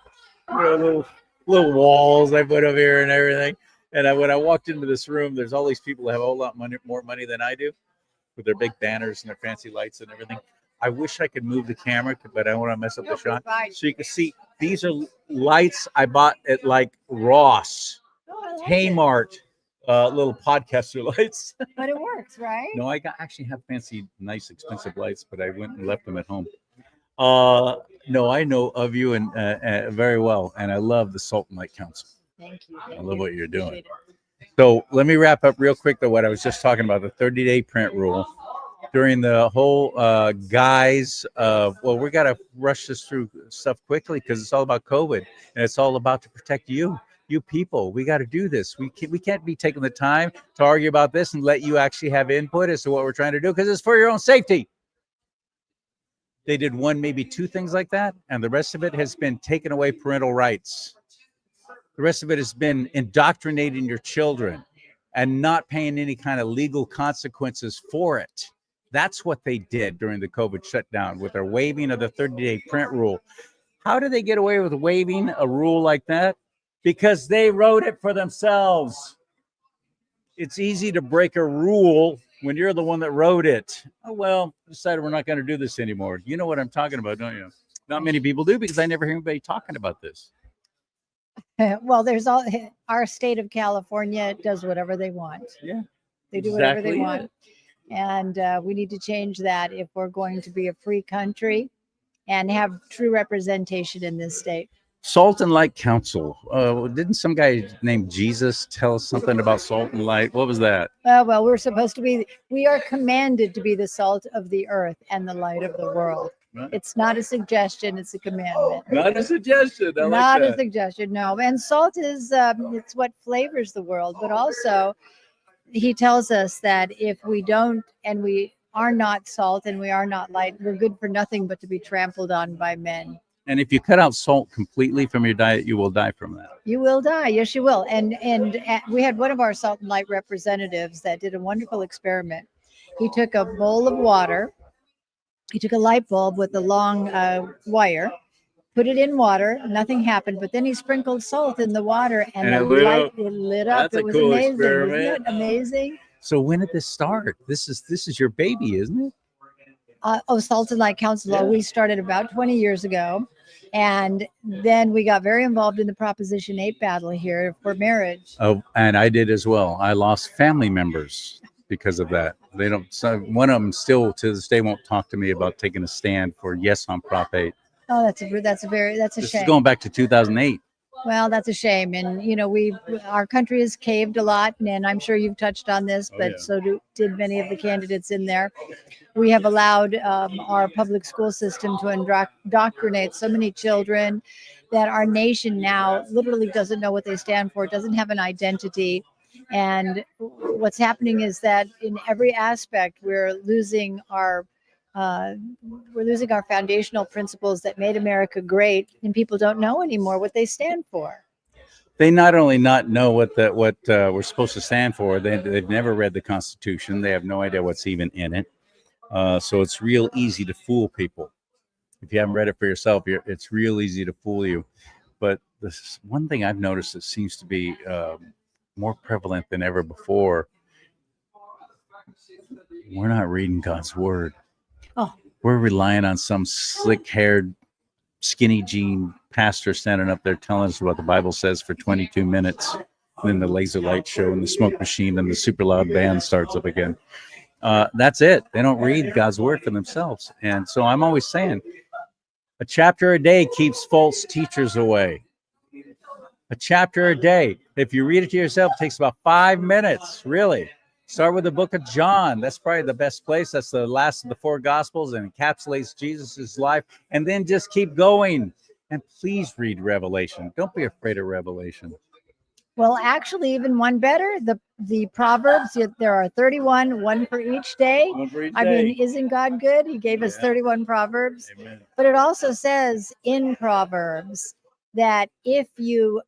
Little walls I put up here and everything. And when I walked into this room, there's all these people that have a whole lot more money than I do, with their big banners and their fancy lights and everything. I wish I could move the camera, but I don't want to mess up the shot. So you can see these are lights I bought at like Ross, Kmart. Little podcaster lights. But it works, right? No, I actually have fancy, nice, expensive lights, but I went and left them at home. No, I know of you and very well, and I love the Salt and Light Council. Thank you. I love what you're doing. So let me wrap up real quick, though, what I was just talking about, the 30-day print rule. during the whole guise of, well, we got to rush this through stuff quickly because it's all about COVID and it's all about to protect you people. We got to do this. We can't be taking the time to argue about this and let you actually have input as to what we're trying to do because it's for your own safety. They did one, maybe two things like that, and the rest of it has been taking away parental rights. The rest of it has been indoctrinating your children and not paying any kind of legal consequences for it. That's what they did during the COVID shutdown with their waiving of the 30-day print rule. How did they get away with waiving a rule like that? Because they wrote it for themselves. It's easy to break a rule when you're the one that wrote it. Oh, well, decided we're not going to do this anymore. You know what I'm talking about, don't you? Not many people do because I never hear anybody talking about this. Well, our state of California does whatever they want. Yeah. They do whatever they want. And we need to change that if we're going to be a free country and have true representation in this state. Salt and Light Council. Didn't some guy named Jesus tell us something about salt and light? What was that? Well, we are commanded to be the salt of the earth and the light of the world. Right. It's not a suggestion, it's a commandment. Not a suggestion. I Not like a suggestion, no. And salt is, it's what flavors the world, but also he tells us that if we don't, and we are not salt and we are not light, we're good for nothing but to be trampled on by men. And if you cut out salt completely from your diet, you will die from that. You will die. Yes, you will. And we had one of our Salt and Light representatives that did a wonderful experiment. He took a bowl of water. He took a light bulb with a long wire, put it in water. Nothing happened. But then he sprinkled salt in the water, and the light lit up. That's it a was cool amazing. experiment. Isn't it amazing? So when did this start? This is your baby, isn't it? Salt and Light Council. We started about 20 years ago. And then we got very involved in the Proposition 8 battle here for marriage. Oh, and I did as well. I lost family members because of that. They don't. So one of them still to this day won't talk to me about taking a stand for yes on Prop 8. Oh, that's a This shame. is going back to 2008. Well, that's a shame. And, you know, our country has caved a lot, and I'm sure you've touched on this, but so did many of the candidates in there. We have allowed our public school system to indoctrinate so many children that our nation now literally doesn't know what they stand for, doesn't have an identity. And what's happening is that in every aspect, we're losing our foundational principles that made America great, and people don't know anymore what they stand for. They not only not know what we're supposed to stand for, they've never read the Constitution. They have no idea what's even in it. So it's real easy to fool people. If you haven't read it for yourself, it's real easy to fool you. But this one thing I've noticed that seems to be more prevalent than ever before. We're not reading God's word. Oh. We're relying on some slick-haired, skinny jean pastor standing up there telling us what the Bible says for 22 minutes. And then the laser light show and the smoke machine and the super loud band starts up again. That's it. They don't read God's word for themselves. And so I'm always saying, a chapter a day keeps false teachers away. A chapter a day. If you read it to yourself, it takes about 5 minutes, really. Start with the book of John. That's probably the best place. That's the last of the 4 Gospels and encapsulates Jesus's life. And then just keep going. And please read Revelation. Don't be afraid of Revelation. Well, actually, even one better, the Proverbs, there are 31, one for each day. One for each I day. mean, isn't God good? He gave us 31 Proverbs. Amen. But it also says in Proverbs that if you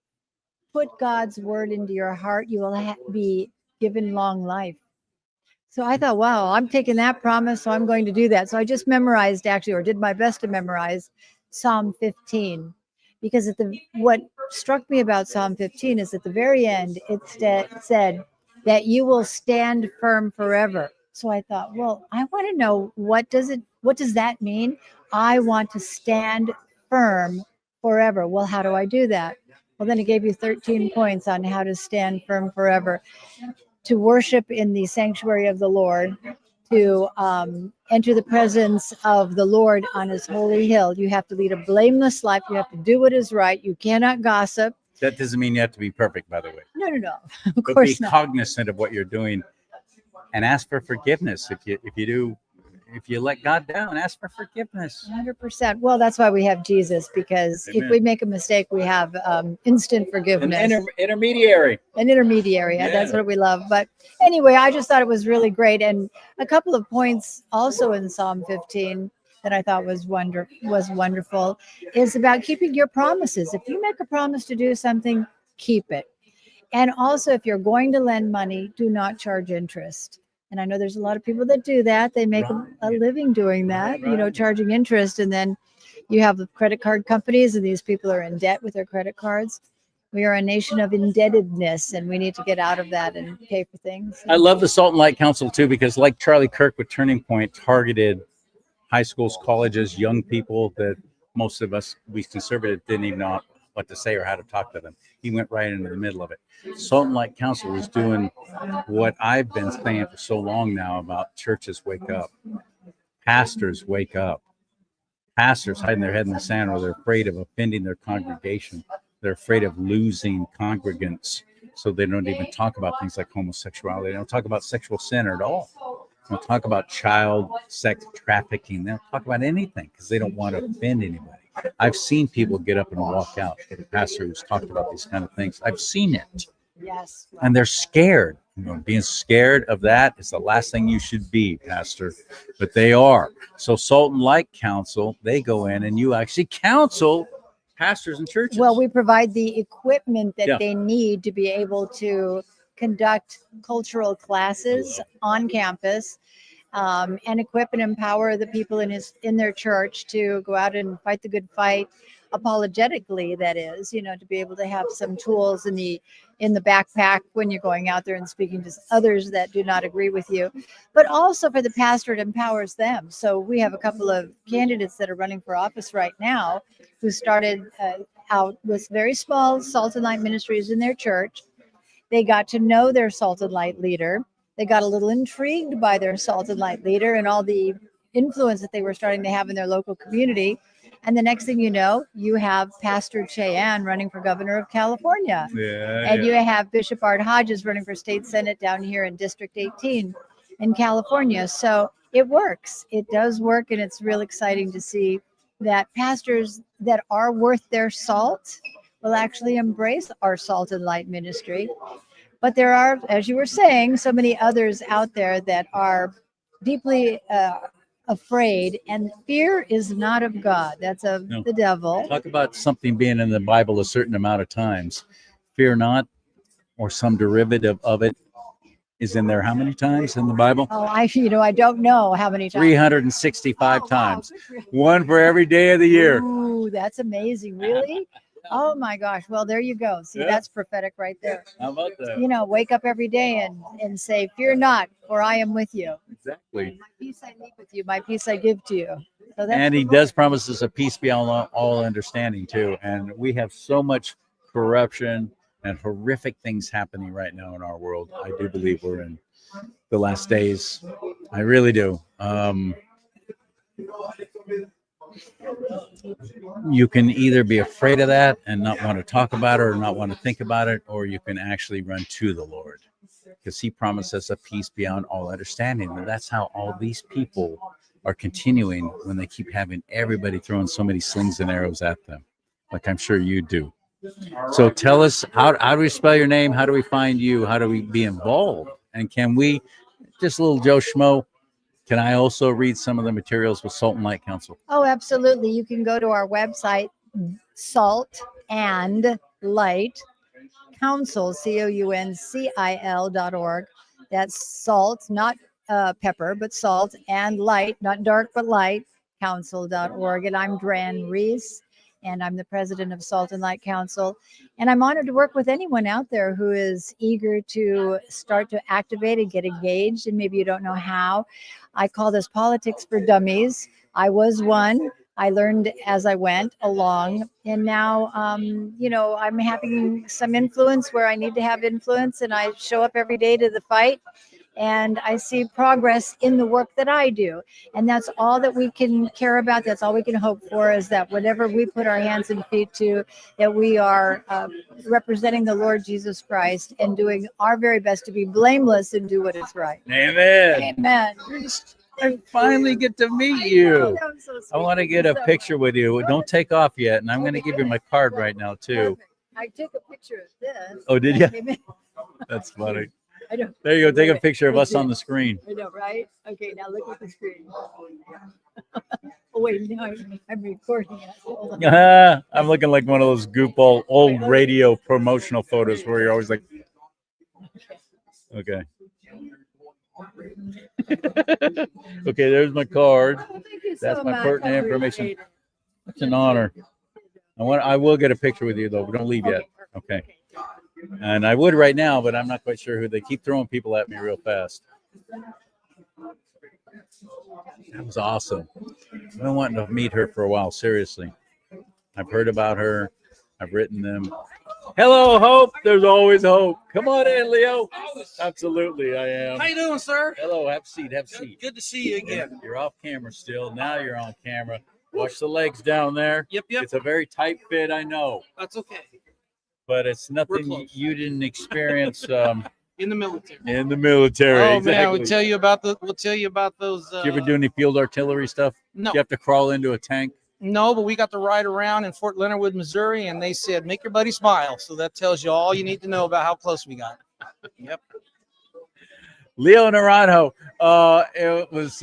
put God's word into your heart, you will be given long life. So I thought, wow, I'm taking that promise, so I'm going to do that. So I just memorized, actually, or did my best to memorize Psalm 15. Because what struck me about Psalm 15 is at the very end, it said that you will stand firm forever. So I thought, well, I want to know what does that mean? I want to stand firm forever. Well, how do I do that? Well, then it gave you 13 points on how to stand firm forever. To worship in the sanctuary of the Lord, to enter the presence of the Lord on his holy hill. You have to lead a blameless life. You have to do what is right. You cannot gossip. That doesn't mean you have to be perfect, by the way. No. Of But course be not. cognizant of what you're doing and ask for forgiveness if you do if you let God down, ask for forgiveness. 100%. Well, that's why we have Jesus, because if Amen. we make a mistake, we have instant forgiveness. Intermediary. An intermediary. Yeah. That's what we love. But anyway, I just thought it was really great. And a couple of points also in Psalm 15 that I thought was wonderful is about keeping your promises. If you make a promise to do something, keep it. And also, if you're going to lend money, do not charge interest. And I know there's a lot of people that do that. They make a living doing that, charging interest. And then you have the credit card companies, and these people are in debt with their credit cards. We are a nation of indebtedness, and we need to get out of that and pay for things. I love the Salt and Light Council too, because like Charlie Kirk with Turning Point targeted high schools, colleges, young people that most of us, we conservative, didn't even know what to say or how to talk to them. He went right into the middle of it. Salt and Light Council is doing what I've been saying for so long now about churches wake up. Pastors wake up. Pastors hiding their head in the sand, or they're afraid of offending their congregation. They're afraid of losing congregants. So they don't even talk about things like homosexuality. They don't talk about sexual sin at all. They don't talk about child sex trafficking. They don't talk about anything because they don't want to offend anybody. I've seen people get up and walk out with a pastor who's talked about these kind of things. I've seen it. Yes. And they're scared. Being scared of that is the last thing you should be, Pastor. But they are. So Salt and Light Council, they go in and you actually counsel pastors and churches. Well, we provide the equipment that Yeah. they need to be able to conduct cultural classes on campus, and equip and empower the people in their church to go out and fight the good fight apologetically. That is, to be able to have some tools in the backpack when you're going out there and speaking to others that do not agree with you. But also for the pastor, it empowers them. So we have a couple of candidates that are running for office right now who started out with very small Salt and Light ministries in their church. They got to know their Salt and Light leader. They got a little intrigued by their Salt and Light leader and all the influence that they were starting to have in their local community. And the next thing you know, you have Pastor Cheyenne running for governor of California. And you have Bishop Art Hodges running for state senate down here in District 18 in California. So it works. It does work. And it's real exciting to see that pastors that are worth their salt will actually embrace our Salt and Light ministry. But there are, as you were saying, so many others out there that are deeply afraid, and fear is not of God. That's of the devil. Talk about something being in the Bible a certain amount of times. Fear not, or some derivative of it, is in there how many times in the Bible? Oh, I don't know how many times. 365 times. One for every day of the year. Ooh, that's amazing. Really? Oh my gosh. Well, there you go. See, Yeah. that's prophetic right there. How about that? Wake up every day and say, fear not, for I am with you. Exactly. My peace I leave with you. My peace I give to you. So that's And he the does promise us a peace beyond all understanding too. And we have so much corruption and horrific things happening right now in our world. I do believe we're in the last days. I really do. You can either be afraid of that and not want to talk about it or not want to think about it, or you can actually run to the Lord, because he promised us a peace beyond all understanding. And that's how all these people are continuing when they keep having everybody throwing so many slings and arrows at them, like I'm sure you do. So tell us, how do we spell your name? How do we find you? How do we be involved? And can we, just a little Joe Schmo, can I also read some of the materials with Salt and Light Council? Oh, absolutely. You can go to our website, Salt and Light Council, COUNCIL.org. That's salt, not pepper, but salt, and light, not dark, but light, council.org. And I'm Dran Reese, and I'm the president of Salt and Light Council. And I'm honored to work with anyone out there who is eager to start to activate and get engaged, and maybe you don't know how. I call this politics for dummies. I was one. I learned as I went along, and now, I'm having some influence where I need to have influence, and I show up every day to the fight, and I see progress in the work that I do. And that's all that we can care about. That's all we can hope for, is that whatever we put our hands and feet to, that we are representing the Lord Jesus Christ and doing our very best to be blameless and do what is right. Amen. Amen. I finally get to meet you. That was so I want to sweet. get a So- picture with you. Don't take off yet, and I'm going to give you my card right now too. Perfect. I took a picture of this. Oh, did when ya? I came in. That's funny. I know. There you go. Take a Wait, picture of let's us see on it. the screen. I know, right? Okay, now look at the screen. Oh wait, no, I'm recording it. Hold on. I'm looking like one of those goofball old radio promotional photos where you're always like, okay. Okay, there's my card. Oh, thank you That's so my much. pertinent I information. appreciate it. It's an honor. I will get a picture with you though. Don't leave yet. Okay, Okay. And I would right now, but I'm not quite sure who. They keep throwing people at me real fast. That was awesome. I've been wanting to meet her for a while. Seriously, I've heard about her. I've written them. Hello, Hope. There's always hope. Come on in, Leo. Absolutely, I am. How you doing, sir? Hello. Have a seat. Have a seat. Good to see you again. You're off camera still. Now you're on camera. Watch the legs down there. Yep. It's a very tight fit, I know, That's okay. but it's nothing close. you didn't experience In the military. in the military. Oh man, Exactly. we'll tell you about those. Did you ever do any field artillery stuff? No, You have to crawl into a tank. no, but we got to ride around in Fort Leonard Wood, Missouri, and they said make your buddy smile. So that tells you all you need to know about how close we got. Yep. Leo Naranjo. It was.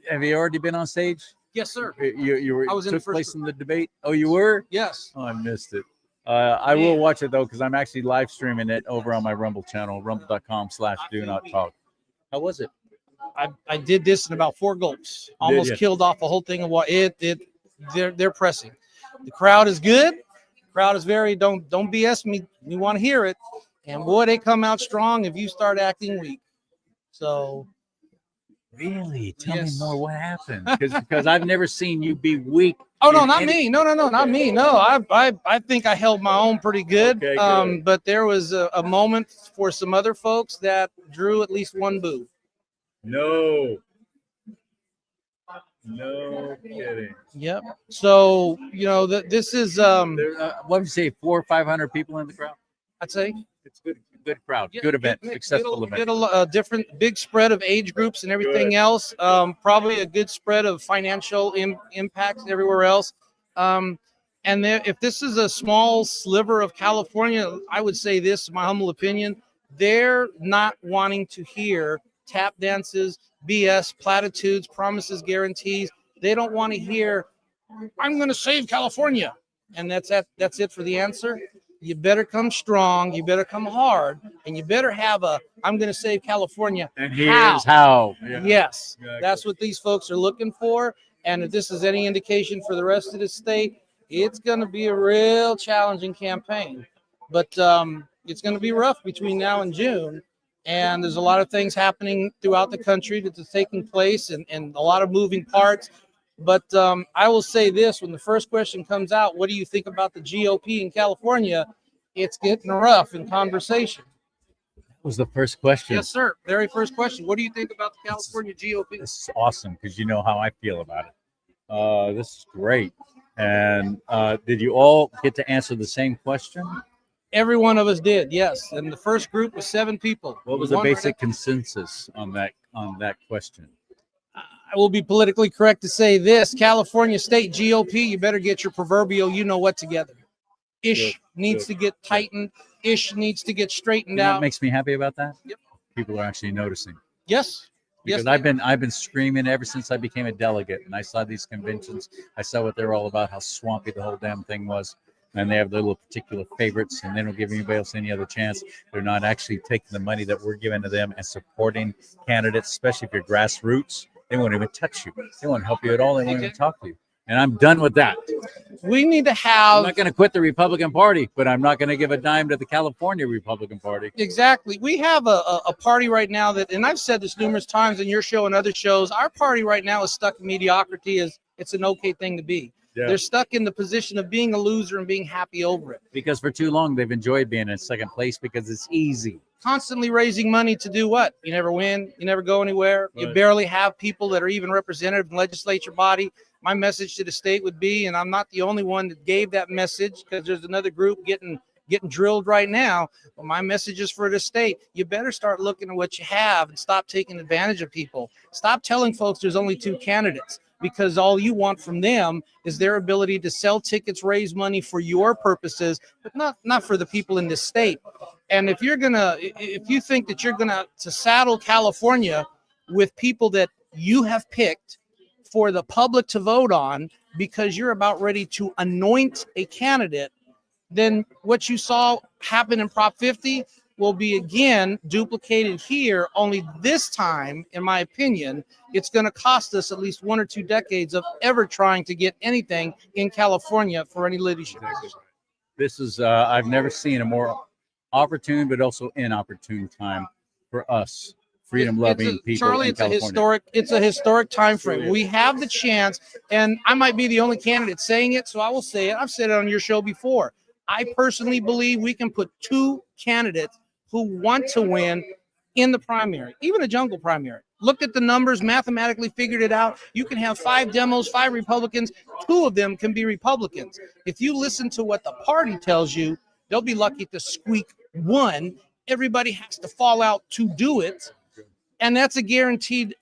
Have you already been on stage? Yes, sir. You were. I was in the took first place group. in the debate. Oh, you were. Yes. Oh, I missed it. I will watch it though because I'm actually live streaming it over on my Rumble channel, rumble.com/do-not-talk. How was it? I did this in about 4 gulps. Almost ya? killed off a whole thing of what they're pressing. The crowd is good. The crowd is very don't BS me. We want to hear it. And boy, they come out strong if you start acting weak. So Really? Tell me Yes. more. What happened? Because I've never seen you be weak. oh no, in not any- me. No, not me. No, I think I held my own pretty good. Okay, good. But there was a moment for some other folks that drew at least one boo. No. No kidding. Yep. So this is What would you say? 400 or 500 people in the crowd. I'd say It's good. Good crowd. Yeah, Good event. Get Successful event. a different big spread of age groups and everything else. Probably a good spread of financial impacts everywhere else. And if this is a small sliver of California, I would say this, my humble opinion, they're not wanting to hear tap dances, BS, platitudes, promises, guarantees. They don't want to hear, I'm going to save California. And that's it for the answer. You better come strong, you better come hard, and you better have I'm going to save California. And here's how. Yeah. Yes, Exactly. that's what these folks are looking for. And if this is any indication for the rest of the state, it's going to be a real challenging campaign. But it's going to be rough between now and June. And there's a lot of things happening throughout the country that's taking place and a lot of moving parts. But I will say this, when the first question comes out, what do you think about the GOP in California? It's getting rough in conversation. That was the first question. Yes, sir. Very first question. What do you think about the California GOP? This is awesome because you know how I feel about it. This is great. And did you all get to answer the same question? Every one of us did, yes. And the first group was 7 people. What was the One- basic consensus on that question? I will be politically correct to say this: California State GOP, you better get your proverbial you know what together. Ish Good, needs good. to get tightened. Ish needs to get You straightened know what out. makes me happy about that? Yep. People are actually noticing. Yes. Because Yes. I've been screaming ever since I became a delegate, and I saw these conventions. I saw what they're all about, how swampy the whole damn thing was, and they have their little particular favorites, and they don't give anybody else any other chance. They're not actually taking the money that we're giving to them and supporting candidates, especially if you're grassroots. They won't even touch you. They won't help you at all. They won't even talk to you. And I'm done with that. We need to I'm have not going to quit the Republican Party, but I'm not going to give a dime to the California Republican Party. exactly. We have a party right now that, and I've said this numerous times in your show and other shows. Our party right now is stuck in mediocrity. It's an okay thing to be. Yeah. They're stuck in the position of being a loser and being happy over it. Because for too long, they've enjoyed being in second place because it's easy. Constantly raising money to do what? You never win. You never go anywhere. You Right. barely have people that are even representative in legislature body. My message to the state would be, and I'm not the only one that gave that message, because there's another group getting getting drilled right now. Well, my message is for the state. You better start looking at what you have and stop taking advantage of people. Stop telling folks there's only 2 candidates, because all you want from them is their ability to sell tickets, raise money for your purposes, but not for the people in this state. And if you think that you're gonna saddle California with people that you have picked for the public to vote on because you're about ready to anoint a candidate, then what you saw happen in Prop 50 will be again duplicated here, only this time, in my opinion, it's going to cost us at least 1 or 2 decades of ever trying to get anything in California for any leadership. This is, I've never seen a more opportune, but also inopportune time for us freedom-loving people CharLee, in California. it's a historic time frame. We have the chance, and I might be the only candidate saying it, so I will say it. I've said it on your show before. I personally believe we can put 2 candidates who want to win in the primary, even a jungle primary. Looked at the numbers, mathematically figured it out. You can have 5 demos, 5 Republicans, 2 of them can be Republicans. If you listen to what the party tells you, they'll be lucky to squeak 1. Everybody has to fall out to do it. And that's a guarantee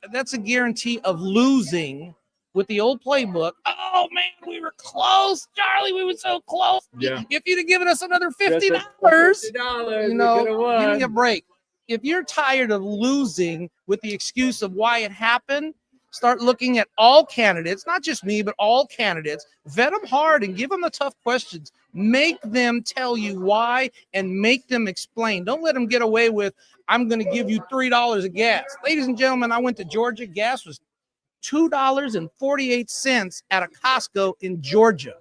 of losing with the old playbook. Oh man, we were close, CharLee. We were so close. Yeah. If you'd have given us another $50, you know, give me a break. If you're tired of losing with the excuse of why it happened, start looking at all candidates, not just me, but all candidates. Vet them hard and give them the tough questions. Make them tell you why and make them explain. Don't let them get away with, I'm going to give you $3 of gas. Ladies and gentlemen, I went to Georgia. Gas was $2.48 at a Costco in Georgia.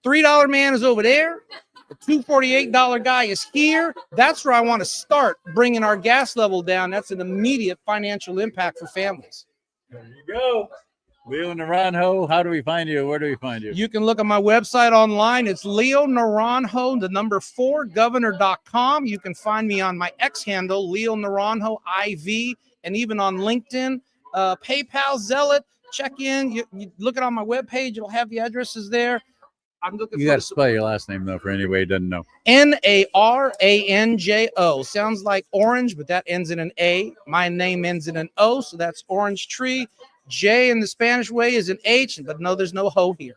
$3 man is over there. The $2.48 guy is here. That's where I want to start bringing our gas level down. That's an immediate financial impact for families. There you go. Leo Naranjo, how do we find you? Where do we find you? You can look at my website online. It's Leo Naranjo, the number 4 governor.com. You can find me on my X handle, Leo Naranjo IV, and even on LinkedIn, PayPal, Zealot. Check in. You look it on my webpage. It'll have the addresses there. I'm looking. You got to spell your last name though for anybody who doesn't know. Naranjo. Sounds like orange, but that ends in an A. My name ends in an O, so that's Orange Tree. J in the Spanish way is an H, but no, there's no ho here.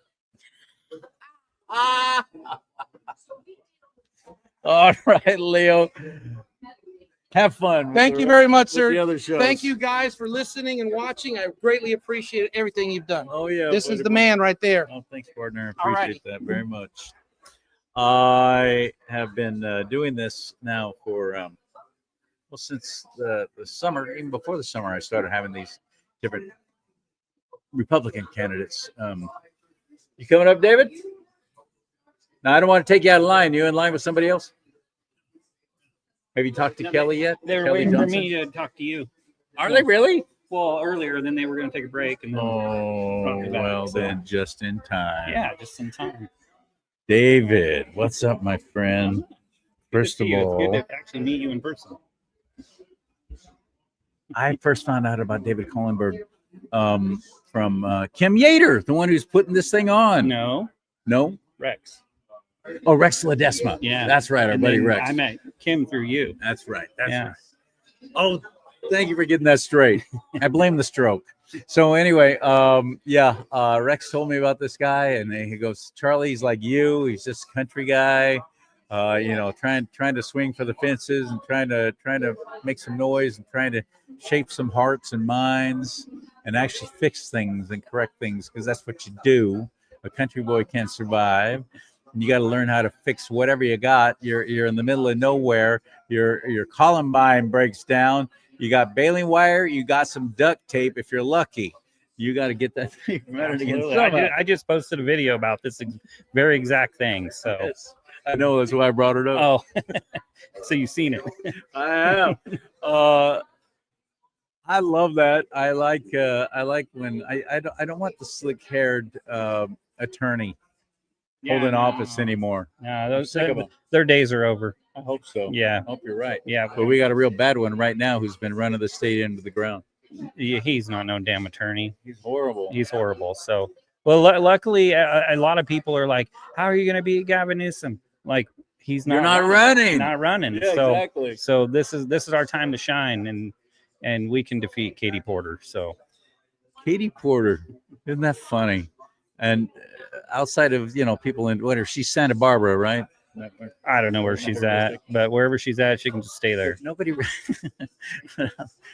All right, Leo. Have fun. Thank you very much, sir. The other shows. Thank you guys for listening and watching. I greatly appreciate everything you've done. Oh yeah, this is the man right there. Oh, thanks, partner. All Appreciate righty. that very much. I have been doing this now for well, since the summer. Even before the summer, I started having these different Republican candidates. You coming up, David? Now I don't want to take you out of line. You in line with somebody else? Have you talked to Kelly yet? They're Kelly waiting Johnson? for me to talk to you. Are they really? Well, earlier, then they were going to take a break. And then brought me back, Well, so- then just in time. Yeah, just in time. David, what's up, my friend? Good to First see of you. It's all, good to actually meet you in person. I first found out about David Kohlenberg from Kim Yater, the one who's putting this thing on. No, Rex. Oh, Rex Ledesma. Yeah, that's right, our And buddy then Rex. I met Kim through you. That's right. That's Yeah. right. Oh, thank you for getting that straight. I blame the stroke. So anyway, Rex told me about this guy, and he goes, "CharLee's like you. He's just a country guy, trying to swing for the fences and trying to make some noise and trying to shape some hearts and minds and actually fix things and correct things, because that's what you do. A country boy can't survive. You got to learn how to fix whatever you got. You're in the middle of nowhere. Your Columbine breaks down. You got baling wire. You got some duct tape. If you're lucky, you got to get that thing running again. Absolutely. I just posted a video about this very exact thing. So Yes. I know that's why I brought it up. Oh, so you've seen it. I have. I love that. I like when I don't want the slick-haired attorney holding office anymore. No, those sick of 'em. their days are over. I hope so. Yeah. I hope you're right. Yeah, But we got a real bad one right now who's been running the state into the ground. he's not no damn attorney. He's horrible. He's horrible. So, well, luckily, a lot of people are like, "How are you going to beat Gavin Newsom?" Like, he's You're not not running. not running. Yeah, so exactly. so this is our time to shine, and we can defeat Katie Porter. So Katie Porter, isn't that funny? And outside of people in whatever, she's Santa Barbara, right? I don't know where she's at, but wherever she's at, she can just stay there. Nobody.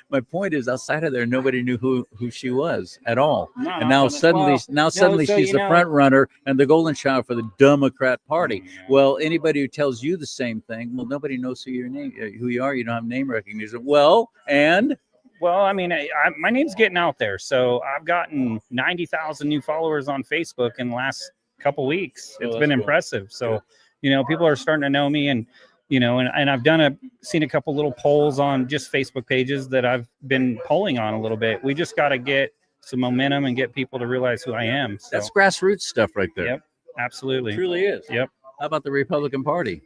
My point is, outside of there, nobody knew who she was at all. No, And now suddenly, so, she's the front runner and the golden child for the Democrat Party. Well, anybody who tells you the same thing, well, nobody knows who you are. You don't have name recognition. Well, and Well, I mean, my name's getting out there. So I've gotten 90,000 new followers on Facebook in the last couple weeks. It's been impressive. So, people are starting to know me, and I've seen a couple little polls on just Facebook pages that I've been polling on a little bit. We just got to get some momentum and get people to realize who I am. So. that's grassroots stuff right there. Yep, absolutely. It truly is. Yep. How about the Republican Party?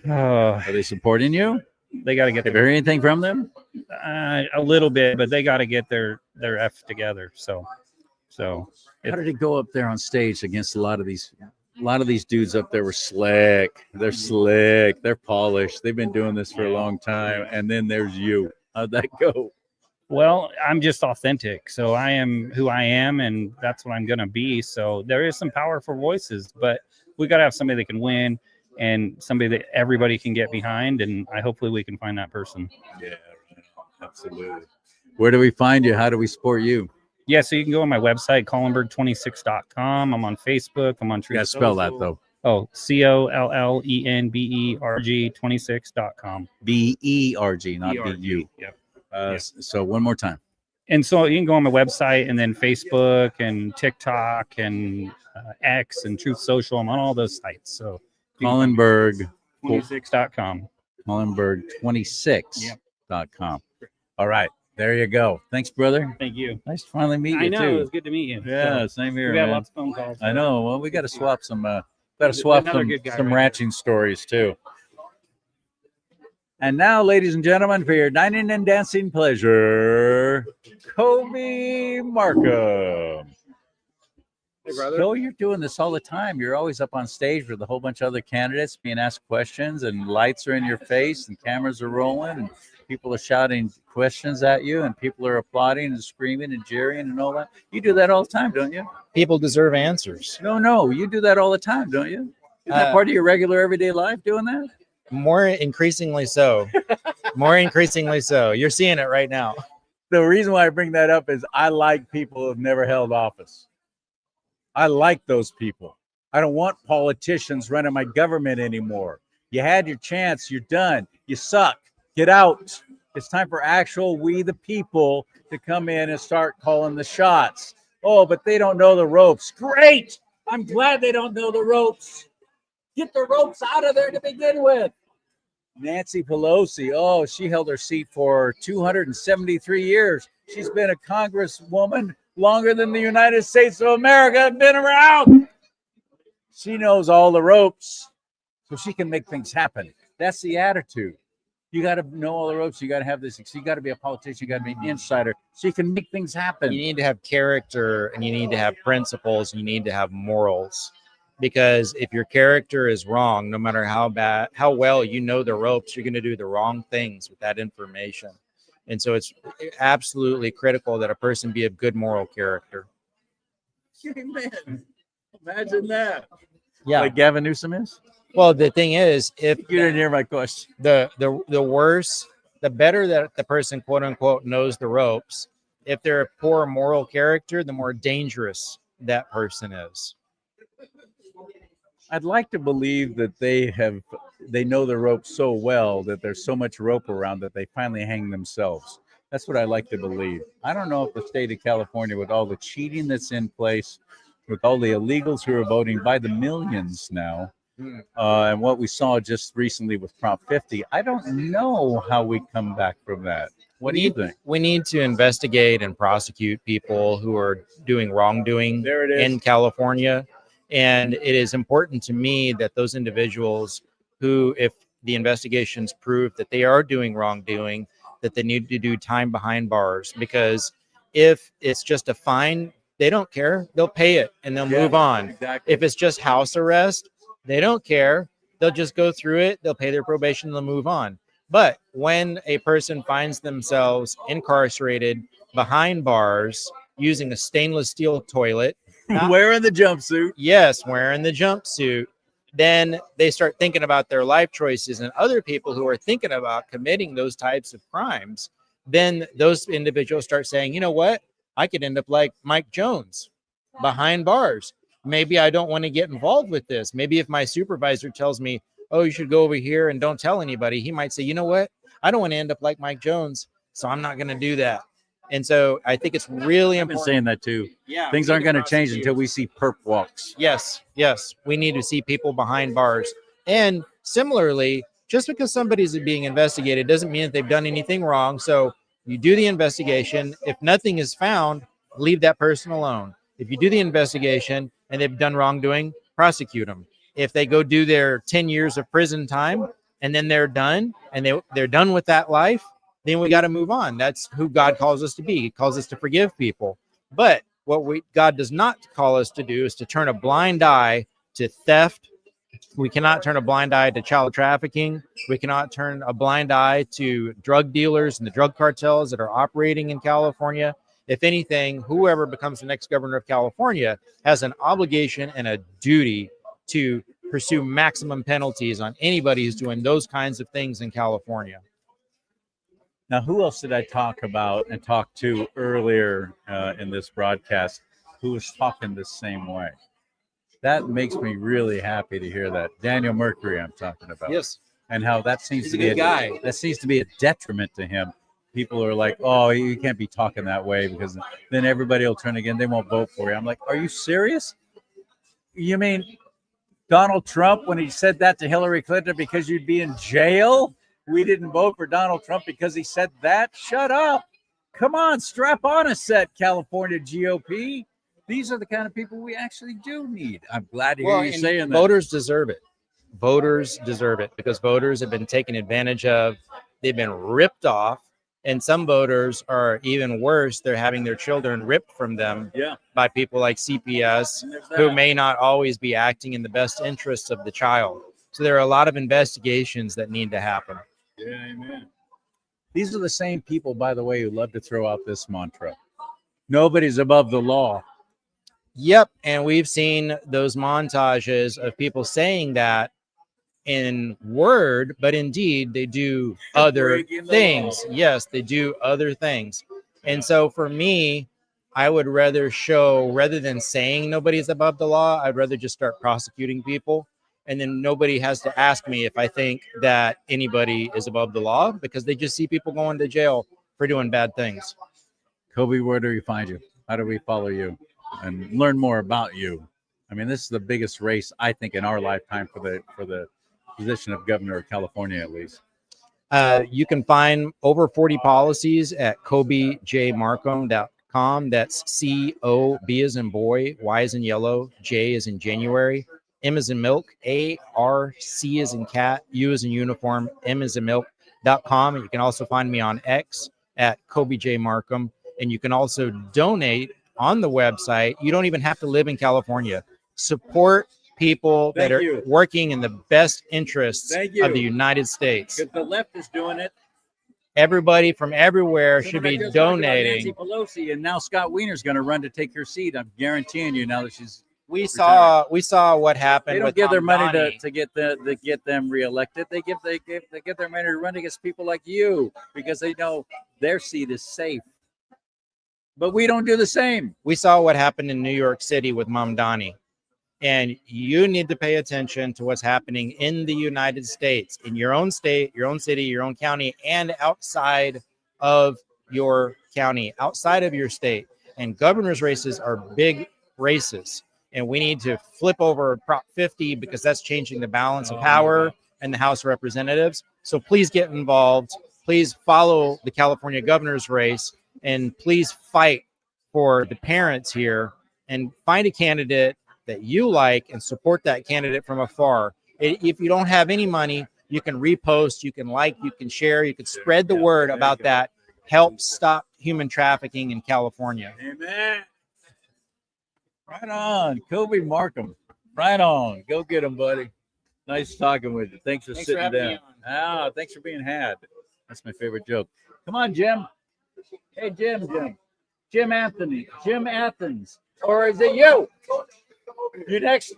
Are they supporting you? They got to get. Have you heard anything from them? A little bit, but they got to get their F together. So How did it go up there on stage against a lot of these dudes up there? Were slick. They're slick. They're polished. They've been doing this for a long time. And then there's you. How'd that go? Well, I'm just authentic. So I am who I am, and that's what I'm going to be. So there is some powerful voices, but we got to have somebody that can win and somebody that everybody can get behind. And hopefully we can find that person. Yeah, absolutely. Where do we find you? How do we support you? Yeah, so you can go on my website, collenberg26.com. I'm on Facebook. I'm on Truth. You gotta spell that, though. Oh, COLLENBERG 26.com. BERG, not BU. Yep. So one more time. And so you can go on my website, and then Facebook and TikTok and X and Truth Social. I'm on all those sites. So Collenberg26.com. Collenberg26. Collenberg26.com. All right. There you go. Thanks, brother. Thank you. Nice to finally meet you, I know. too. It was good to meet you. Yeah, So, same here. We got man. lots of phone calls. I know. Well, we got to swap some. Another good guy some right ranching stories too. And now, ladies and gentlemen, for your dining and dancing pleasure, Kobe Markham. Hey, brother. So you're doing this all the time. You're always up on stage with a whole bunch of other candidates being asked questions, and lights are in your face, and cameras are rolling, and people are shouting questions at you, and people are applauding and screaming and jeering and all that. You do that all the time, don't you? People deserve answers. No, you do that all the time, don't you? Isn't that part of your regular everyday life, doing that? More increasingly so. More increasingly so. You're seeing it right now. The reason why I bring that up is I like people who have never held office. I like those people. I don't want politicians running my government anymore. You had your chance. You're done. You suck. Get out. It's time for actual we the people to come in and start calling the shots. Oh, but they don't know the ropes. Great. I'm glad they don't know the ropes. Get the ropes out of there to begin with. Nancy Pelosi. Oh, she held her seat for 273 years. She's been a congresswoman longer than the United States of America have been around. She knows all the ropes, so she can make things happen. That's the attitude. You got to know all the ropes. You got to have this. You got to be a politician. You got to be an insider, so you can make things happen. You need to have character, and you need to have principles, and you need to have morals. Because if your character is wrong, no matter how well you know the ropes, you're going to do the wrong things with that information. And so it's absolutely critical that a person be of good moral character. Amen. Imagine that. Yeah. Like Gavin Newsom is? Well, the thing is, if you didn't hear my question, the worse, the better that the person, quote unquote, knows the ropes. If they're a poor moral character, the more dangerous that person is. I'd like to believe that they know the ropes so well that there's so much rope around that they finally hang themselves. That's what I like to believe. I don't know if the state of California, with all the cheating that's in place, with all the illegals who are voting by the millions now, and what we saw just recently with Prop 50, I don't know how we come back from that. What do you think? We need to investigate and prosecute people who are doing wrongdoing in California. And it is important to me that those individuals who, if the investigations prove that they are doing wrongdoing, that they need to do time behind bars. Because if it's just a fine, they don't care. They'll pay it and they'll move on. Exactly. If it's just house arrest, they don't care. they'll just go through it, they'll pay their probation, they'll move on. But when a person finds themselves incarcerated behind bars using a stainless steel toilet, Wearing the jumpsuit. yes, wearing the jumpsuit, then they start thinking about their life choices, and other people who are thinking about committing those types of crimes, then those individuals start saying, you know what, I could end up like Mike Jones behind bars. Maybe I don't want to get involved with this. Maybe if my supervisor tells me, oh, you should go over here and don't tell anybody, he might say, you know what, I don't want to end up like Mike Jones, so I'm not going to do that. And so I think it's really I've been important. saying that too. Yeah, Things we aren't need going to change prosecute. until we see perp walks. Yes, yes. We need to see people behind bars. And similarly, just because somebody's being investigated doesn't mean that they've done anything wrong. So you do the investigation. If nothing is found, leave that person alone. If you do the investigation and they've done wrongdoing, prosecute them. If they go do their 10 years of prison time and then they're done and they're done with that life, then we got to move on. That's who God calls us to be. He calls us to forgive people. But what God does not call us to do is to turn a blind eye to theft. We cannot turn a blind eye to child trafficking. We cannot turn a blind eye to drug dealers and the drug cartels that are operating in California. If anything, whoever becomes the next governor of California has an obligation and a duty to pursue maximum penalties on anybody who's doing those kinds of things in California. Now, who else did I talk about and talk to earlier in this broadcast who was talking the same way? That makes me really happy to hear that. Daniel Mercury, I'm talking about. Yes. And how that seems He's to a be good guy. That seems to be a detriment to him. People are like, oh, you can't be talking that way because then everybody will turn again. They won't vote for you. I'm like, are you serious? You mean Donald Trump, when he said that to Hillary Clinton because you'd be in jail? We didn't vote for Donald Trump because he said that? Shut up. Come on, strap on a set, California GOP. These are the kind of people we actually do need. I'm glad to hear you and saying that. voters deserve it. Voters deserve it because voters have been taken advantage of. They've been ripped off. And some voters are even worse. They're having their children ripped from them by people like CPS who may not always be acting in the best interests of the child. So there are a lot of investigations that need to happen. Yeah, amen. These are the same people, by the way, who love to throw out this mantra. Nobody's above the law. Yep. And we've seen those montages of people saying that in word, but indeed they do other things. Yes, they do other things. And so for me, I would rather rather than saying nobody's above the law, I'd rather just start prosecuting people. And then nobody has to ask me if I think that anybody is above the law because they just see people going to jail for doing bad things. Kobe, where do we find you? How do we follow you and learn more about you? I mean, this is the biggest race, I think, in our lifetime for the position of governor of California, at least. You can find over 40 policies at kobejmarkham.com. That's C-O-B as in boy, Y as in yellow, J as in January, M as in milk, A-R-C as in cat, U as in uniform, M as in milk.com. And you can also find me on X at Kobe J. Markham. And you can also donate on the website. You don't even have to live in California. Support people that are working in the best interests of the United States. Because the left is doing it. Everybody from everywhere should be donating. Nancy Pelosi, and now Scott Wiener's going to run to take her seat. I'm guaranteeing you now that she's. We saw what happened. They don't with give their money Mamdani. to get them reelected. They give their money to run against people like you because they know their seat is safe. But we don't do the same. We saw what happened in New York City with Mamdani. And you need to pay attention to what's happening in the United States, in your own state, your own city, your own county, and outside of your county, outside of your state. And governor's races are big races. And we need to flip over Prop 50 because that's changing the balance of power in the House of Representatives. So please get involved. Please follow the California governor's race. And please fight for the parents here and find a candidate that you like and support that candidate from afar. If you don't have any money, you can repost, you can like, you can share, you can spread the word about that. Help stop human trafficking in California. Amen. Right on. Kobe Markham. Right on. Go get him, buddy. Nice talking with you. Thanks for Thanks for sitting having me down. Ah, thanks for being had. That's my favorite joke. Come on, Jim. Hey, Jim Anthony. Jim Athens. Or is it you? You next.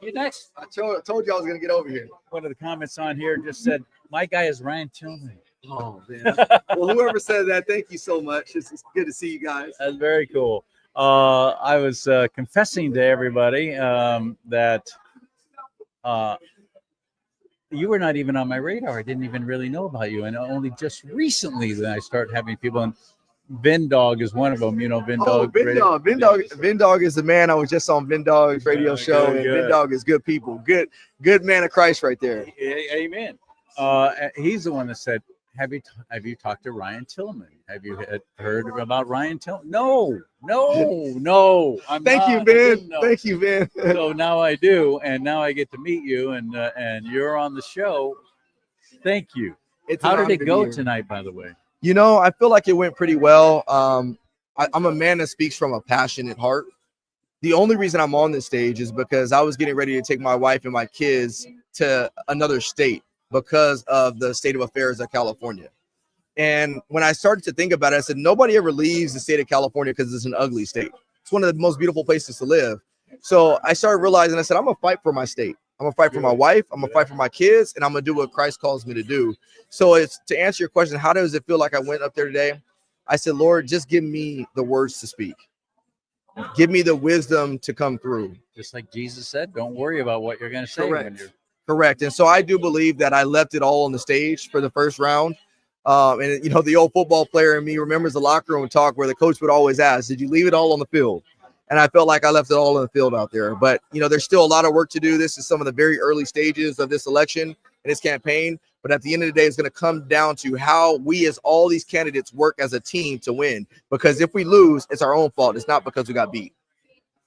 I told you I was gonna get over here. One of the comments on here just said, my guy is Ryan Tillman. Oh man. Well, whoever said that, thank you so much. It's good to see you guys. That's very cool. I was confessing to everybody that you were not even on my radar. I didn't even really know about you. And only just recently that I started having people on. Vin Dog is one of them, you know. Vin Dog. Vin Dog is the man. I was just on Vin Dog's radio show, and Vin Dog is good people. Good man of Christ right there. Amen. He's the one that said, have you talked to Ryan Tillman? Have you heard about Ryan Tillman? No. Thank you, Ben. Thank you, Ben. So now I do, and now I get to meet you, and you're on the show. Thank you. How did it go tonight, by the way? You know, I feel like it went pretty well. I'm a man that speaks from a passionate heart. The only reason I'm on this stage is because I was getting ready to take my wife and my kids to another state because of the state of affairs of California. And when I started to think about it, I said, nobody ever leaves the state of California because it's an ugly state. It's one of the most beautiful places to live. So I started realizing, I said, I'm going to fight for my state. I'm going to fight for my wife. I'm going to fight for my kids, and I'm going to do what Christ calls me to do. So it's to answer your question, how does it feel like I went up there today? I said, Lord, just give me the words to speak. Give me the wisdom to come through. Just like Jesus said, don't worry about what you're going to say. Correct. And so I do believe that I left it all on the stage for the first round. And, you know, the old football player in me remembers the locker room talk where the coach would always ask, did you leave it all on the field? And I felt like I left it all on the field out there. But, you know, there's still a lot of work to do. This is some of the very early stages of this election and this campaign. But at the end of the day, it's going to come down to how we as all these candidates work as a team to win. Because if we lose, it's our own fault. It's not because we got beat.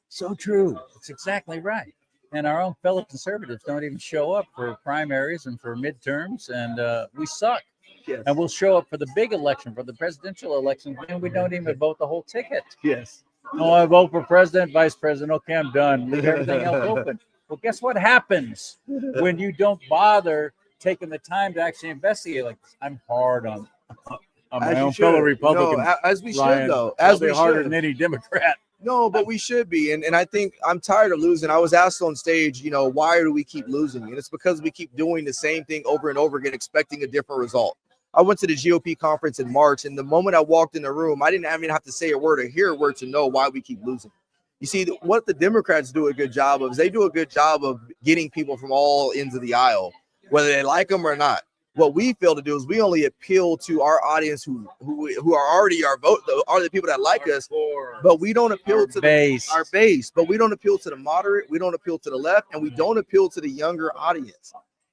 So true. It's exactly right. And our own fellow conservatives don't even show up for primaries and for midterms. And we suck. Yes. And we'll show up for the big election, for the presidential election, and we don't even vote the whole ticket. Yes. Oh, I vote for president, vice president. Okay, I'm done. Leave everything else open. Well, guess what happens when you don't bother taking the time to actually investigate? Like, I'm hard on my own fellow Republicans. No, as we Ryan. should, though. As we harder should. than any Democrat. No, but we should be. And I think I'm tired of losing. I was asked on stage, you know, why do we keep losing? And it's because we keep doing the same thing over and over again, expecting a different result. I went to the GOP conference in March, and the moment I walked in the room, I didn't even have to say a word or hear a word to know why we keep losing. You see, what the Democrats do a good job of is they do a good job of getting people from all ends of the aisle, whether they like them or not. What we fail to do is we only appeal to our audience who are already our vote, are the people that like us, but we don't appeal to our base, but we don't appeal to the moderate, we don't appeal to the left, and we don't appeal to the younger audience.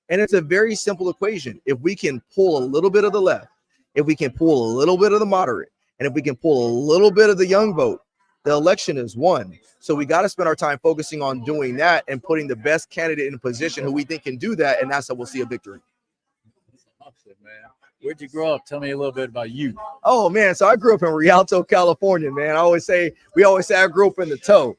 And it's a very simple equation. If we can pull a little bit of the left, if we can pull a little bit of the moderate, and if we can pull a little bit of the young vote, the election is won. So we got to spend our time focusing on doing that and putting the best candidate in a position who we think can do that, and that's how we'll see a victory. Awesome, man. Where'd you grow up? Tell me a little bit about you. Oh man, so I grew up in Rialto, California, man. We always say I grew up in the toe.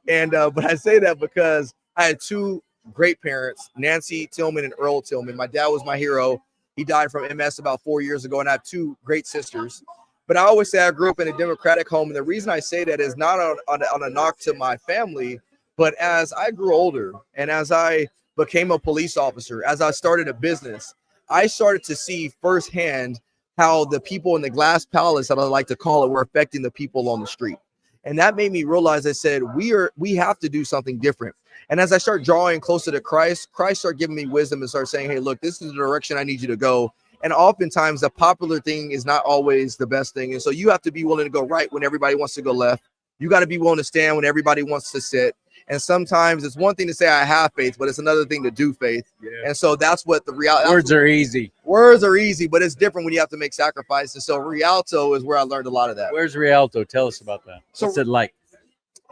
And but I say that because I had two great parents, Nancy Tillman and Earl Tillman. My dad was my hero. He died from MS about 4 years ago, and I have two great sisters. But I always say I grew up in a Democratic home, and the reason I say that is not on a knock to my family, but as I grew older and as I became a police officer, as I started a business, I started to see firsthand how the people in the glass palace, that I like to call it, were affecting the people on the street. And that made me realize, I said, we have to do something different. And as I start drawing closer to Christ started giving me wisdom and start saying, hey, look, this is the direction I need you to go. And oftentimes the popular thing is not always the best thing. And so you have to be willing to go right when everybody wants to go left. You got to be willing to stand when everybody wants to sit. And sometimes it's one thing to say I have faith, but it's another thing to do faith. Yeah. And so that's what the reality. Words are easy. Words are easy, but it's different when you have to make sacrifices. So Rialto is where I learned a lot of that. Where's Rialto? Tell us about that. What's it like?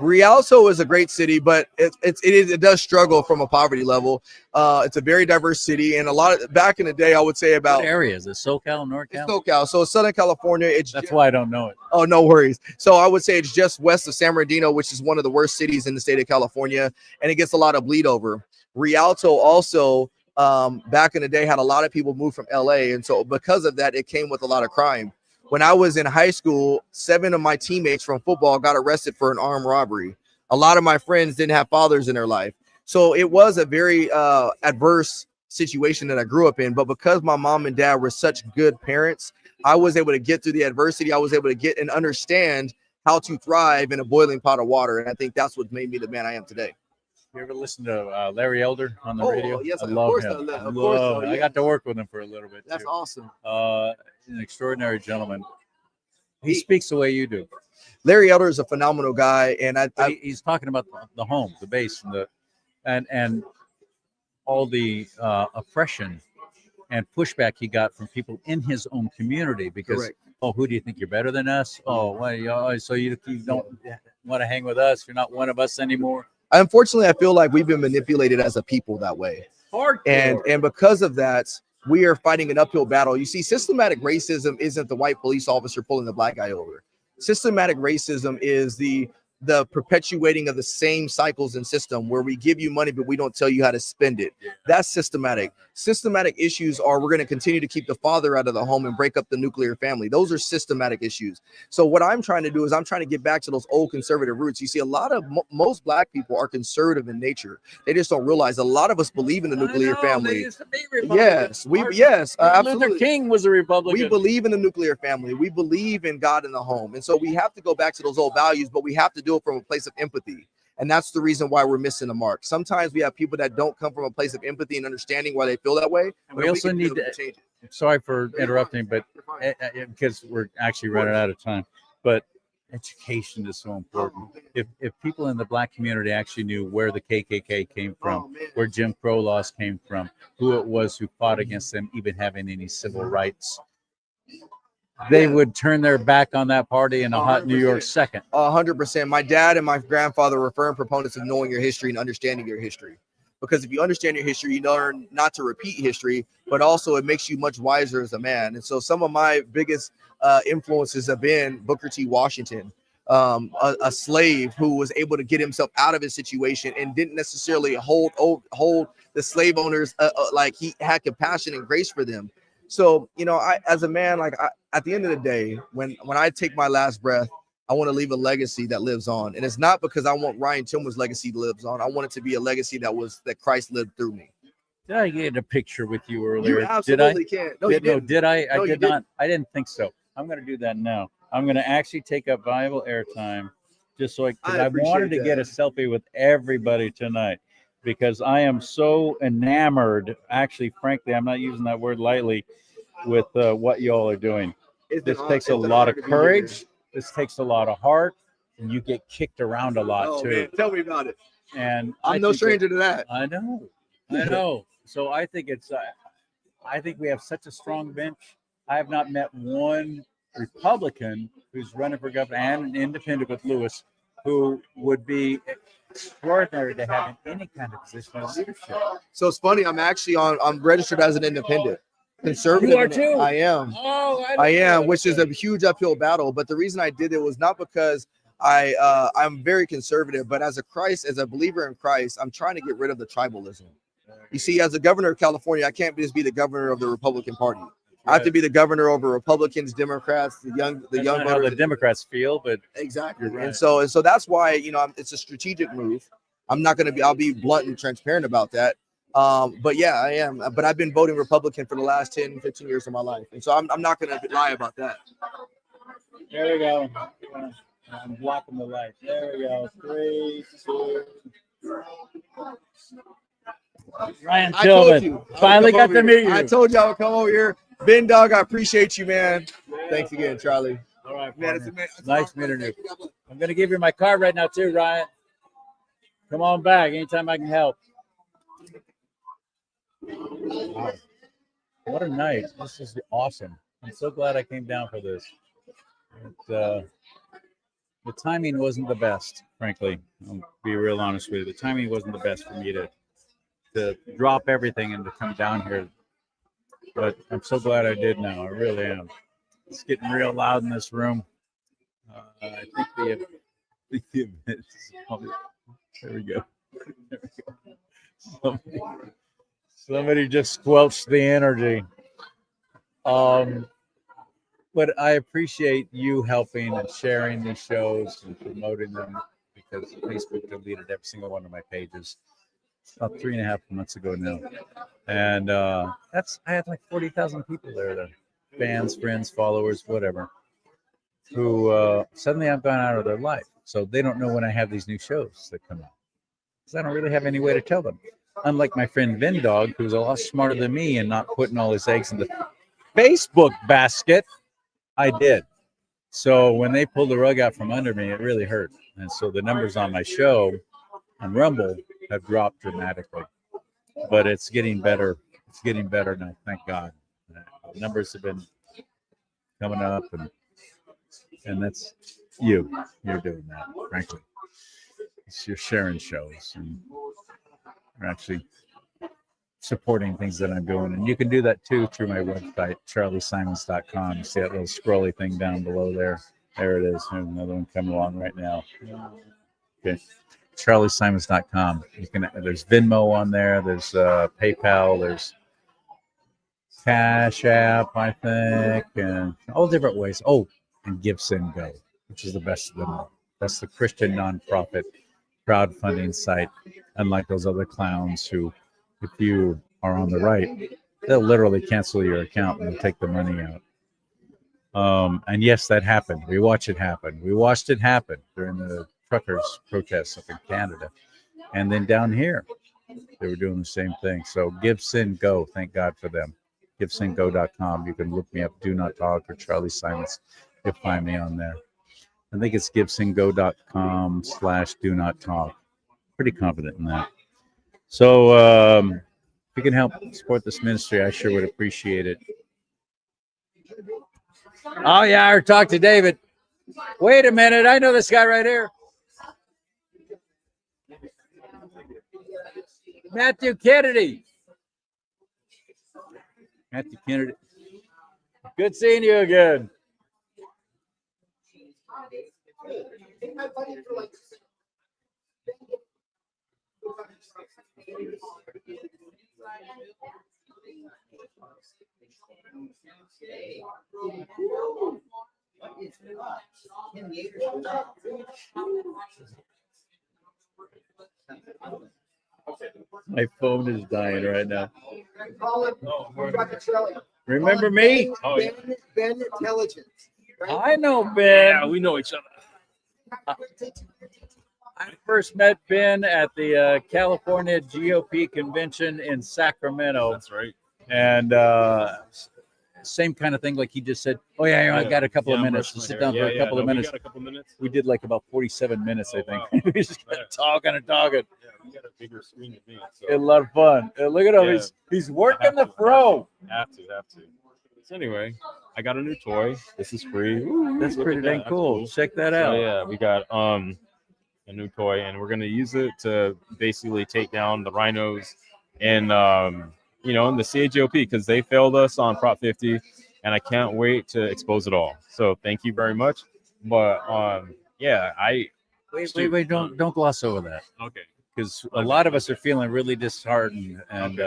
Rialto is a great city, but it does struggle from a poverty level. It's a very diverse city, and a lot of back in the day, I would say about what area is it? SoCal, NorCal? It's SoCal, so Southern California. That's why I don't know it. Oh, no worries. So I would say it's just west of San Bernardino, which is one of the worst cities in the state of California, and it gets a lot of bleed over. Rialto also back in the day had a lot of people move from LA. And so because of that, it came with a lot of crime. When I was in high school, 7 of my teammates from football got arrested for an armed robbery. A lot of my friends didn't have fathers in their life. So it was a very adverse situation that I grew up in. But because my mom and dad were such good parents, I was able to get through the adversity. I was able to get and understand how to thrive in a boiling pot of water. And I think that's what made me the man I am today. You ever listen to Larry Elder on the radio? Yes, I of love course him. of course. Love him. I got to work with him for a little bit. That's too. awesome. An extraordinary gentleman. He speaks the way you do. Larry Elder is a phenomenal guy, and he's talking about the home, the base, and all the oppression and pushback he got from people in his own community because, Correct. oh, who do you think you're better than us? Oh, well, so you don't want to hang with us? You're not one of us anymore. Unfortunately, I feel like we've been manipulated as a people that way. Hardcore. And because of that, we are fighting an uphill battle. You see, systematic racism isn't the white police officer pulling the black guy over. Systematic racism is the perpetuating of the same cycles and system where we give you money, but we don't tell you how to spend it. That's systematic. Systematic issues are we're going to continue to keep the father out of the home and break up the nuclear family. Those are systematic issues. So what I'm trying to do is I'm trying to get back to those old conservative roots. You see, a lot of most black people are conservative in nature. They just don't realize a lot of us believe in the nuclear family. Yes, absolutely. Luther King was a Republican. We believe in the nuclear family. We believe in God in the home. And so we have to go back to those old values, but we have to do it from a place of empathy. And that's the reason why we're missing the mark. Sometimes we have people that don't come from a place of empathy and understanding why they feel that way. We also need to change it. Sorry for interrupting, but because we're actually running out of time, but education is so important. If people in the black community actually knew where the KKK came from, where Jim Crow laws came from, who it was who fought against them even having any civil rights, they would turn their back on that party in a hot New York second. 100%. My dad and my grandfather were firm proponents of knowing your history and understanding your history. Because if you understand your history, you learn not to repeat history, but also it makes you much wiser as a man. And so some of my biggest influences have been Booker T. Washington, a slave who was able to get himself out of his situation and didn't necessarily hold the slave owners like he had compassion and grace for them. So, you know, I, as a man, at the end of the day, when I take my last breath, I want to leave a legacy that lives on. And it's not because I want Ryan Tillman's legacy to live on. I want it to be a legacy that Christ lived through me. Did I get a picture with you earlier? You absolutely can't. No, you didn't. No, did I? No, I you did not. I didn't think so. I'm going to do that now. I'm going to actually take up valuable airtime just so I wanted to get a selfie with everybody tonight because I am so enamored. Actually, frankly, I'm not using that word lightly with what y'all are doing. This takes a lot of courage. This takes a lot of heart, and you get kicked around a lot too. Man, tell me about it. And I'm no stranger to that. I know. So I think I think we have such a strong bench. I have not met one Republican who's running for governor and an independent with Lewis who would be extraordinary to have in any kind of position of leadership. So it's funny. I'm registered as an independent. Conservative. You are too. I am. Oh, I am, which is a huge uphill battle. But the reason I did it was not because I'm very conservative, but as a believer in Christ, I'm trying to get rid of the tribalism. You see, as a governor of California, I can't just be the governor of the Republican Party. I have to be the governor over Republicans, Democrats, the young voters. How the Democrats feel, but exactly. Right. And so that's why it's a strategic move. I'll be blunt and transparent about that. But yeah, I am. But I've been voting Republican for the last 10, 15 years of my life. And so I'm not going to lie about that. There we go. I'm blocking the light. There we go. 3, 2. Ryan Tillman. Finally got to meet you. I told you I would come over here. Ben Dog, I appreciate you, man. Thanks again, Charlie. All right, man. Nice meeting you. I'm going to give you my card right now, too, Ryan. Come on back anytime I can help. Wow. What a night. This is awesome. I'm so glad I came down for this. The timing wasn't the best, frankly. I'll be real honest with you. The timing wasn't the best for me to drop everything and to come down here. But I'm so glad I did now. I really am. It's getting real loud in this room. I think the event is probably, there we go. Somebody just squelched the energy. But I appreciate you helping and sharing these shows and promoting them because Facebook deleted every single one of my pages about 3.5 months ago now. And I had like 40,000 people there, fans, friends, followers, whatever, who suddenly I've gone out of their life. So they don't know when I have these new shows that come out. Because I don't really have any way to tell them. Unlike my friend Vin Dog, who's a lot smarter than me and not putting all his eggs in the Facebook basket, I did. So when they pulled the rug out from under me, it really hurt. And so the numbers on my show on Rumble have dropped dramatically. But it's getting better. It's getting better now, thank God. The numbers have been coming up, and that's you. You're doing that, frankly. You're sharing shows and you're actually supporting things that I'm doing. And you can do that too through my website, CharLeeSimons.com. You see that little scrolly thing down below there? There it is. There's another one coming along right now. Okay. CharLeeSimons.com. There's Venmo on there, there's PayPal, there's Cash App, I think, and all different ways. Oh, and Give, Send, Go, which is the best of them all. That's the Christian nonprofit crowdfunding site, unlike those other clowns who, if you are on the right, they'll literally cancel your account and they'll take the money out. And yes, that happened. We watched it happen. We watched it happen during the truckers' protests up in Canada. And then down here, they were doing the same thing. So Give, Send, Go. Thank God for them. GiveSendGo.com. You can look me up, Do Not Talk, or CharLee Simons. You'll find me on there. I think it's GiveSendGo.com/Do Not Talk. Pretty confident in that. So if you can help support this ministry, I sure would appreciate it. Oh, yeah, I talked to David. Wait a minute. I know this guy right here. Matthew Kennedy. Matthew Kennedy. Good seeing you again. My phone is dying right now. Remember me? Oh, yeah. Ben Intelligence. I know Ben. Yeah, we know each other. I first met Ben at the California GOP convention in Sacramento. That's right. And same kind of thing, like he just said. Oh yeah, I got a couple of minutes to sit down for a couple of minutes. We got a couple minutes. We did like about 47 minutes, I think. We just kept talking and talking. Yeah, we got a bigger screen than me. So. It's a lot of fun. And look at him. Yeah. He's working the throw. Have to. So anyway, I got a new toy. This is free. Ooh, That's pretty dang cool. Check that out. So, yeah, we got a new toy, and we're gonna use it to basically take down the rhinos and in the CHOP because they failed us on Prop 50, and I can't wait to expose it all. So thank you very much. But Wait, don't gloss over that. Okay. Because a lot of us are feeling really disheartened and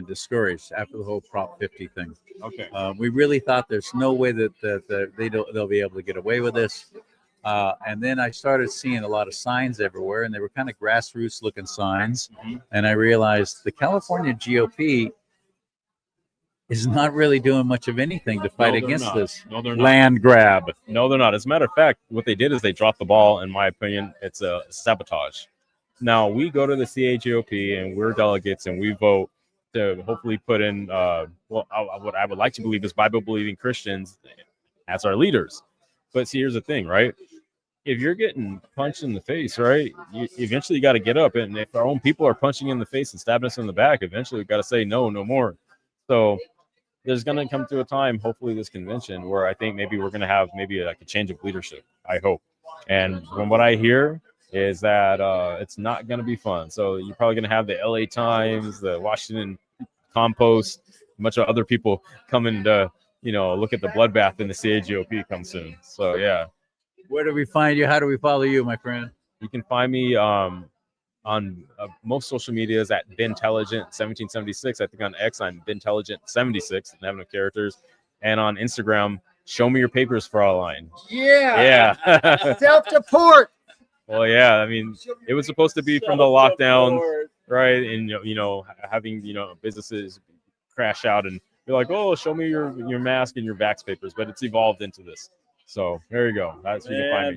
discouraged after the whole Prop 50 thing. Okay. We really thought there's no way that they'll be able to get away with this. And then I started seeing a lot of signs everywhere, and they were kind of grassroots looking signs. Mm-hmm. And I realized the California GOP is not really doing much of anything to fight against this land grab. No, they're not. As a matter of fact, what they did is they dropped the ball. In my opinion, it's a sabotage. Now we go to the CHOP and we're delegates and we vote to hopefully put in what I would like to believe is Bible-believing Christians as our leaders. But see, here's the thing, right? If you're getting punched in the face, right, you eventually got to get up. And if our own people are punching in the face and stabbing us in the back, eventually we've got to say no more. So there's going to come to a time, hopefully this convention, where I think maybe we're going to have maybe like a change of leadership, I hope. And from what I hear is that it's not going to be fun. So you're probably going to have the LA Times, the Washington Compost, a bunch of other people coming to, look at the bloodbath in the CHOP come soon. So, yeah. Where do we find you? How do we follow you, my friend? You can find me on most social medias at Bintelligent1776. I think on X I'm Bintelligent76, and have no characters. And on Instagram, show me your papers for online. Yeah. Yeah. Self-support. Well, yeah. I mean, it was supposed to be from the lockdown, right? And having businesses crash out and be like, oh, show me your mask and your vax papers, but it's evolved into this. So there you go. That's where you can find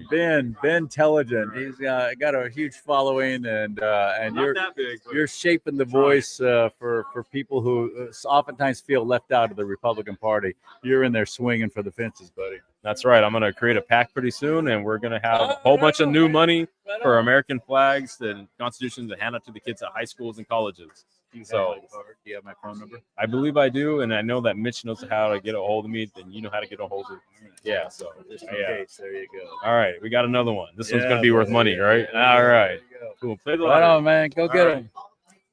me. Ben Intelligent. He's got a huge following, and Not that big, but you're shaping the voice for people who oftentimes feel left out of the Republican Party. You're in there swinging for the fences, buddy. That's right. I'm going to create a PAC pretty soon, and we're going to have a whole bunch of new money for American flags and constitutions to hand out to the kids at high schools and colleges. So, do you have my phone number? I believe I do, and I know that Mitch knows how to get a hold of me. Then you know how to get a hold of me. Yeah. So, Just in case, there you go. All right, we got another one. This one's going to be Yeah, worth money, right? All right. Cool. Play the Right lottery. on, man. Go get All him.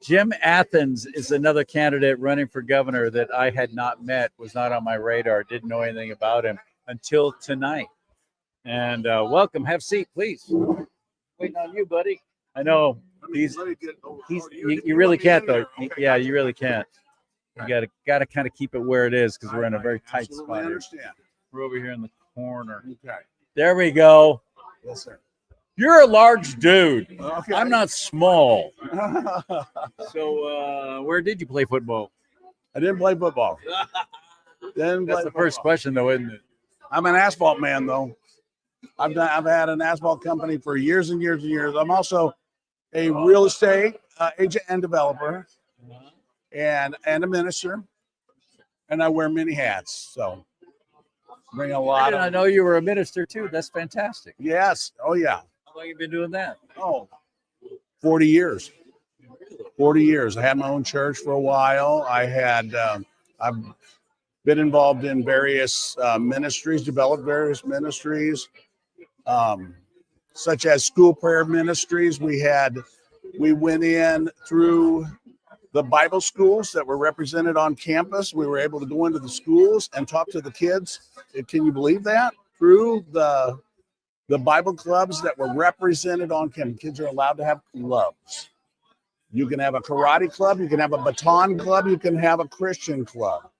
Jim Athens is another candidate running for governor that I had not met, was not on my radar, didn't know anything about him until tonight. And welcome. Have a seat, please. Waiting on you, buddy. I know you really can't though. Yeah, you really can't. You gotta kind of keep it where it is because we're in a very tight spot. Here. We're over here in the corner. Okay. There we go. Yes, sir. You're a large dude. Okay. I'm not small. So where did you play football? I didn't play football. That's the first question, though, isn't it? I'm an asphalt man, though. I've had an asphalt company for years and years and years. I'm also a real estate agent and developer, and a minister, and I wear many hats. So bring a lot. I know you were a minister too. That's fantastic. Yes. Oh yeah. How long have you been doing that? Oh, 40 years. 40 years. I had my own church for a while. I've been involved in various ministries, developed various ministries, such as school prayer ministries. We went in through the Bible schools that were represented on campus. We were able to go into the schools and talk to the kids. Can you believe that? Through the Bible clubs that were represented on campus. Kids are allowed to have clubs. You can have a karate club, you can have a baton club, you can have a Christian club.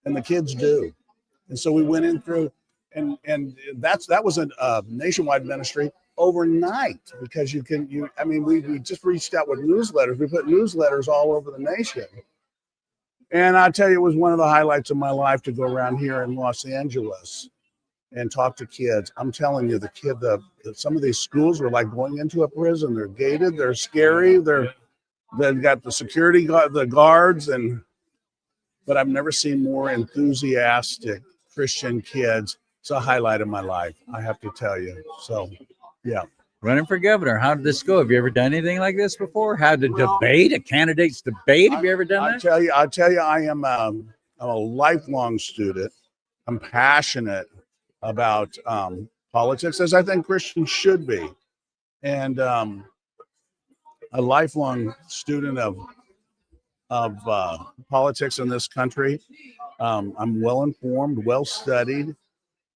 And the kids do. And so we went in through, and that was a nationwide ministry overnight, because we just reached out with newsletters. We put newsletters all over the nation. And I tell you, it was one of the highlights of my life to go around here in Los Angeles and talk to kids. I'm telling you, some of these schools are like going into a prison. They're gated, they're scary, they've got the security the guards, but I've never seen more enthusiastic Christian kids. It's a highlight of my life, I have to tell you. So, yeah. Running for governor. How did this go? Have you ever done anything like this before? How to debate, a candidate's debate? Have you ever done that? I'll tell you, I'm a lifelong student. I'm passionate about politics, as I think Christians should be, and a lifelong student of politics in this country. I'm well informed, well studied,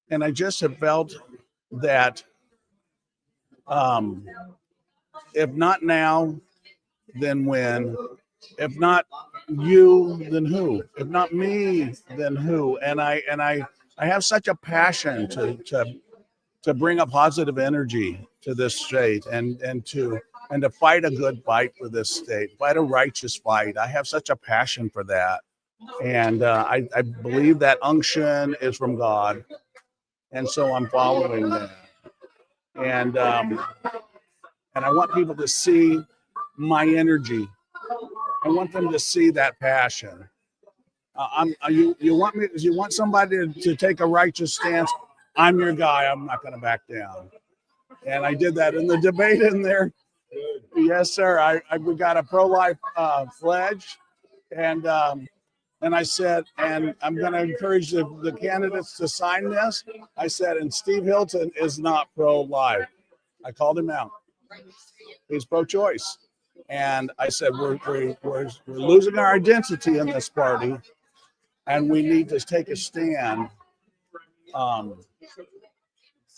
and I just have felt that if not now, then when? If not you, then who? If not me, then who? And I have such a passion to bring a positive energy to this state and to fight a good fight for this state, fight a righteous fight. I have such a passion for that. And I believe that unction is from God. And so I'm following that. And I want people to see my energy. I want them to see that passion. You want somebody to take a righteous stance. I'm your guy. I'm not going to back down. And I did that in the debate in there. Yes, sir. We got a pro-life pledge, and I said, and I'm going to encourage the candidates to sign this. I said, and Steve Hilton is not pro-life. I called him out. He's pro-choice, and I said we're losing our identity in this party, and we need to take a stand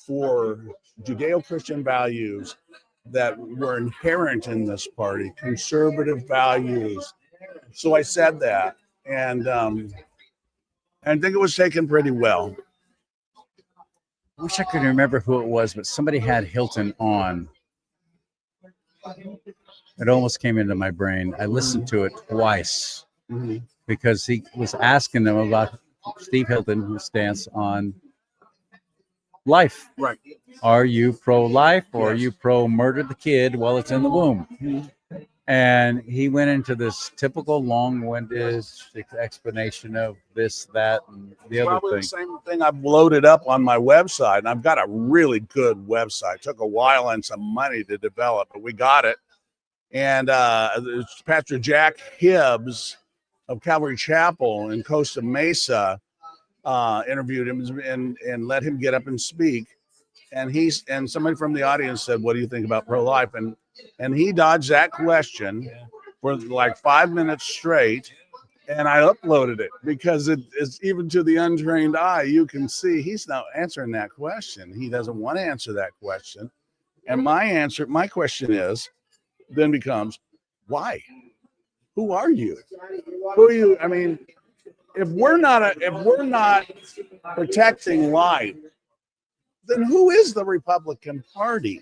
for Judeo-Christian values that were inherent in this party, conservative values. So I said that, and I think it was taken pretty well. I wish I could remember who it was, but somebody had Hilton on. It almost came into my brain. I listened to it twice because he was asking them about Steve Hilton's stance on life. Right. Are you pro-life or are Yes. you pro-murder the kid while it's in the womb? And he went into this typical long-winded explanation of this, that, and the other Probably thing. the same thing I've loaded up on my website, and I've got a really good website. It took a while and some money to develop, but we got it. And it's Pastor Jack Hibbs of Calvary Chapel in Costa Mesa interviewed him and let him get up and speak. And somebody from the audience said, "What do you think about pro-life?" And he dodged that question for like 5 minutes straight. And I uploaded it because it's even to the untrained eye, you can see he's not answering that question. He doesn't want to answer that question. And my question then becomes, why? Who are you? Who are you? I mean, if we're not protecting life, then who is the Republican Party?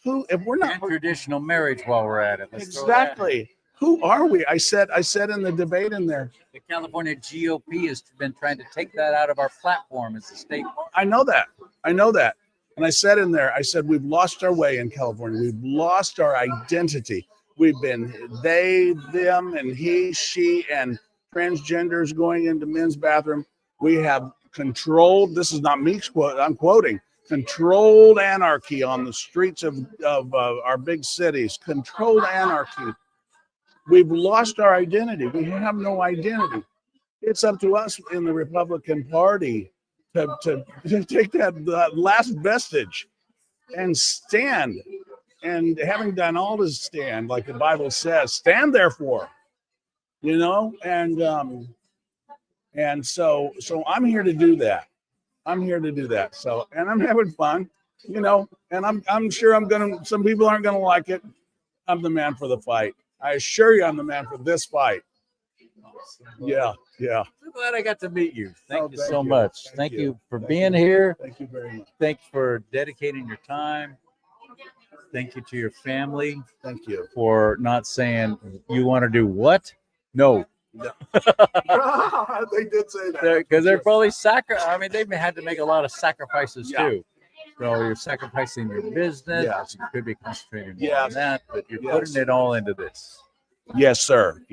Who, if we're not traditional marriage while we're at it? Exactly. Who are we? I said in the debate in there. The California GOP has been trying to take that out of our platform as a state. I know that. And I said in there, I said, we've lost our way in California. We've lost our identity. We've been they, them, and he, she, and transgenders going into men's bathroom. We have controlled, this is not me quote, I'm quoting, controlled anarchy on the streets of our big cities. Controlled anarchy. We've lost our identity. We have no identity. It's up to us in the Republican Party to take that last vestige and stand. And having done all to stand, like the Bible says, stand therefore, and so I'm here to do that. So, and I'm having fun, and I'm sure some people aren't gonna like it. I'm the man for the fight. I assure you, I'm the man for this fight. Yeah. I'm glad I got to meet you. Thank you thank so you. much. Thank Thank you. you for Thank being you. here. Thank you very much. Thank you for dedicating your time. Thank you to your family. Thank you for not saying you want to do what? No. They did say that Because they're probably they've had to make a lot of sacrifices Yeah. too. So you're sacrificing your business. Yes. You could be concentrating more Yes. on that, but you're Yes. putting it all into this. Yes, sir.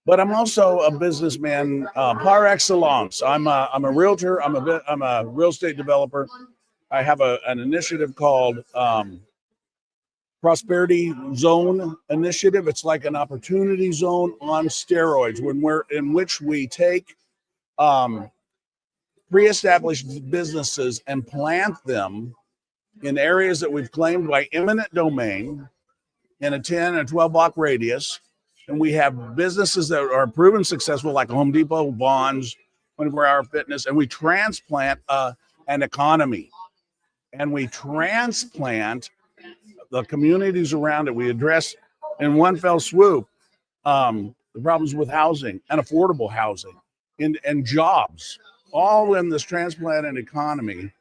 But I'm also a businessman par excellence. I'm a realtor. I'm a real estate developer. I have an initiative called Prosperity Zone Initiative. It's like an opportunity zone on steroids in which we take pre-established businesses and plant them in areas that we've claimed by eminent domain in a 10 and 12 block radius. And we have businesses that are proven successful, like Home Depot, Vons, 24-hour fitness, and we transplant an economy. And we transplant the communities around it. We address in one fell swoop the problems with housing and affordable housing and jobs, all in this transplanted economy.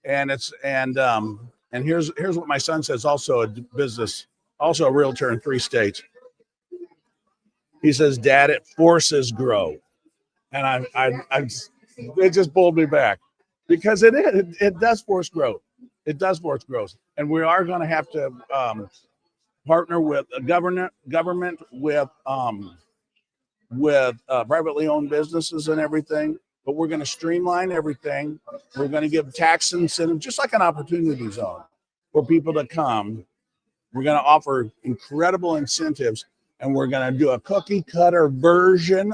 And here's what my son says, also a business, also a realtor in 3 states. He says, "Dad, it forces growth." And it just pulled me back because it does force growth. It does force growth. And we are going to have to partner with a government with privately owned businesses and everything. But we're going to streamline everything. We're going to give tax incentives, just like an opportunity zone for people to come. We're going to offer incredible incentives, and we're going to do a cookie cutter version.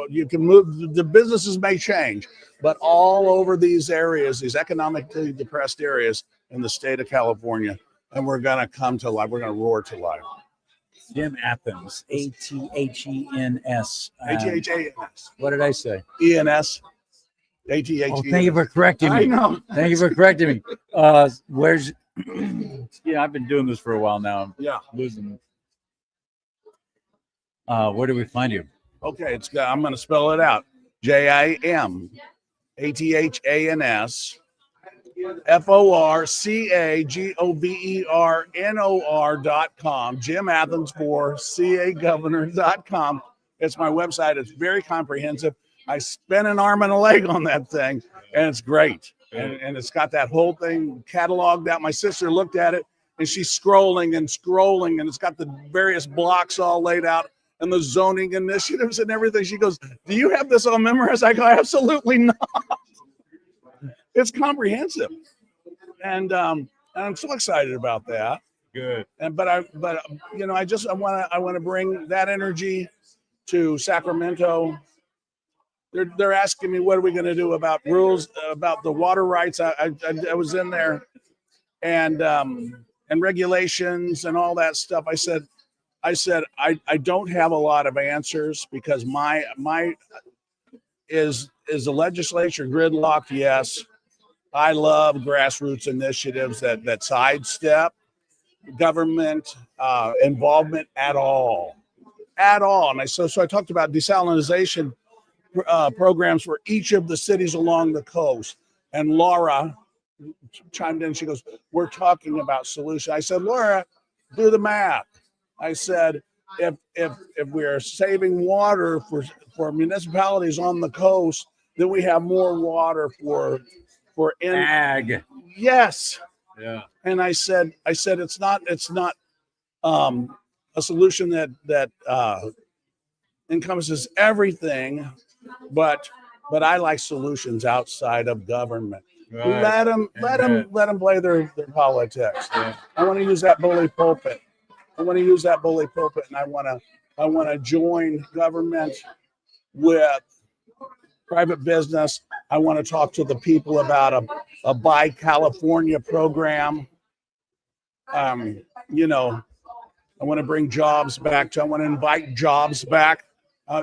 You can move, the businesses may change, but all over these areas, these economically depressed areas in the state of California, and we're going to come to life. We're going to roar to life. Jim Athens, ATHENS. ATHANS. What did I say? ENS. ATHENS. Oh, thank you for correcting me. I know. Thank you for correcting me. Where's Yeah, I've been doing this for a while now. I'm Yeah. losing. Where do we find you? Okay, I'm going to spell it out. JIMATHANS FORCAGOVERNOR.com. JimAthens4CAGovernor.com. It's my website. It's very comprehensive. I spent an arm and a leg on that thing, and it's great. And it's got that whole thing cataloged out. My sister looked at it, and she's scrolling, and it's got the various blocks all laid out and the zoning initiatives and everything. She goes, "Do you have this all memorized?" I go, "Absolutely not." It's comprehensive, and I'm so excited about that. Good. But I want to bring that energy to Sacramento. They're asking me, what are we going to do about rules about the water rights? I was in there, and regulations and all that stuff. I said I don't have a lot of answers because my is the legislature gridlocked? Yes. I love grassroots initiatives that sidestep government involvement at all. And I talked about desalinization programs for each of the cities along the coast. And Laura chimed in. She goes, "We're talking about solutions." I said, "Laura, do the math." I said, if we're saving water for municipalities on the coast, then we have more water for ag. Yes. Yeah. And I said it's not a solution that encompasses everything, but I like solutions outside of government. Right. Let them play their politics. Yeah. I want to use that bully pulpit. And I want to join government with private business. I want to talk to the people about a Buy California program. I want to bring jobs back. I want to invite jobs back.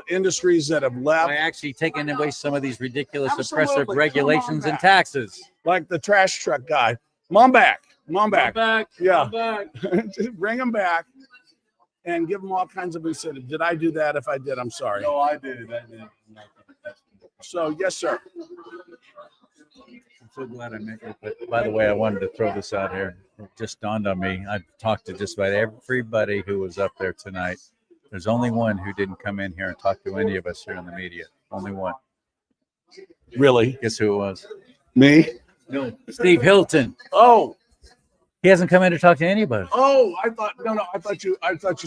Industries that have left. By actually taking away some of these ridiculous oppressive regulations and taxes. Like the trash truck guy. Come on back. Yeah. Come back. Just bring them back and give them all kinds of incentives. Did I do that? If I did, I'm sorry. No, I did. So, yes, sir. I'm so glad I met you. But by the way, I wanted to throw this out here. It just dawned on me. I've talked to just about everybody who was up there tonight. There's only one who didn't come in here and talk to any of us here in the media. Only one. Really? Guess who it was? Me? No, Steve Hilton. Oh. He hasn't come in to talk to anybody. Oh, I thought you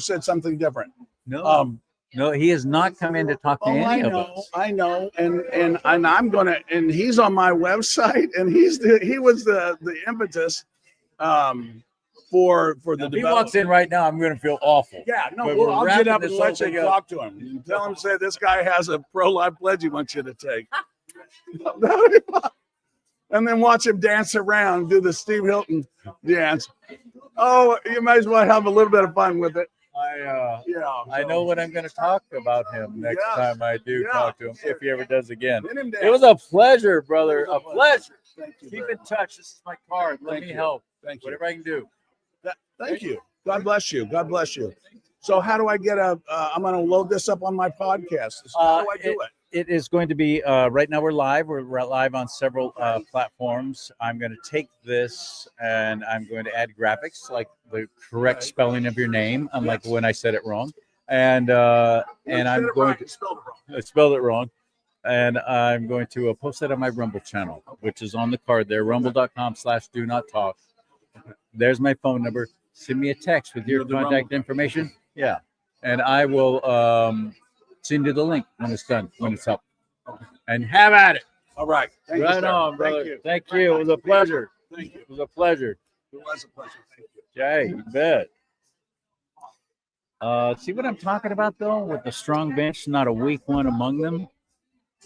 said something different. No. No, he has not come in to talk to any of us. I know, and I'm gonna, and he's on my website, and he was the impetus for the. If he walks in right now, I'm going to feel awful. Yeah, no, But well, we're I'll wrapping get up and this let whole you thing up. talk to him. And tell him, say this guy has a pro-life pledge he wants you to take. And then watch him dance around, do the Steve Hilton dance. Oh, you might as well have a little bit of fun with it. I know what I'm going to talk about him next time I do talk to him, if he ever does again. It was a pleasure, brother. A pleasure. Keep in touch. This is my card. Let me help. Thank you. Whatever I can do. Thank you. God bless you. God bless you. So how do I get I'm going to load this up on my podcast. How do I do it? It is going to be right now. We're live. We're live on several platforms. I'm going to take this and I'm going to add graphics, like the correct spelling of your name, unlike when I said it wrong. And I'm going to I spelled it wrong. And I'm going to post that on my Rumble channel, which is on the card there. Rumble.com/do-not-talk. There's my phone number. Send me a text with your contact information. Yeah, and I will send you the link when it's done, when it's up. And have at it. All right. Thank you, Right sir. on, brother. Thank you. Thank you. It was a pleasure. Thank you. It was a pleasure. It was a pleasure. Thank you. Jay, you bet. See what I'm talking about, though, with the strong bench, not a weak one among them.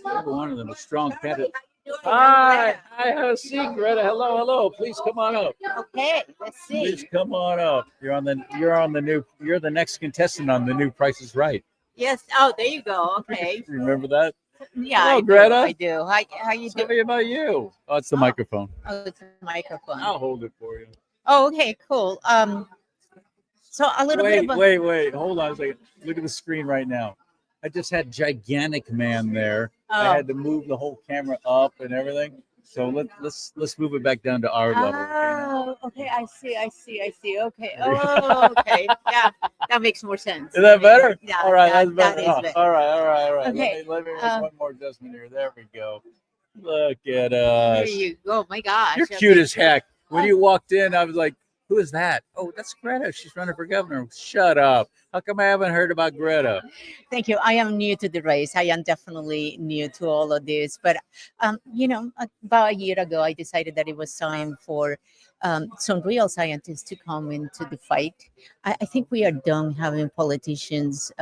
Every one of them is strong candidate. Hi, I have a seat, Greta. Hello. Please come on up. Okay, let's see. Please come on up. You're the next contestant on the new Price is Right. Yes. Oh, there you go. Okay. Remember that? Yeah, Hello, I Greta. do. I do. How you Tell doing? me about you. Oh, it's the microphone. Oh, it's a microphone. I'll hold it for you. Oh, okay, cool. So a little bit about. Wait. Hold on a second. Look at the screen right now. I just had gigantic man there. I Oh. had to move the whole camera up and everything. So let's move it back down to our level. Oh, okay. I see. Okay. Oh, okay. Yeah, that makes more sense. Is that better? Yeah. All right, that, that's better. that is better. All right. Okay. Let me make um, one more adjustment here. There we go. Look at There us. you go. My gosh. You're cute as heck. When you walked in, I was like, "Who is that?" Oh, that's Greta. She's running for governor. Shut up. How come I haven't heard about Greta? Thank you. I am new to the race. I am definitely new to all of this. But, about a year ago, I decided that it was time for some real scientists to come into the fight. I think we are done having politicians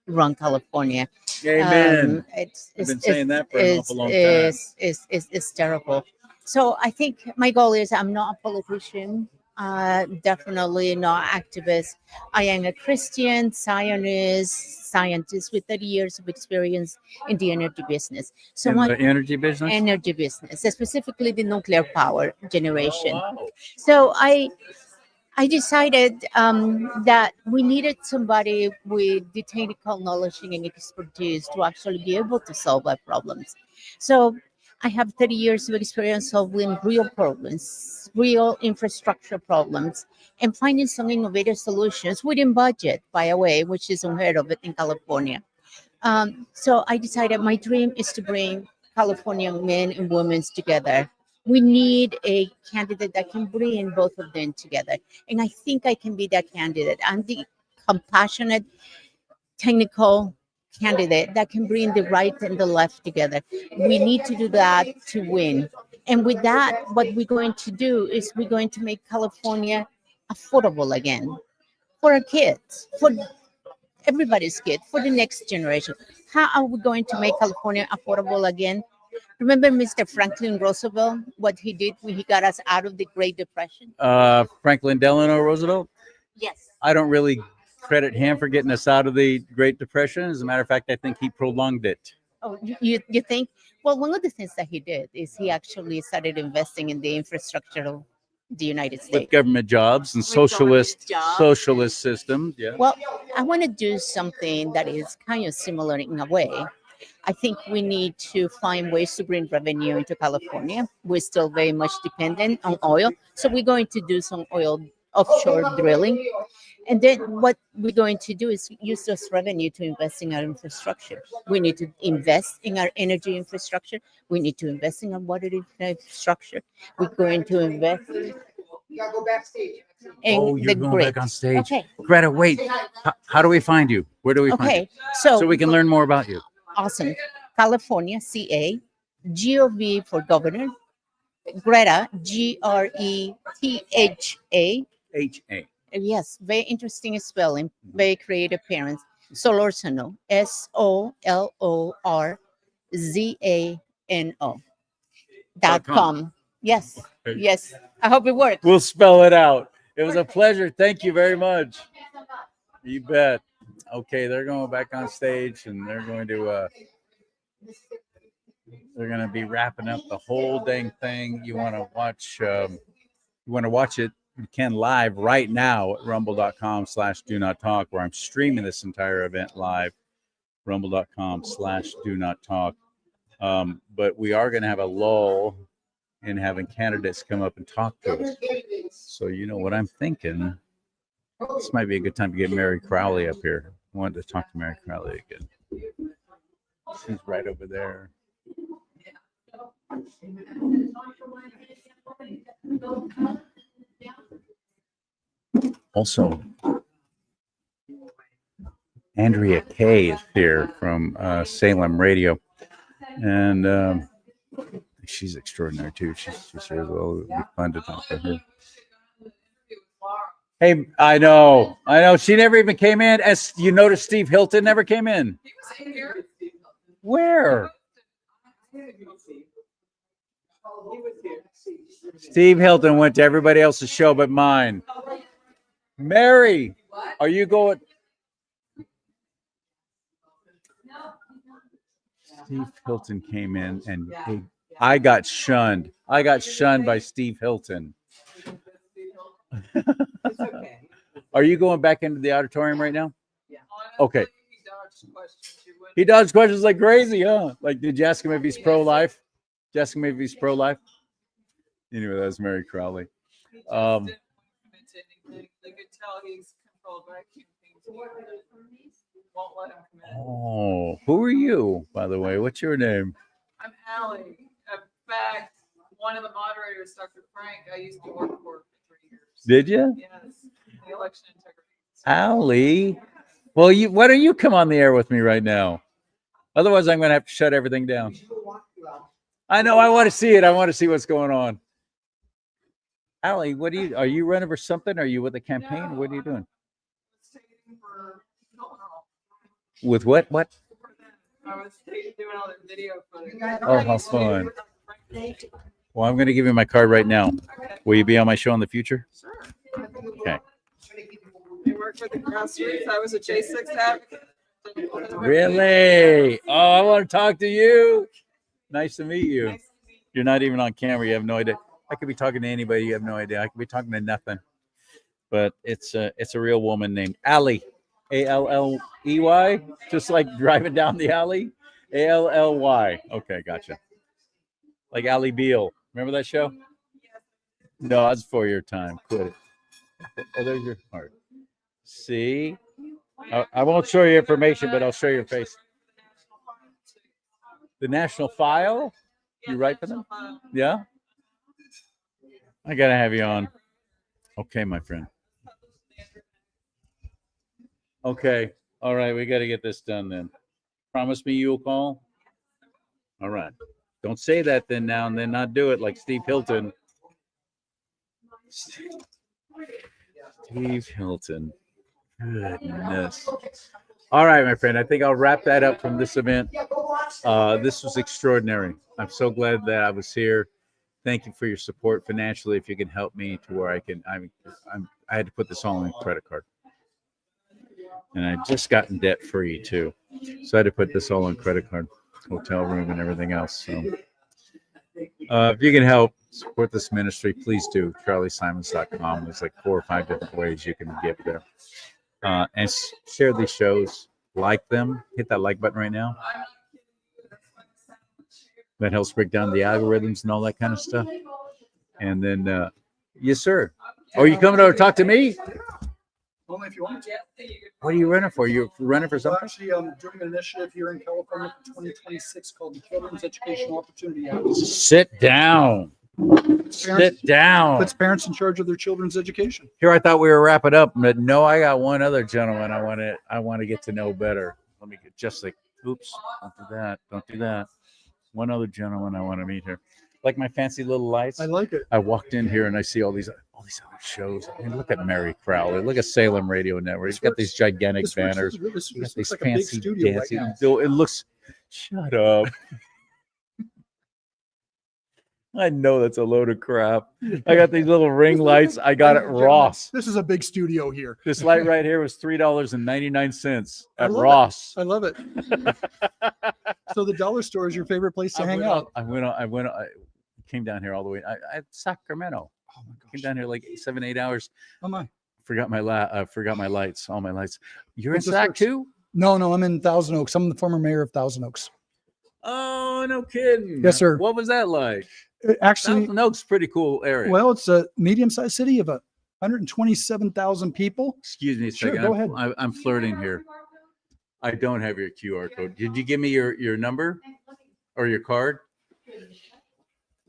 run California. Amen. It's, I've been it's, saying that for an awful long time. it's terrible. So I think my goal is I'm not a politician. Definitely not activist. I am a Christian Zionist scientist with 30 years of experience in the energy business. So In the energy business? energy business, specifically the nuclear power generation. Oh, wow. So I decided that we needed somebody with the technical knowledge and expertise to actually be able to solve our problems. So I have 30 years of experience solving real problems, real infrastructure problems, and finding some innovative solutions within budget, by the way, which is unheard of it in California. So I decided my dream is to bring Californian men and women together. We need a candidate that can bring both of them together. And I think I can be that candidate. I'm the compassionate, technical candidate that can bring the right and the left together. We need to do that to win. And with that, what we're going to do is we're going to make California affordable again for our kids, for everybody's kid, for the next generation. How are we going to make California affordable again? Remember Mr. Franklin Roosevelt, what he did when he got us out of the Great Depression? Franklin Delano Roosevelt. Yes. I don't really credit him for getting us out of the Great Depression. As a matter of fact, I think he prolonged it. Oh, you think? Well, one of the things that he did is he actually started investing in the infrastructure of the United States. With government jobs and socialist system. Yeah. Well, I want to do something that is kind of similar in a way. I think we need to find ways to bring revenue into California. We're still very much dependent on oil. So we're going to do some oil offshore drilling. And then what we're going to do is use this revenue to invest in our infrastructure. We need to invest in our energy infrastructure. We need to invest in our water infrastructure. We're going to invest in Oh, you're the going grid. back on stage. Okay. Greta, wait. How do we find you? Where do we find you? Okay, so we can learn more about you. Awesome. California, CA, GOV for governor, Greta, GRETHA. HA. Yes, very interesting spelling, very creative parents. Solorzano, SOLORZANO.com. Yes, Okay. yes. I hope it works. We'll spell it out. It was a pleasure. Thank you very much. You bet. Okay, they're going back on stage and they're going to be wrapping up the whole dang thing. You want to watch it, you can live right now at rumble.com/do-not-talk, where I'm streaming this entire event live. Rumble.com/do-not-talk. But we are going to have a lull in having candidates come up and talk to us. So you know what I'm thinking. This might be a good time to get Mary Crowley up here. I wanted to talk to Mary Crowley again. She's right over there. Also, Andrea Kay is here from Salem Radio, and she's extraordinary too. She's here as well. It would be fun to talk to her. Hey, I know. She never even came in. As you noticed, Steve Hilton never came in. Where? Steve Hilton went to everybody else's show but mine. Mary, are you going? Steve Hilton came in and I got shunned. I got shunned by Steve Hilton. It's okay. Are you going back into the auditorium right now? Yeah. Okay. He dodged questions like crazy, huh? Like, did you ask him if he's pro-life? Did you ask him if he's pro-life? Anyway, that's Mary Crowley. They could tell he's controlled by campaign team. Won't let him come in. Oh, who are you, by the way? What's your name? I'm Allie. In fact, one of the moderators, Dr. Frank, I used to work for 3 years. Did you? Yes, the election integrity. Allie. Well, why don't you come on the air with me right now? Otherwise, I'm going to have to shut everything down. I know. I want to see it. I want to see what's going on. Allie, are you running for something? Are you with the campaign? What are you doing? With what? What? I was doing all the video footage. Oh, how fun. Well, I'm going to give you my card right now. Will you be on my show in the future? Sure. Okay. I worked with the grassroots. I was a J6 advocate. Really? Oh, I want to talk to you. Nice to meet you. You're not even on camera. You have no idea. I could be talking to anybody. You have no idea. I could be talking to nothing. But it's a real woman named Allie. Alley, just like driving down the alley. Allly. Okay, gotcha. Like Allie Beal. Remember that show? No, that's for your time. Quit it. Oh, there's your heart. See? I won't show you information, but I'll show your face. The National File? You write for them? Yeah? I got to have you on. Okay, my friend. Okay. All right. We got to get this done then. Promise me you'll call? All right. Don't say that then now and then not do it like Steve Hilton. Steve Hilton. Goodness. All right, my friend. I think I'll wrap that up from this event. This was extraordinary. I'm so glad that I was here. Thank you for your support financially. If you can help me to where I can, I had to put this all on a credit card. And I just gotten debt free too. So I had to put this all on credit card, hotel room and everything else. So if you can help support this ministry, please do. CharLeeSimons.com. There's like 4 or 5 different ways you can give there. And share these shows, like them, hit that like button right now. That helps break down the algorithms and all that kind of stuff. And then, yes, sir. Oh, you coming over to talk to me? Only if you want. What are you running for? You're running for something? Actually, I'm doing an initiative here in California for 2026 called the Children's Educational Opportunity Act. Sit down. Sit down. Puts parents in charge of their children's education. Here, I thought we were wrapping up, but no, I got one other gentleman I want to get to know better. Let me get just like, oops, don't do that. Don't do that. One other gentleman I want to meet here. Like my fancy little lights. I like it. I walked in here and I see all these other shows. I mean, look at Mary Crowley. Look at Salem Radio Network. He's got these gigantic banners. This He's got looks these like a big fancy studio right dancing. now. It looks. Shut up. I know that's a load of crap. I got these little ring lights. I got it Ross. This is a big studio here. This light right here was $3.99 I at love Ross. I love it. So the dollar store is your favorite place to hang out. I came down here all the way. I Sacramento. Oh my gosh. Came down here like 7-8 hours. Oh my. Forgot my lights. All my lights. You're in What's this Sac first? too? No, I'm in Thousand Oaks. I'm the former mayor of Thousand Oaks. Oh, no kidding. Yes, sir. What was that like? Actually, Thousand Oaks, pretty cool area. well, it's a medium-sized city of 127,000 people. Excuse me a Sure, second. go ahead. I'm flirting here. I don't have your QR code. Did you give me your number or your card?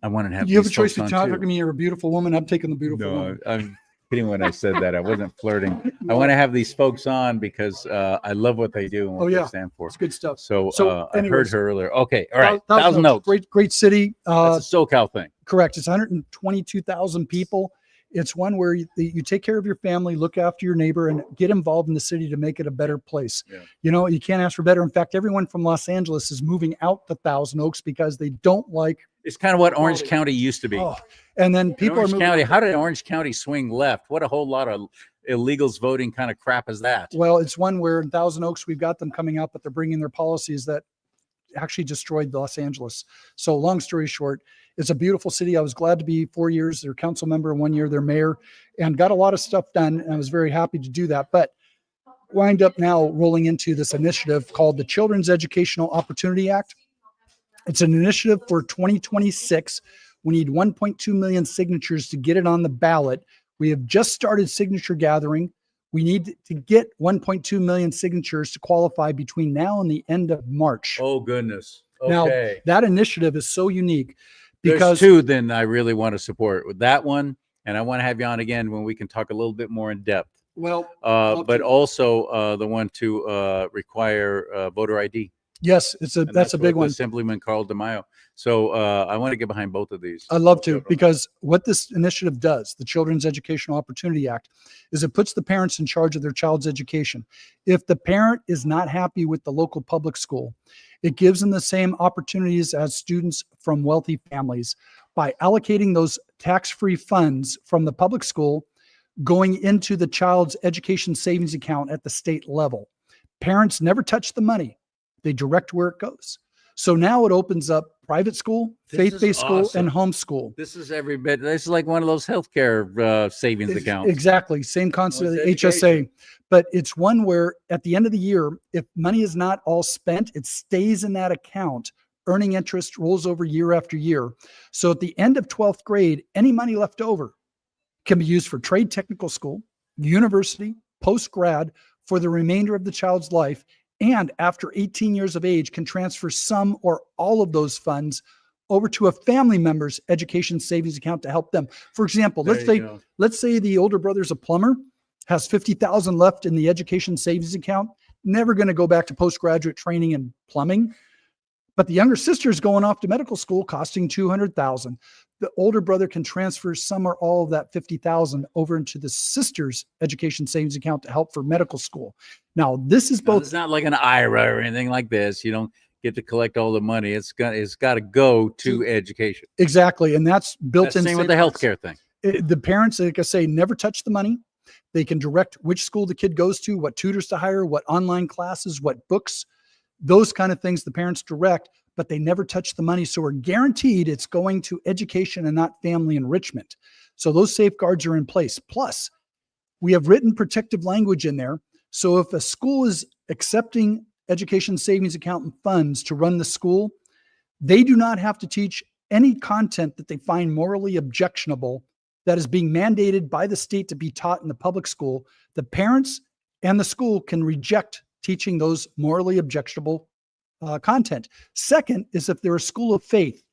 I want to have. You have a these choice folks between on, talking to me or a beautiful woman. I'm taking the beautiful No, woman. I'm kidding when I said that. I wasn't flirting. I want to have these folks on because I love what they do and what Oh, yeah. they stand for. It's good stuff. So, I heard anyways, her earlier. Okay, all right. Thousand Thousand Oaks. Great city. That's a SoCal thing. Correct. It's 122,000 people. It's one where you take care of your family, look after your neighbor, and get involved in the city to make it a better place. Yeah. You know, you can't ask for better. In fact, everyone from Los Angeles is moving out to Thousand Oaks because they don't like. It's kind of what Orange County used to be. Oh, and then people are Orange moving. County. How did Orange County swing left? What a whole lot of illegals voting kind of crap is that? Well, it's one where in Thousand Oaks we've got them coming out, but they're bringing their policies that actually destroyed Los Angeles. So long story short, it's a beautiful city. I was glad to be 4 years their council member and 1 year their mayor, and got a lot of stuff done. And I was very happy to do that. But wind up now rolling into this initiative called the Children's Educational Opportunity Act. It's an initiative for 2026. We need 1.2 million signatures to get it on the ballot. We have just started signature gathering. We need to get 1.2 million signatures to qualify between now and the end of March. Oh, goodness. Now, Okay. that initiative is so unique There's because two then I really want to support with that one. And I want to have you on again when we can talk a little bit more in depth. Well, but also the one to require voter ID. yes, And that's a big what one. Assemblyman Carl DeMaio. So I want to get behind both of these. I'd love to, because what this initiative does, the Children's Educational Opportunity Act, is it puts the parents in charge of their child's education. If the parent is not happy with the local public school, it gives them the same opportunities as students from wealthy families by allocating those tax-free funds from the public school going into the child's education savings account at the state level. Parents never touch the money. They direct where it goes. So now it opens up private school, This is faith-based school, awesome. and homeschool. This is every bit. This is like one of those healthcare savings accounts. Exactly. Same concept Well, of it's the HSA. education. But it's one where at the end of the year, if money is not all spent, it stays in that account. Earning interest rolls over year after year. So at the end of 12th grade, any money left over can be used for trade technical school, university, post-grad for the remainder of the child's life. And after 18 years of age, can transfer some or all of those funds over to a family member's education savings account to help them. For example, There you go. let's say the older brother's a plumber, has 50,000 left in the education savings account, never going to go back to postgraduate training in plumbing. But the younger sister is going off to medical school costing 200,000. The older brother can transfer some or all of that 50,000 over into the sister's education savings account to help for medical school. Now, this is Now, both it's not like an IRA or anything like this. You don't get to collect all the money. It's got to go to education. exactly, and that's built That's in. same with the healthcare thing. The parents, like I say, never touch the money. They can direct which school the kid goes to, what tutors to hire, what online classes, what books, those kind of things the parents direct, but they never touch the money. So we're guaranteed it's going to education and not family enrichment. So those safeguards are in place. Plus, we have written protective language in there. So if a school is accepting education savings account and funds to run the school, they do not have to teach any content that they find morally objectionable that is being mandated by the state to be taught in the public school. The parents and the school can reject teaching those morally objectionable content. Second is if they're a school of faith,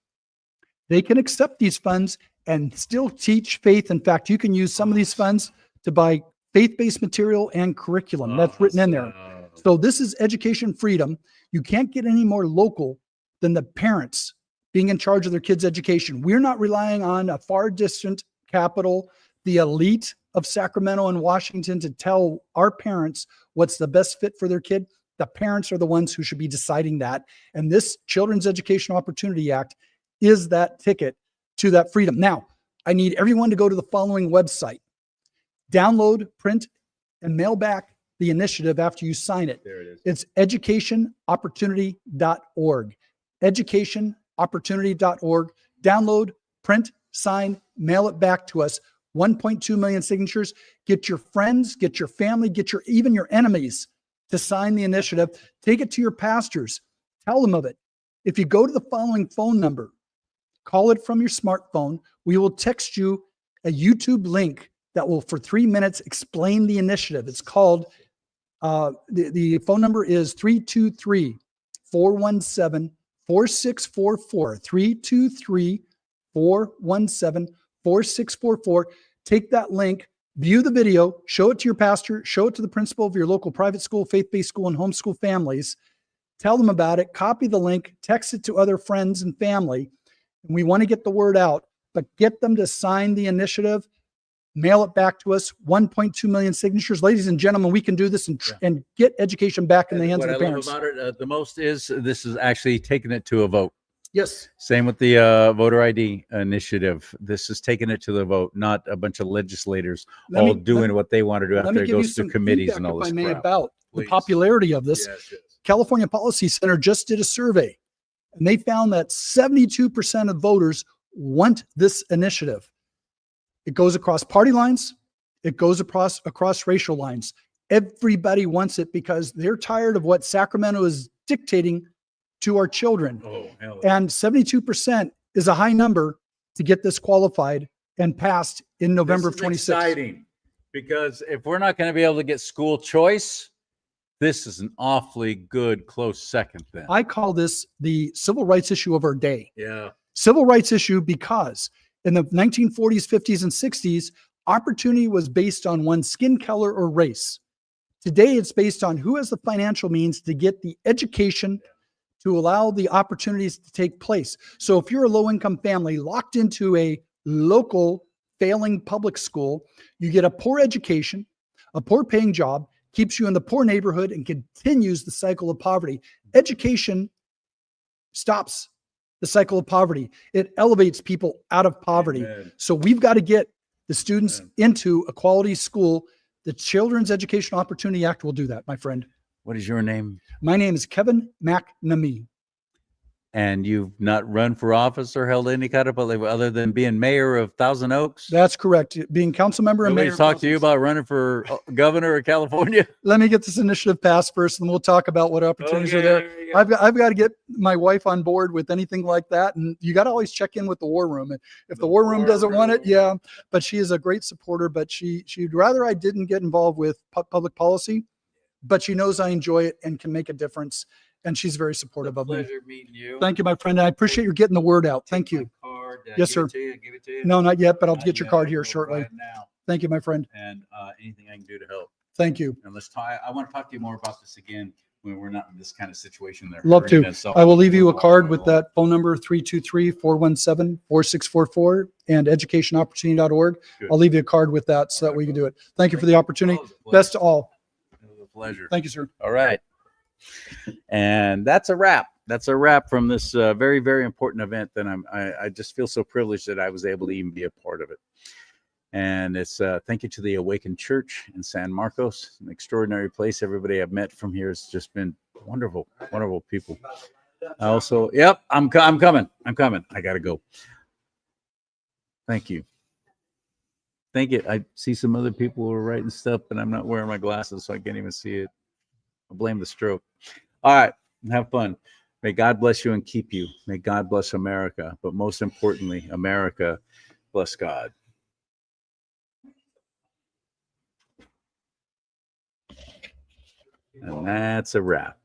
they can accept these funds and still teach faith. In fact, you can use some of these funds to buy faith-based material and curriculum. That's written in there. So this is education freedom. You can't get any more local than the parents being in charge of their kids' education. We're not relying on a far distant capital, the elite of Sacramento and Washington to tell our parents what's the best fit for their kid. The parents are the ones who should be deciding that. And this Children's Educational Opportunity Act is that ticket to that freedom. Now, I need everyone to go to the following website, download, print, and mail back the initiative after you sign it. There it is. It's educationopportunity.org. Educationopportunity.org. Download, print, sign, mail it back to us. 1.2 million signatures. Get your friends, get your family, get even your enemies to sign the initiative. Take it to your pastors. Tell them of it. If you go to the following phone number, call it from your smartphone. We will text you a YouTube link that will, for 3 minutes, explain the initiative. It's called, the phone number is 323-417-4644. 323-417-4644. Take that link, view the video, show it to your pastor, show it to the principal of your local private school, faith-based school, and homeschool families. Tell them about it, copy the link, text it to other friends and family. And we want to get the word out, but get them to sign the initiative, mail it back to us. 1.2 million signatures. Ladies and gentlemen, we can do this and get education back in the hands What of I the love parents. about it the most is this is actually taking it to a vote. Yes. Same with the voter ID initiative. This is taking it to the vote, not a bunch of legislators all doing what they want to do Let after me it give you goes to some committees feedback, and all if this I may, crap. about the Please. popularity of this. Yes, yes. California Policy Center just did a survey. And they found that 72% of voters want this initiative. It goes across party lines. It goes across racial lines. Everybody wants it because they're tired of what Sacramento is dictating to our children. Oh, hell. And 72% is a high number to get this qualified and passed in November of 26. Exciting, because if we're not going to be able to get school choice, this is an awfully good close second then. I call this the civil rights issue of our day. Yeah. Civil rights issue because in the 1940s, 50s, and 60s, opportunity was based on one's skin color or race. Today, it's based on who has the financial means to get the education to allow the opportunities to take place. So if you're a low-income family locked into a local failing public school, you get a poor education, a poor paying job, keeps you in the poor neighborhood, and continues the cycle of poverty. Education stops the cycle of poverty. It elevates people out of poverty. Amen. So we've got to get the students into a quality school. The Children's Education Opportunity Act will do that, my friend. What is your name? My name is Kevin McNamee. And you've not run for office or held any kind of other than being mayor of Thousand Oaks? That's correct. Being council member and mayor. Nobody's talked to you about running for governor of California? Let me get this initiative passed first, and we'll talk about what opportunities are there. I've got to get my wife on board with anything like that, and you got to always check in with the war room. And if the war room doesn't want it, yeah. But she is a great supporter. But she'd rather I didn't get involved with public policy, but she knows I enjoy it and can make a difference. And she's very supportive of me. Pleasure meeting you. Thank you, my friend. I appreciate you getting the word out. Thank you. Yes, sir. Give it to you? No, not yet, but I'll get your yet. card here I'll go shortly. right now. Thank you, my friend. And anything I can do to help. Thank you. And let's talk. I want to talk to you more about this again when we're not in this kind of situation there. Love to. I will leave you a card with that phone number, 323-417-4644 and educationopportunity.org. Good. I'll leave you a card with that so that we can do it. Thank you for the opportunity. Best to all. It was a pleasure. Thank you, sir. All right. And that's a wrap. That's a wrap from this very, very important event that I just feel so privileged that I was able to even be a part of it. And it's thank you to the Awakened Church in San Marcos, an extraordinary place. Everybody I've met from here has just been wonderful, wonderful people. I also, yep, I'm coming. I got to go. Thank you. Thank you. I see some other people who are writing stuff, but I'm not wearing my glasses, so I can't even see it. I blame the stroke. All right. Have fun. May God bless you and keep you. May God bless America. But most importantly, America bless God. And that's a wrap.